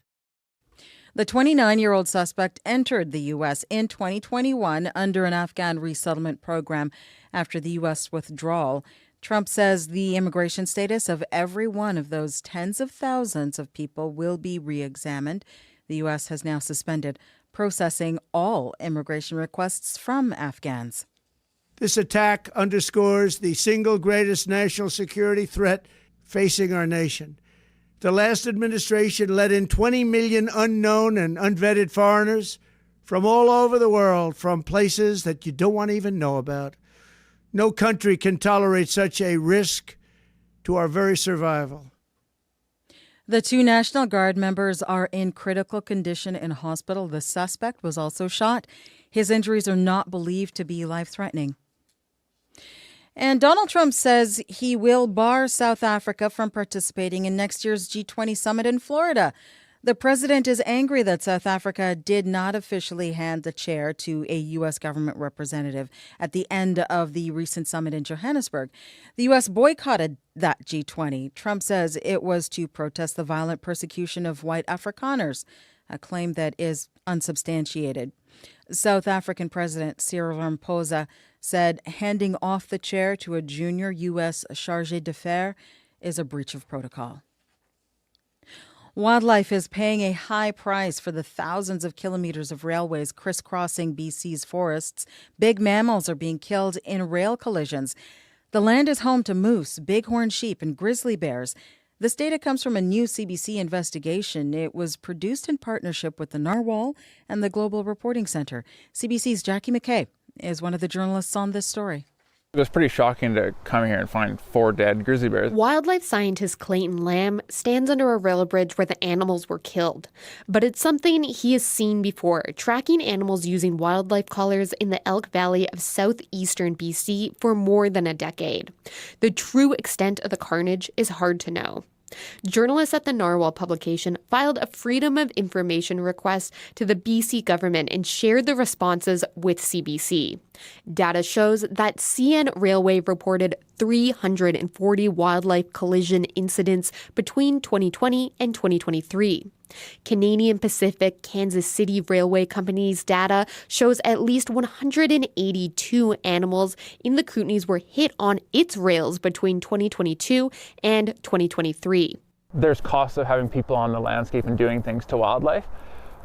The 29-year-old suspect entered the U.S. in 2021 under an Afghan resettlement program after the U.S. withdrawal. Trump says the immigration status of every one of those tens of thousands of people will be re-examined. The U.S. has now suspended processing all immigration requests from Afghans. This attack underscores the single greatest national security threat facing our nation. The last administration let in 20 million unknown and unvetted foreigners from all over the world, from places that you don't want to even know about. No country can tolerate such a risk to our very survival. The 2 National Guard members are in critical condition in hospital. The suspect was also shot. His injuries are not believed to be life-threatening. And Donald Trump says he will bar South Africa from participating in next year's G20 summit in Florida. The president is angry that South Africa did not officially hand the chair to a U.S. government representative at the end of the recent summit in Johannesburg. The U.S. boycotted that G20. Trump says it was to protest the violent persecution of white Afrikaners, a claim that is unsubstantiated. South African President Cyril Ramaphosa said handing off the chair to a junior U.S. chargé d'affaires is a breach of protocol. Wildlife is paying a high price for the thousands of kilometers of railways crisscrossing BC's forests. Big mammals are being killed in rail collisions. The land is home to moose, bighorn sheep, and grizzly bears. This data comes from a new CBC investigation. It was produced in partnership with the Narwhal and the Global Reporting Center. CBC's Jackie McKay is one of the journalists on this story. It was pretty shocking to come here and find 4 dead grizzly bears. Wildlife scientist Clayton Lamb stands under a rail bridge where the animals were killed. But it's something he has seen before, tracking animals using wildlife collars in the Elk Valley of southeastern BC for more than a decade. The true extent of the carnage is hard to know. Journalists at the Narwhal publication filed a Freedom of Information request to the BC government and shared the responses with CBC. Data shows that CN Railway reported 340 wildlife collision incidents between 2020 and 2023. Canadian Pacific Kansas City Railway Company's data shows at least 182 animals in the Kootenays were hit on its rails between 2022 and 2023. There's costs of having people on the landscape and doing things to wildlife,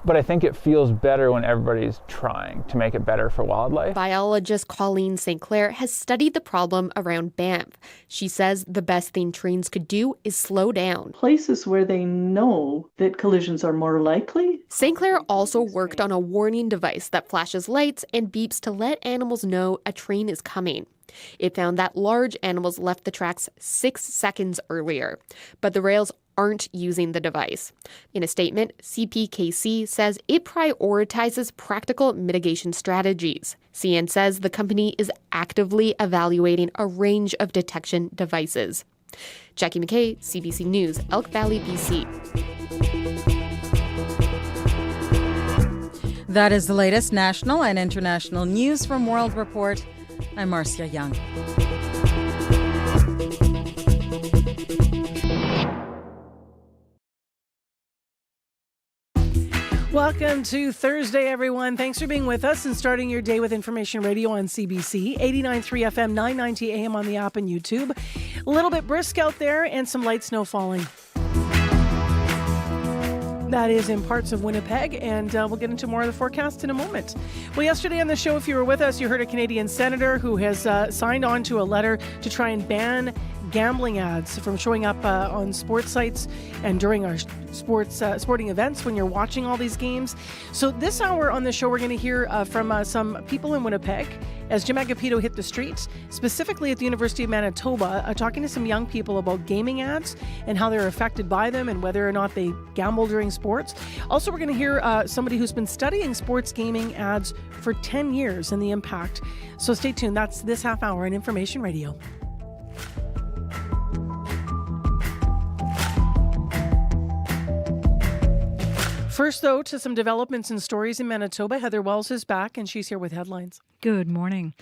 but I think it feels better when everybody's trying to make it better for wildlife. Biologist Colleen St. Clair has studied the problem around Banff. She says the best thing trains could do is slow down. Places where they know that collisions are more likely. St. Clair also worked on a warning device that flashes lights and beeps to let animals know a train is coming. It found that large animals left the tracks 6 seconds earlier, but the rails aren't using the device. In a statement, CPKC says it prioritizes practical mitigation strategies. CN says the company is actively evaluating a range of detection devices. Jackie McKay, CBC News, Elk Valley, BC. That is the latest national and international news from World Report. I'm Marcia Young. Welcome to Thursday, everyone. Thanks for being with us and starting your day with Information Radio on CBC, 89.3 FM, 990 AM on the app and YouTube. A little bit brisk out there and some light snow falling. That is in parts of Winnipeg, and we'll get into more of the forecast in a moment. Well, yesterday on the show, if you were with us, you heard a Canadian senator who has signed on to a letter to try and ban gambling ads from showing up on sports sites and during our sporting events when you're watching all these games. So this hour on the show, we're going to hear from some people in Winnipeg as Jim Agapito hit the streets, specifically at the University of Manitoba, talking to some young people about gaming ads and how they're affected by them and whether or not they gamble during sports. Also, we're going to hear somebody who's been studying sports gaming ads for 10 years and the impact. So stay tuned. That's this half hour on Information Radio. First, though, to some developments and stories in Manitoba. Heather Wells is back, and she's here with headlines. Good morning.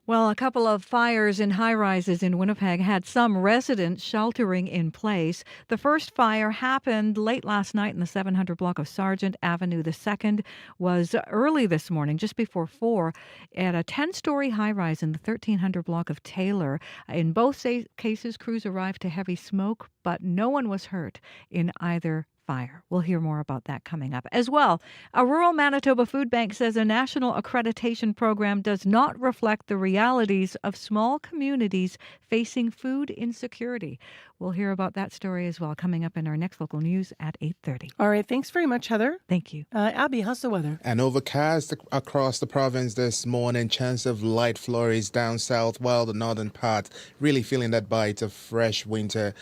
Well, a couple of fires in high-rises in Winnipeg had some residents sheltering in place. The first fire happened late last night in the 700 block of Sargent Avenue. The second was early this morning, just before 4, at a 10-story high-rise in the 1300 block of Taylor. In both cases, crews arrived to heavy smoke, but no one was hurt in either fire. We'll hear more about that coming up. As well, a rural Manitoba food bank says a national accreditation program does not reflect the realities of small communities facing food insecurity. We'll hear about that story as well coming up in our next local news at 8:30. All right. Thanks very much, Heather. Thank you. Abby, how's the weather? And overcast across the province this morning. Chance of light flurries down south, while the northern part really feeling that bite of fresh winter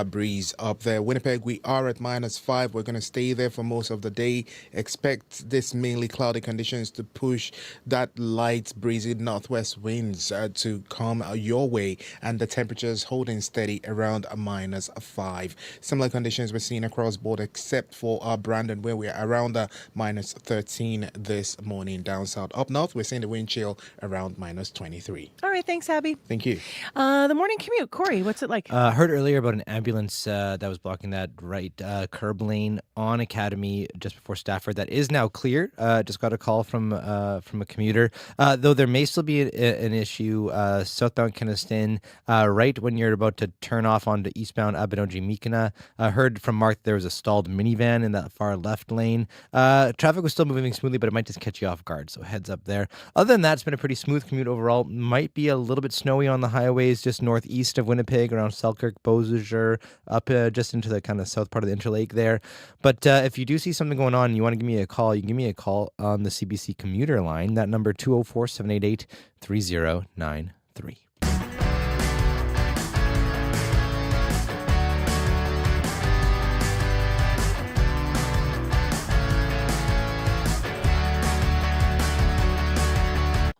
breeze up there. Winnipeg, we are at -5. We're going to stay there for most of the day. Expect this mainly cloudy conditions to push that light breezy northwest winds to come your way, and the temperatures holding steady around -5. Similar conditions we're seeing across board except for Brandon, where we're around -13 this morning down south. Up north, we're seeing the wind chill around -23. All right. Thanks, Abby. Thank you. The morning commute. Corey, what's it like? Heard earlier about an ambulance that was blocking that right curb lane on Academy just before Stafford. That is now clear. Just got a call from a commuter. Though there may still be an issue southbound Kenaston, right when you're about to turn off onto eastbound Abinogi-Mikana. Heard from Mark there was a stalled minivan in that far left lane. Traffic was still moving smoothly, but it might just catch you off guard, so heads up there. Other than that, it's been a pretty smooth commute overall. Might be a little bit snowy on the highways just northeast of Winnipeg, around Selkirk, Beausejour, up just into the kind of south part of the Interlake there. But if you do see something going on and you want to give me a call, you can give me a call on the CBC commuter line. That number 204-788-3093.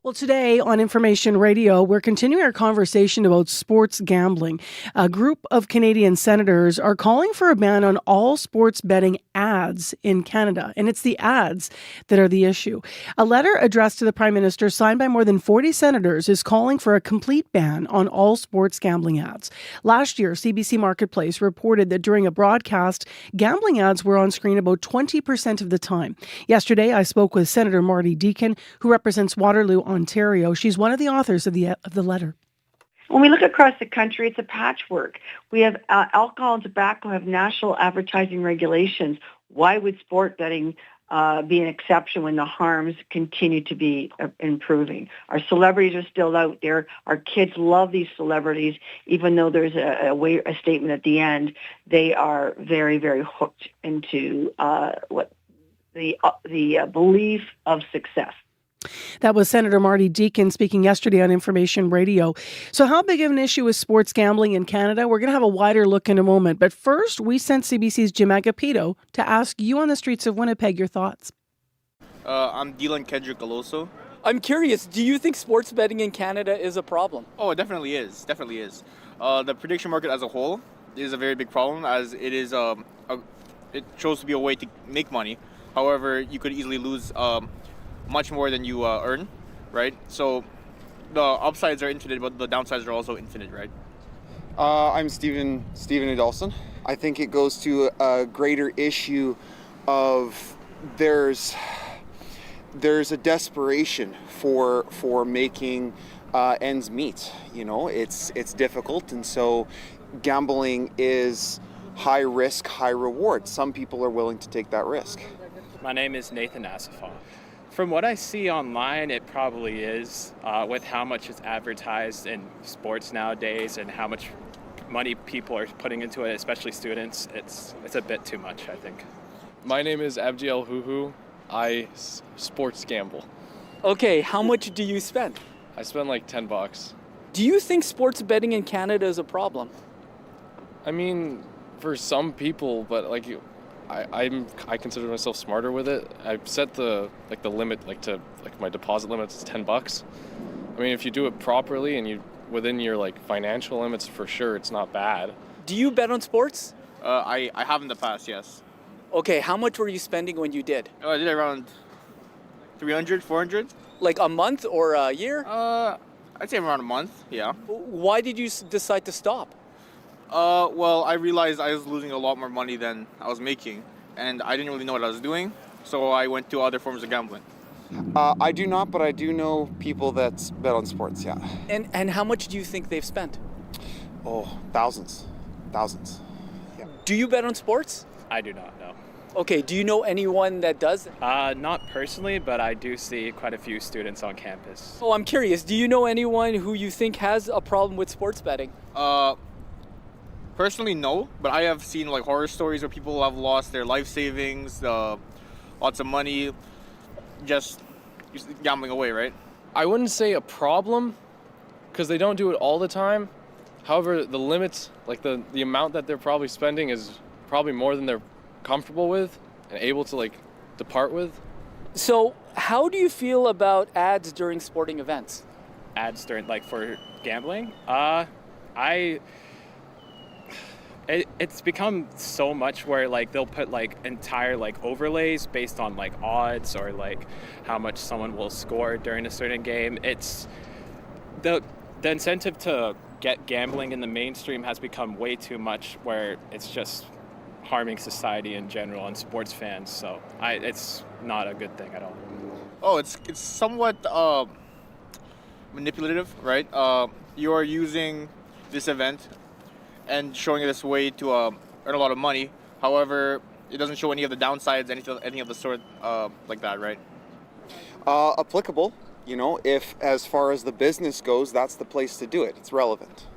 Well, today on Information Radio, we're continuing our conversation about sports gambling. A group of Canadian senators are calling for a ban on all sports betting ads in Canada, and it's the ads that are the issue. A letter addressed to the Prime Minister, signed by more than 40 senators, is calling for a complete ban on all sports gambling ads. Last year, CBC Marketplace reported that during a broadcast, gambling ads were on screen about 20% of the time. Yesterday, I spoke with Senator Marty Deakin, who represents Waterloo, Ontario. She's one of the authors of the letter. When we look across the country, it's a patchwork. We have alcohol and tobacco have national advertising regulations. Why would sport betting be an exception when the harms continue to be improving? Our celebrities are still out there. Our kids love these celebrities, even though there's a statement at the end. They are very, very hooked into the belief of success. That was Senator Marty Deakin speaking yesterday on Information Radio. So how big of an issue is sports gambling in Canada? We're going to have a wider look in a moment. But first, we sent CBC's Jim Agapito to ask you on the streets of Winnipeg your thoughts. I'm Dylan Kendrick Aloso. I'm curious, do you think sports betting in Canada is a problem? Oh, it definitely is. Definitely is. The prediction market as a whole is a very big problem, as it is. It shows to be a way to make money. However, you could easily lose much more than you earn, right? So the upsides are infinite, but the downsides are also infinite, right? I'm Stephen Adolson. I think it goes to a greater issue of there's a desperation for making ends meet. You know, it's difficult, and so gambling is high risk, high reward. Some people are willing to take that risk. My name is Nathan Asafal. From what I see online, it probably is, with how much is advertised in sports nowadays and how much money people are putting into it, especially students, it's a bit too much, I think. My name is Abdiel Huhu. I sports gamble. Okay, how much do you spend? I spend like $10. Do you think sports betting in Canada is a problem? I mean, for some people, but like I consider myself smarter with it. I've set the limit my deposit limit is $10. I mean, if you do it properly and you within your like financial limits, for sure, it's not bad. Do you bet on sports? I have in the past, yes. Okay, how much were you spending when you did? I did around 300, 400. Like a month or a year? I'd say around a month, yeah. Why did you decide to stop? Well, I realized I was losing a lot more money than I was making, and I didn't really know what I was doing, so I went to other forms of gambling. I do not, but I do know people that bet on sports, yeah. And how much do you think they've spent? Oh, thousands. Yeah. Do you bet on sports? I do not know. Okay, do you know anyone that does? Not personally, but I do see quite a few students on campus. Oh, I'm curious. Do you know anyone who you think has a problem with sports betting? Personally, no, but I have seen like horror stories where people have lost their life savings, lots of money, just gambling away, right? I wouldn't say a problem, because they don't do it all the time. However, the limits, like the amount that they're probably spending is probably more than they're comfortable with and able to like depart with. So how do you feel about ads during sporting events? Ads during for gambling? It's become so much where like they'll put like entire like overlays based on like odds or like how much someone will score during a certain game. It's the incentive to get gambling in the mainstream has become way too much, where it's just harming society in general and sports fans. So it's not a good thing at all. Oh, it's somewhat manipulative, right? You are using this event and showing it this way to earn a lot of money. However, it doesn't show any of the downsides, anything of the sort like that, right? Applicable, if as far as the business goes, that's the place to do it. It's relevant.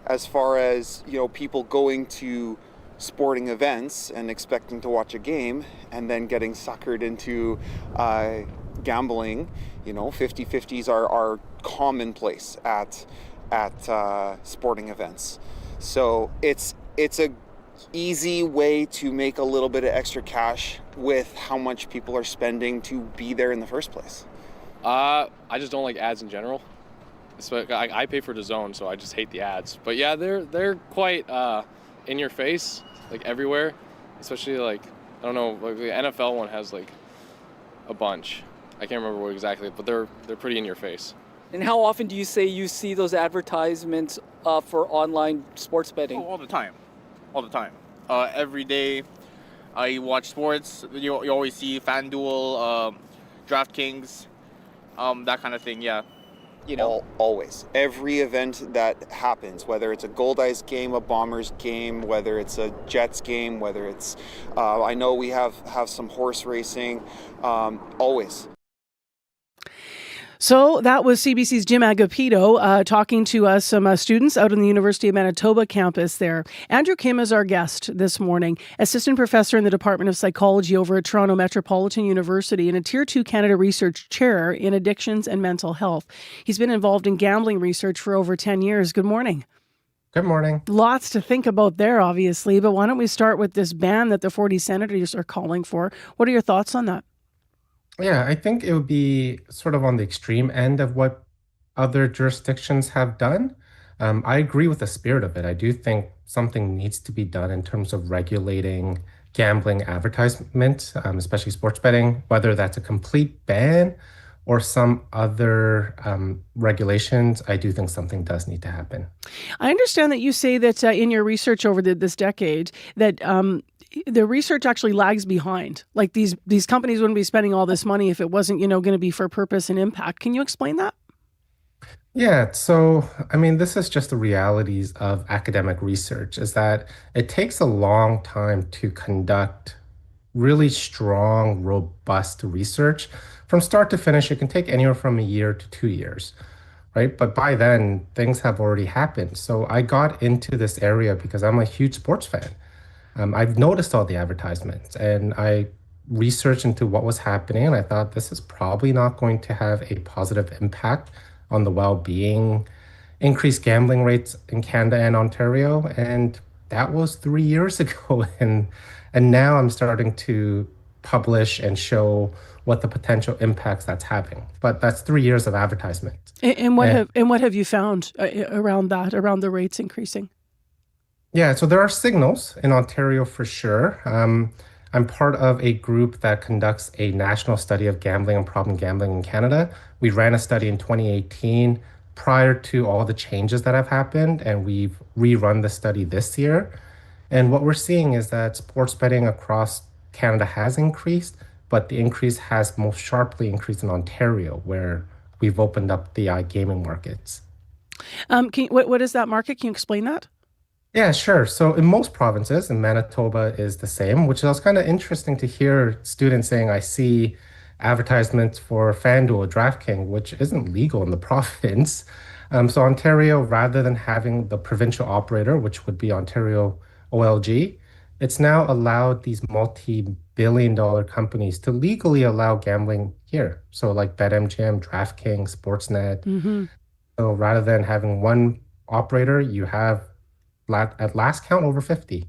As far as, people going to sporting events and expecting to watch a game and then getting suckered into gambling, 50-50s are commonplace at sporting events. So it's a easy way to make a little bit of extra cash with how much people are spending to be there in the first place. I just don't like ads in general. I pay for DAZN, so I just hate the ads. But yeah, they're quite in your face, like everywhere. Especially like, I don't know, like the NFL one has like a bunch. I can't remember what exactly, but they're pretty in your face. And how often do you say you see those advertisements for online sports betting? Oh, all the time. Every day I watch sports. You always see FanDuel, DraftKings, that kind of thing, yeah. Always. Every event that happens, whether it's a Gold-Eyes game, a Bombers game, whether it's a Jets game, whether it's, I know we have some horse racing, always. So that was CBC's Jim Agapito talking to us, some students out in the University of Manitoba campus there. Andrew Kim is our guest this morning, assistant professor in the Department of Psychology over at Toronto Metropolitan University and a Tier 2 Canada Research Chair in Addictions and Mental Health. He's been involved in gambling research for over 10 years. Good morning. Good morning. Lots to think about there, obviously, but why don't we start with this ban that the 40 senators are calling for? What are your thoughts on that? Yeah, I think it would be sort of on the extreme end of what other jurisdictions have done. I agree with the spirit of it. I do think something needs to be done in terms of regulating gambling advertisement, especially sports betting, whether that's a complete ban or some other regulations. I do think something does need to happen. I understand that you say that in your research over this decade that the research actually lags behind. Like these companies wouldn't be spending all this money if it wasn't, going to be for purpose and impact. Can you explain that? Yeah, so this is just the realities of academic research, is that it takes a long time to conduct really strong, robust research. From start to finish, it can take anywhere from a year to 2 years. right? But by then, things have already happened. So I got into this area because I'm a huge sports fan. I've noticed all the advertisements and I researched into what was happening. And I thought this is probably not going to have a positive impact on the well being, increased gambling rates in Canada and Ontario. And that was 3 years ago. And now I'm starting to publish and show what the potential impacts that's having. But that's 3 years of advertisement. And what have you found around the rates increasing? Yeah, so there are signals in Ontario for sure. I'm part of a group that conducts a national study of gambling and problem gambling in Canada. We ran a study in 2018 prior to all the changes that have happened, and we've rerun the study this year. And what we're seeing is that sports betting across Canada has increased, but the increase has most sharply increased in Ontario, where we've opened up the iGaming markets. What is that market? Can you explain that? Yeah, sure. So in most provinces, and Manitoba is the same, which was kind of interesting to hear students saying, I see advertisements for FanDuel, DraftKings, which isn't legal in the province. So Ontario, rather than having the provincial operator, which would be Ontario OLG, it's now allowed these multi-billion-dollar companies to legally allow gambling here. So like BetMGM, DraftKings, Sportsnet. Mm-hmm. So rather than having one operator, you have at last count over 50.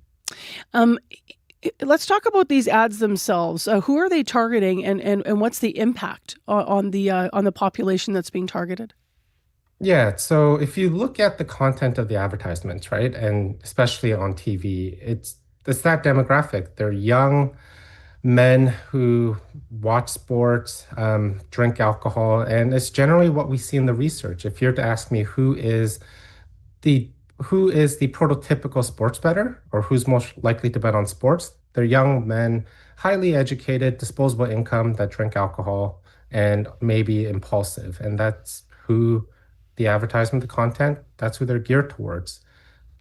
Let's talk about these ads themselves. Who are they targeting, and what's the impact on the population that's being targeted? Yeah, so if you look at the content of the advertisements, right, and especially on TV, it's that demographic. They're young men who watch sports, drink alcohol, and it's generally what we see in the research. If you're to ask me who is the prototypical sports bettor or who's most likely to bet on sports, they're young men, highly educated, disposable income that drink alcohol and maybe impulsive. And that's who the advertisement, the content, that's who they're geared towards.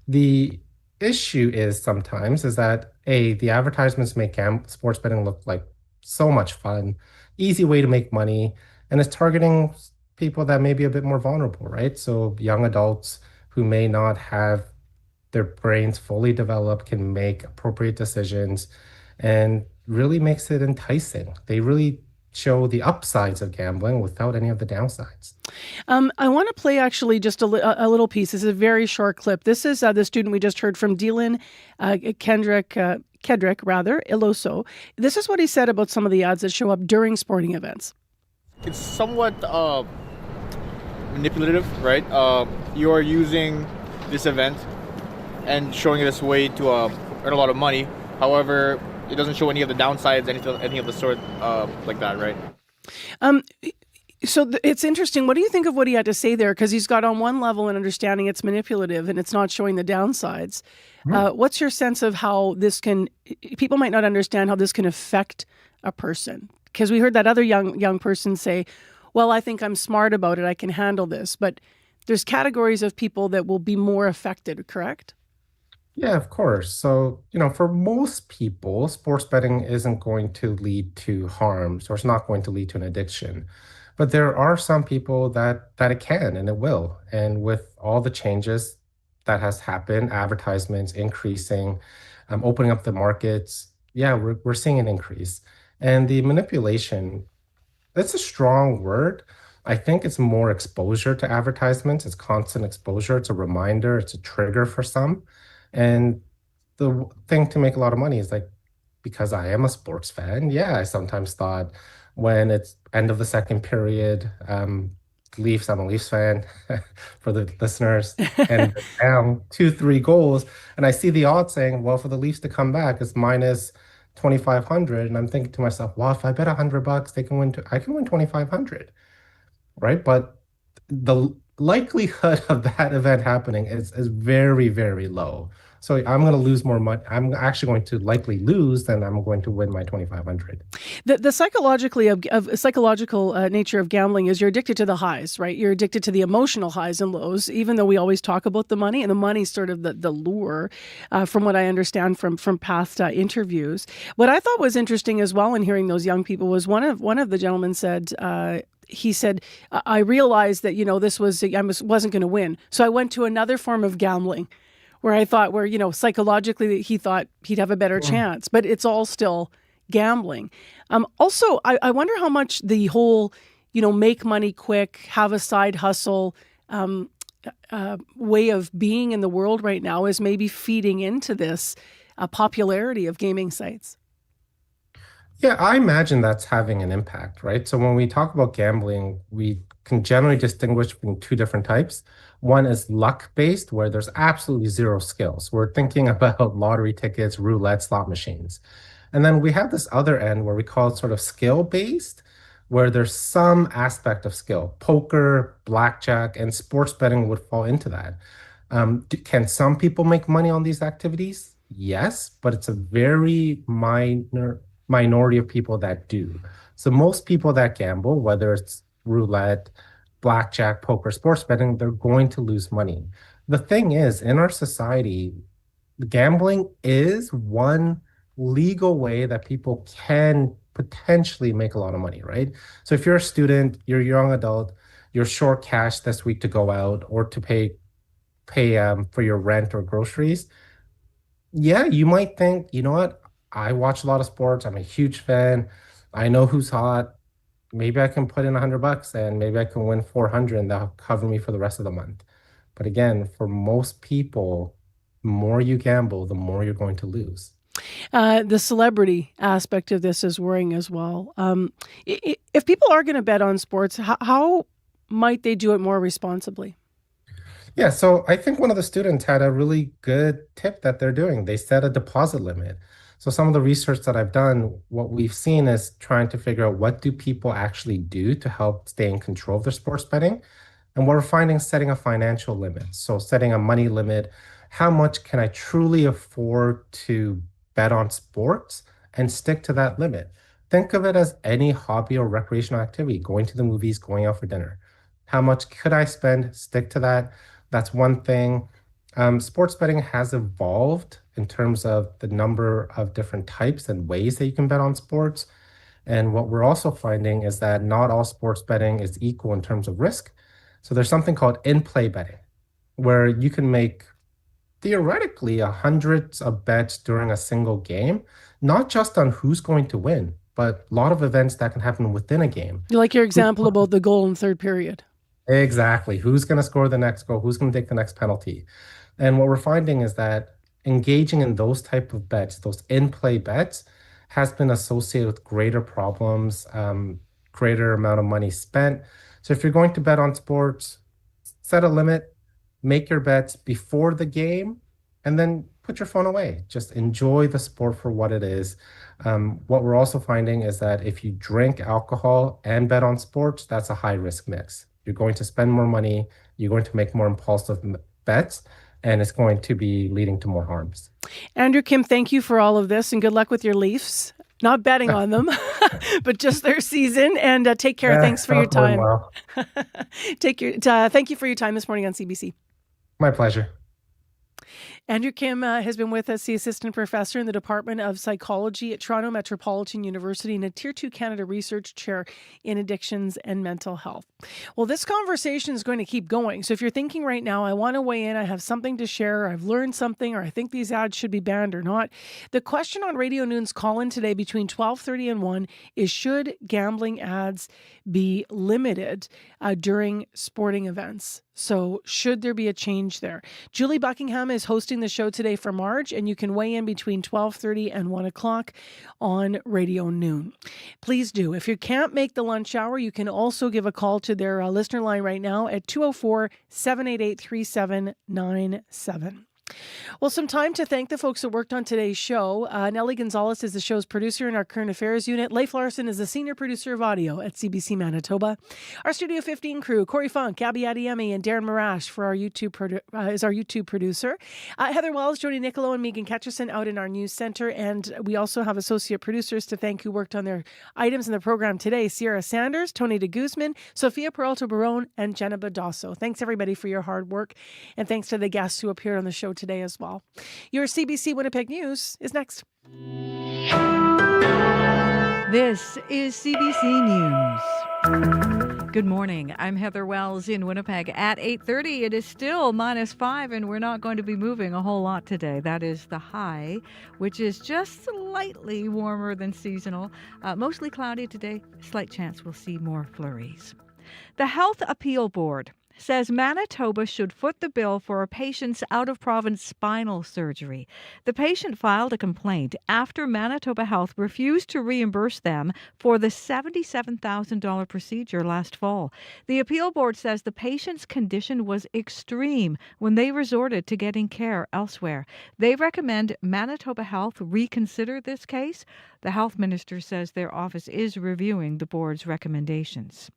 The issue is sometimes is that the advertisements make sports betting look like so much fun, easy way to make money, and it's targeting people that may be a bit more vulnerable, right? So young adults who may not have their brains fully developed can make appropriate decisions and really makes it enticing. They really show the upsides of gambling without any of the downsides. I want to play actually just a little piece. This is a very short clip. This is the student we just heard from, Dylan Kedrick Iloso. This is what he said about some of the ads that show up during sporting events. It's somewhat manipulative, right? You are using this event and showing it this way to earn a lot of money. However, it doesn't show any of the downsides, anything of the sort like that, right? So it's interesting. What do you think of what he had to say there? Because he's got on one level an understanding it's manipulative and it's not showing the downsides. What's your sense of how this people might not understand how this can affect a person? Because we heard that other young person say, well, I think I'm smart about it, I can handle this. But there's categories of people that will be more affected, correct? Yeah, of course. So, for most people, sports betting isn't going to lead to harms or it's not going to lead to an addiction. But there are some people that it can and it will. And with all the changes that has happened, advertisements increasing, opening up the markets, yeah, we're seeing an increase. And the manipulation, that's a strong word. I think it's more exposure to advertisements. It's constant exposure. It's a reminder. It's a trigger for some. And the thing to make a lot of money is because I am a sports fan, yeah, I sometimes thought when it's end of the second period, Leafs, I'm a Leafs fan for the listeners, and down 2-3 goals, and I see the odds saying, well, for the Leafs to come back, it's minus 2,500, and I'm thinking to myself, well, if I bet $100, I can win 2,500, right? But the likelihood of that event happening is very, very low. So I'm going to lose more money. I'm actually going to likely lose than I'm going to win my 2,500. The psychological nature of gambling is you're addicted to the highs, right? You're addicted to the emotional highs and lows, even though we always talk about the money, and the money's sort of the lure, from what I understand from past interviews. What I thought was interesting as well in hearing those young people was one of the gentlemen said, he said, I realized that, this wasn't going to win. So I went to another form of gambling where I thought psychologically he thought he'd have a better chance, but it's all still gambling. Also, I wonder how much the whole, make money quick, have a side hustle way of being in the world right now is maybe feeding into this popularity of gaming sites. Yeah, I imagine that's having an impact, right? So when we talk about gambling, we can generally distinguish between two different types. One is luck-based, where there's absolutely zero skills. We're thinking about lottery tickets, roulette, slot machines. And then we have this other end where we call it sort of skill-based, where there's some aspect of skill. Poker, blackjack, and sports betting would fall into that. Can some people make money on these activities? Yes, but it's a very minority of people that do. So most people that gamble, whether it's roulette, blackjack, poker, sports betting, they're going to lose money. The thing is, in our society, gambling is one legal way that people can potentially make a lot of money, right? So if you're a student, you're a young adult, you're short cash this week to go out or to pay for your rent or groceries, yeah, you might think, you know what? I watch a lot of sports. I'm a huge fan. I know who's hot. Maybe I can put in $100 and maybe I can win 400 and that'll cover me for the rest of the month. But again, for most people, the more you gamble, the more you're going to lose. The celebrity aspect of this is worrying as well. If people are going to bet on sports, how might they do it more responsibly? Yeah, so I think one of the students had a really good tip that they're doing. They set a deposit limit. So some of the research that I've done, what we've seen is trying to figure out what do people actually do to help stay in control of their sports betting. And what we're finding is setting a financial limit. So setting a money limit. How much can I truly afford to bet on sports and stick to that limit? Think of it as any hobby or recreational activity, going to the movies, going out for dinner. How much could I spend? Stick to that. That's one thing. Sports betting has evolved in terms of the number of different types and ways that you can bet on sports. And what we're also finding is that not all sports betting is equal in terms of risk. So there's something called in-play betting, where you can make theoretically hundreds of bets during a single game, not just on who's going to win, but a lot of events that can happen within a game. You like your example about the goal in third period. Exactly. Who's going to score the next goal? Who's going to take the next penalty? And what we're finding is that engaging in those type of bets, those in-play bets, has been associated with greater problems, greater amount of money spent. So if you're going to bet on sports, set a limit, make your bets before the game, and then put your phone away. Just enjoy the sport for what it is. What we're also finding is that if you drink alcohol and bet on sports, that's a high-risk mix. You're going to spend more money, you're going to make more impulsive bets, and it's going to be leading to more harms. Andrew Kim, thank you for all of this and good luck with your Leafs. Not betting on them, but just their season. And take care. Yeah, thanks for your time. well. Thank you for your time this morning on CBC. My pleasure. Andrew Kim has been with us, the assistant professor in the Department of Psychology at Toronto Metropolitan University and a Tier 2 Canada Research Chair in Addictions and Mental Health. Well, this conversation is going to keep going. So if you're thinking right now, I want to weigh in, I have something to share, I've learned something, or I think these ads should be banned or not, the question on Radio Noon's call-in today between 12:30 and 1 is, should gambling ads be limited during sporting events? So should there be a change there? Julie Buckingham is hosting the show today for Marge, and you can weigh in between 12:30 and 1 o'clock on Radio Noon. Please do. If you can't make the lunch hour, you can also give a call to their listener line right now at 204-788-3797. Well, some time to thank the folks that worked on today's show. Nellie Gonzalez is the show's producer in our current affairs unit. Leif Larson is the senior producer of audio at CBC Manitoba. Our Studio 15 crew, Corey Funk, Abby Adiemi, and Darren Marash for our is our YouTube producer. Heather Wells, Jody Nicolo, and Megan Ketcherson out in our news center. And we also have associate producers to thank who worked on their items in the program today. Sierra Sanders, Tony de Guzman, Sophia Peralta Barone, and Jenna Badosso. Thanks everybody for your hard work. And thanks to the guests who appeared on the show today as well. Your CBC Winnipeg News is next. This is CBC News. Good morning. I'm Heather Wells in Winnipeg. At 8:30, it is still -5, and we're not going to be moving a whole lot today. That is the high, which is just slightly warmer than seasonal. Mostly cloudy today. Slight chance we'll see more flurries. The Health Appeal Board says Manitoba should foot the bill for a patient's out-of-province spinal surgery. The patient filed a complaint after Manitoba Health refused to reimburse them for the $77,000 procedure last fall. The appeal board says the patient's condition was extreme when they resorted to getting care elsewhere. They recommend Manitoba Health reconsider this case. The health minister says their office is reviewing the board's recommendations.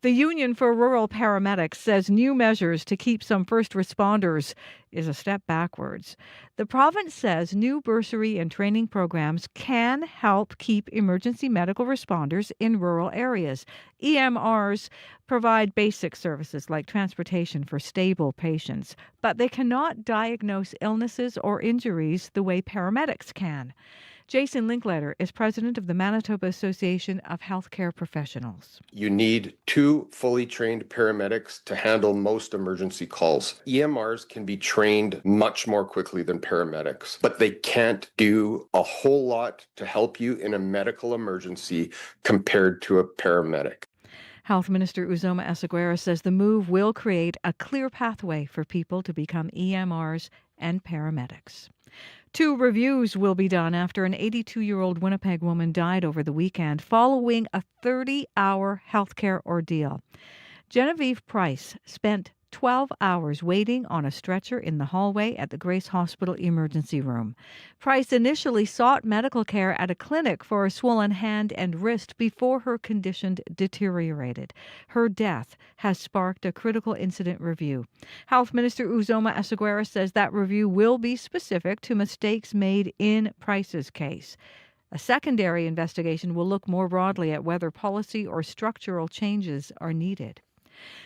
The Union for Rural Paramedics says new measures to keep some first responders is a step backwards. The province says new bursary and training programs can help keep emergency medical responders in rural areas. EMRs provide basic services like transportation for stable patients, but they cannot diagnose illnesses or injuries the way paramedics can. Jason Linklater is president of the Manitoba Association of Healthcare Professionals. You need 2 fully trained paramedics to handle most emergency calls. EMRs can be trained much more quickly than paramedics, but they can't do a whole lot to help you in a medical emergency compared to a paramedic. Health Minister Uzoma Eseguera says the move will create a clear pathway for people to become EMRs and paramedics. 2 reviews will be done after an 82-year-old Winnipeg woman died over the weekend following a 30-hour healthcare ordeal. Genevieve Price spent 12 hours waiting on a stretcher in the hallway at the Grace Hospital emergency room. Price initially sought medical care at a clinic for a swollen hand and wrist before her condition deteriorated. Her death has sparked a critical incident review. Health Minister Uzoma Eseguera says that review will be specific to mistakes made in Price's case. A secondary investigation will look more broadly at whether policy or structural changes are needed.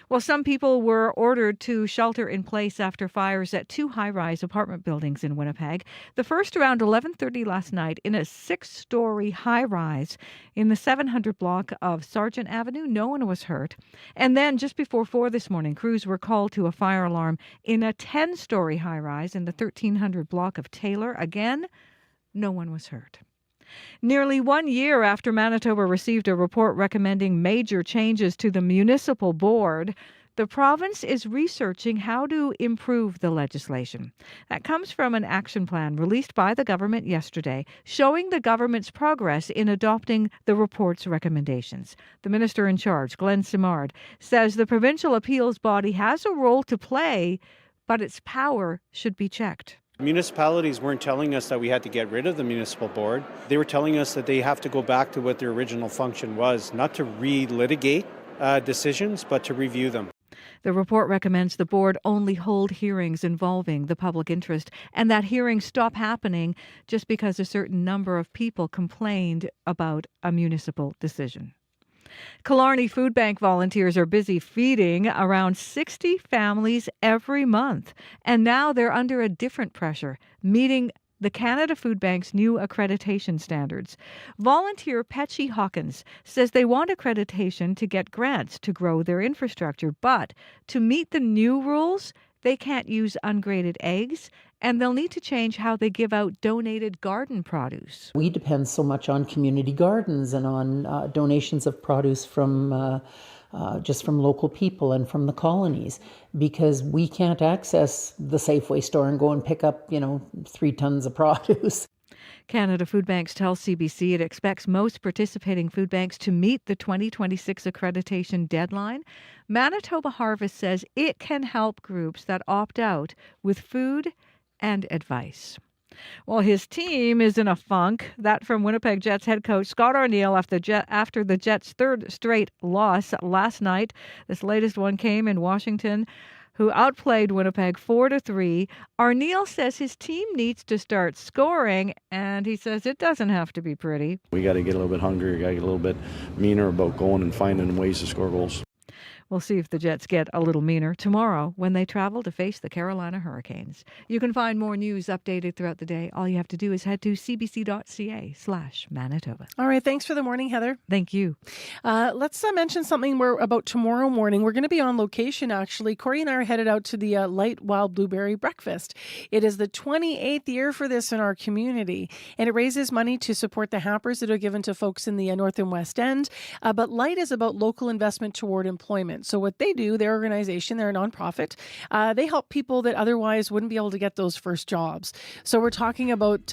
Well, some people were ordered to shelter in place after fires at 2 high-rise apartment buildings in Winnipeg. The first around 11:30 last night in a 6-story high-rise in the 700 block of Sargent Avenue. No one was hurt. And then just before 4 this morning, crews were called to a fire alarm in a 10-story high-rise in the 1300 block of Taylor. Again, no one was hurt. Nearly 1 year after Manitoba received a report recommending major changes to the municipal board, the province is researching how to improve the legislation. That comes from an action plan released by the government yesterday, showing the government's progress in adopting the report's recommendations. The minister in charge, Glenn Simard, says the provincial appeals body has a role to play, but its power should be checked. Municipalities weren't telling us that we had to get rid of the municipal board. They were telling us that they have to go back to what their original function was, not to re-litigate decisions, but to review them. The report recommends the board only hold hearings involving the public interest and that hearings stop happening just because a certain number of people complained about a municipal decision. Killarney Food Bank volunteers are busy feeding around 60 families every month. And now they're under a different pressure, meeting the Canada Food Bank's new accreditation standards. Volunteer Petchy Hawkins says they want accreditation to get grants to grow their infrastructure, but to meet the new rules, they can't use ungraded eggs, and they'll need to change how they give out donated garden produce. We depend so much on community gardens and on donations of produce from just from local people and from the colonies, because we can't access the Safeway store and go and pick up, 3 tons of produce. Canada Food Banks tells CBC it expects most participating food banks to meet the 2026 accreditation deadline. Manitoba Harvest says it can help groups that opt out with food and advice. Well, his team is in a funk. That from Winnipeg Jets head coach Scott Arniel after the Jets' 3rd straight loss last night. This latest one came in Washington, who outplayed Winnipeg 4-3. Arniel says his team needs to start scoring, and he says it doesn't have to be pretty. We got to get a little bit hungrier, got to get a little bit meaner about going and finding ways to score goals. We'll see if the Jets get a little meaner tomorrow when they travel to face the Carolina Hurricanes. You can find more news updated throughout the day. All you have to do is head to cbc.ca/Manitoba. All right. Thanks for the morning, Heather. Thank you. Let's mention something about tomorrow morning. We're going to be on location, actually. Corey and I are headed out to the Light Wild Blueberry Breakfast. It is the 28th year for this in our community, and it raises money to support the hampers that are given to folks in the North and West End. But Light is about local investment toward employment. So what they do, their organization, they're a nonprofit. They help people that otherwise wouldn't be able to get those first jobs. So we're talking about,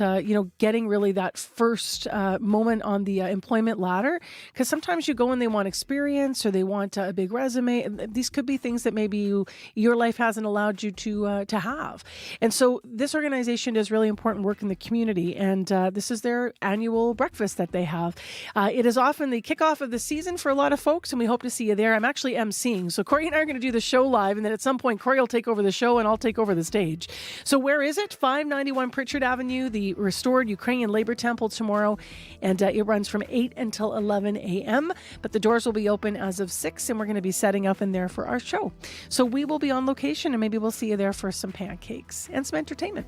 getting really that first moment on the employment ladder, because sometimes you go and they want experience or they want a big resume. These could be things that maybe your life hasn't allowed you to have. And so this organization does really important work in the community, and this is their annual breakfast that they have. It is often the kickoff of the season for a lot of folks, and we hope to see you there. I'm actually emceeing, so Corey and I are going to do the show live, and then at some point Corey will take over the show and I'll take over the stage. So where is it? 591 Pritchard Avenue, the restored Ukrainian Labor Temple tomorrow, and it runs from 8 until 11 a.m., but the doors will be open as of 6, and we're going to be setting up in there for our show. So we will be on location, and maybe we'll see you there for some pancakes and some entertainment.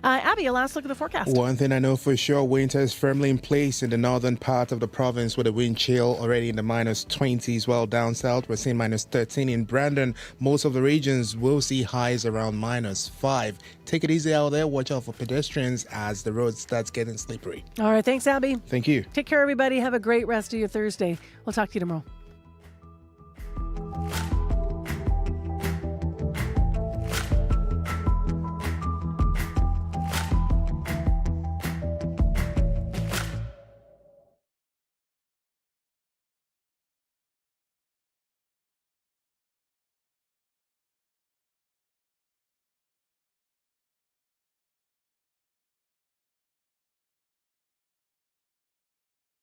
Abby, a last look at the forecast. One thing I know for sure, winter is firmly in place in the northern part of the province with a wind chill already in the -20s, while down south we're seeing -13 in Brandon. Most of the regions will see highs around -5. Take it easy out there. Watch out for pedestrians as the road starts getting slippery. All right. Thanks, Abby. Thank you. Take care, everybody. Have a great rest of your Thursday. We'll talk to you tomorrow.